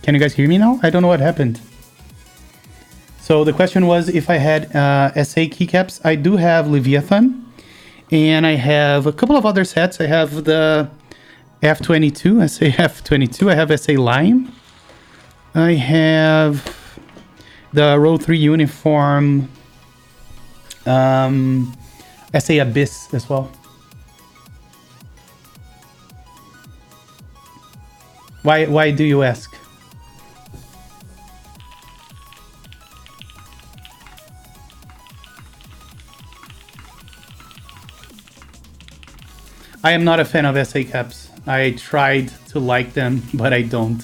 Can you guys hear me now? I don't know what happened. So the question was if I had SA keycaps. I do have Leviathan, and I have a couple of other sets. I have the F22, SA F22. I have SA Lime. I have the Row 3 Uniform, SA Abyss as well. Why do you ask? I am not a fan of SA caps. I tried to like them, but I don't.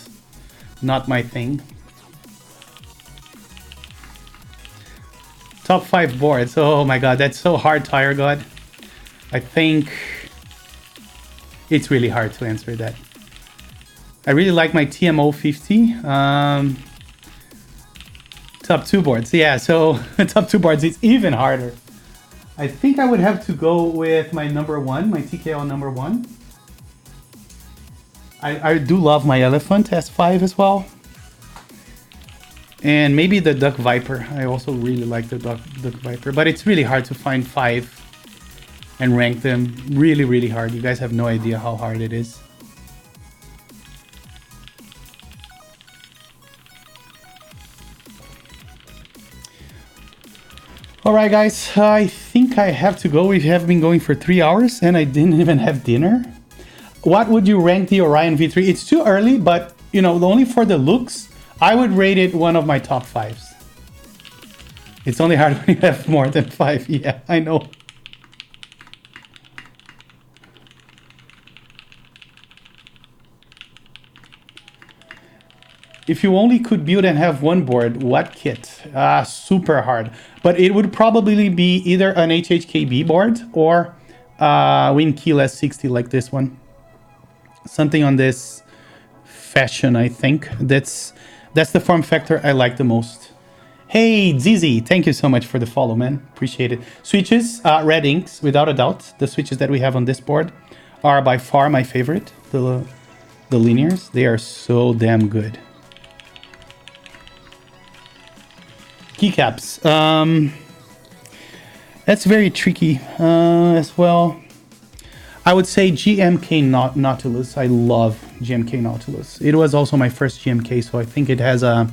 Not my thing. Top 5 boards. Oh my god, that's so hard, Tire God. I think it's really hard to answer that. I really like my TMO 50. Top 2 boards. Yeah, so top 2 boards is even harder. I think I would have to go with my number 1, my TKO number 1. I do love my Elephant S5 as well. And maybe the Duck Viper. I also really like the Duck Viper. But it's really hard to find 5 and rank them. Really, really hard. You guys have no idea how hard it is. Alright guys, I think I have to go. We have been going for 3 hours and I didn't even have dinner. What would you rank the Orion V3? It's too early, but you know, only for the looks, I would rate it one of my top 5s. It's only hard when you have more than 5. Yeah, I know. If you only could build and have one board, what kit? Super hard. But it would probably be either an HHKB board or Win Keyless 60 like this one. Something on this fashion, I think. That's the form factor I like the most. Hey, Zizi, thank you so much for the follow, man. Appreciate it. Switches, red inks, without a doubt. The switches that we have on this board are by far my favorite. The linears, they are so damn good. Keycaps. That's very tricky as well. I would say GMK Nautilus. I love GMK Nautilus. It was also my first GMK, so I think it has a,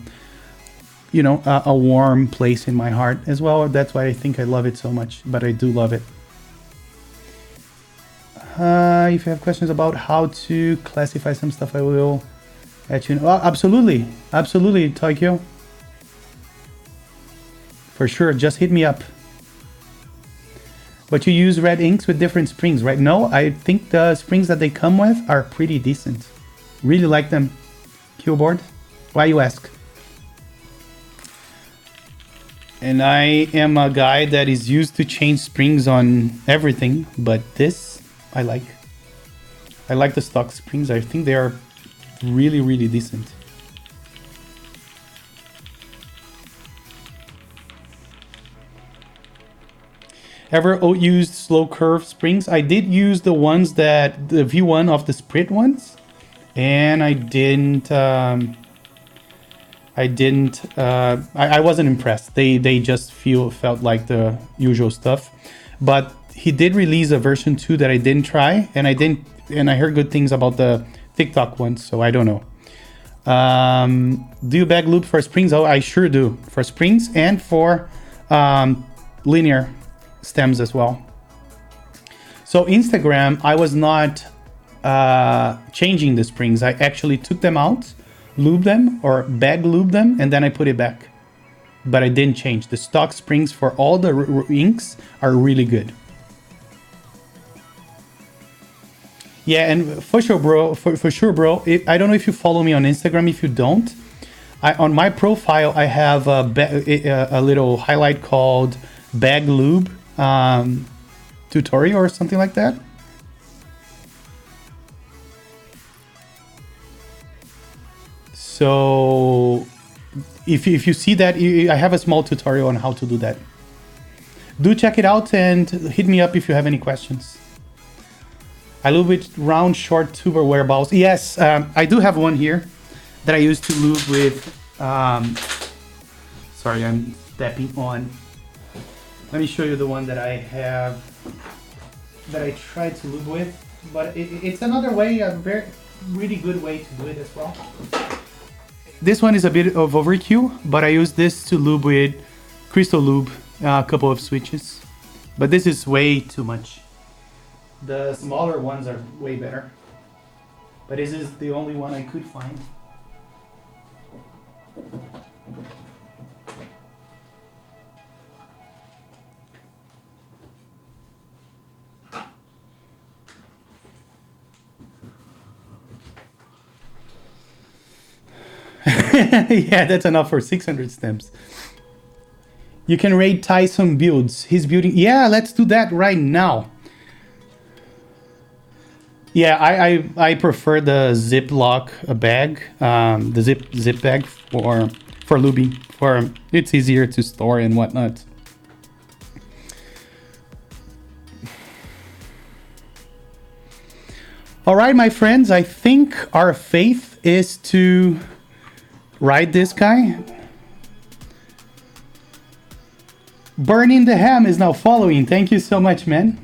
you know, a warm place in my heart as well. That's why I think I love it so much, but I do love it. If you have questions about how to classify some stuff, I will let you know. Oh, absolutely. Absolutely, Tokyo. For sure, just hit me up. But you use red inks with different springs, right? No, I think the springs that they come with are pretty decent. Really like them. Keyboard? Why you ask? And I am a guy that is used to change springs on everything, but this I like. I like the stock springs. I think they are really, really decent. Ever used slow curve springs? I did use the ones that the V1 of the Sprit ones, and I wasn't impressed. They just felt like the usual stuff. But he did release a version 2 that I didn't try, and I heard good things about the TikTok ones, so I don't know. Do you bag loop for springs? Oh, I sure do, for springs and for linear stems as well. So Instagram, I was not changing the springs. I actually took them out, lube them or bag lube them, and then I put it back. But I didn't change. The stock springs for all the inks are really good. Yeah, and for sure, bro. For sure, bro. I don't know if you follow me on Instagram. If you don't, on my profile I have a little highlight called bag lube tutorial or something like that. So if you see that, I have a small tutorial on how to do that. Do check it out and hit me up if you have any questions. I lube with round short tuber wear balls. Yes, I do have one here that I used to lube with. Sorry, I'm stepping on. Let me show you the one that I have that I tried to lube with, but it's another way, a really good way to do it as well. This one is a bit of overkill, but I use this to lube with Crystal Lube, a couple of switches. But this is way too much. The smaller ones are way better. But this is the only one I could find. Yeah, that's enough for 600 stems. You can raid Tyson builds. He's building. Yeah, let's do that right now. Yeah, I prefer the Ziploc bag, the zip bag for lubing. It's easier to store and whatnot. All right, my friends, I think our faith is to ride this guy. Burning the Ham is now following. Thank you so much, man.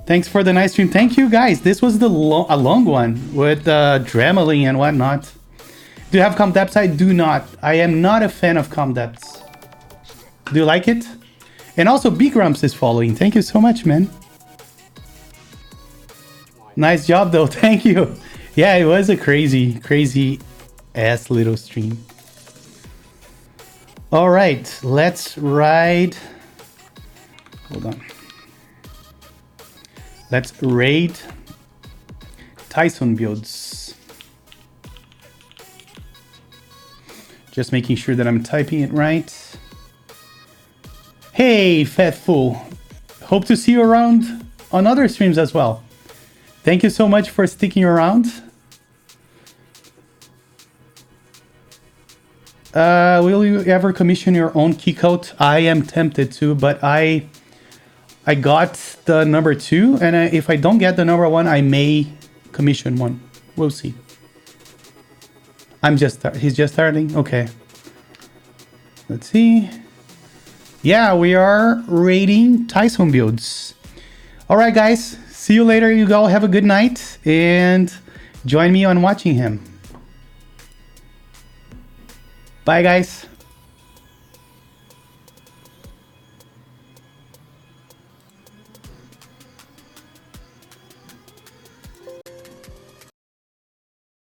Thanks for the nice stream. Thank you, guys. This was a long one with Dremel and whatnot. Do you have comp depths? I do not. I am not a fan of comp depths. Do you like it? And also, B Grumps is following. Thank you so much, man. Nice job, though. Thank you. Yeah, it was a crazy ass little stream. All right, let's ride. Hold on. Let's raid Tyson builds. Just making sure that I'm typing it right. Hey, Fat Fool. Hope to see you around on other streams as well. Thank you so much for sticking around. Will you ever commission your own key coat? I am tempted to, but I got the number 2, and if I don't get the number 1, I may commission one. We'll see. He's just starting. Okay. Let's see. Yeah, we are rating Tyson builds. All right, guys. See you later. You all have a good night, and join me on watching him. Bye, guys.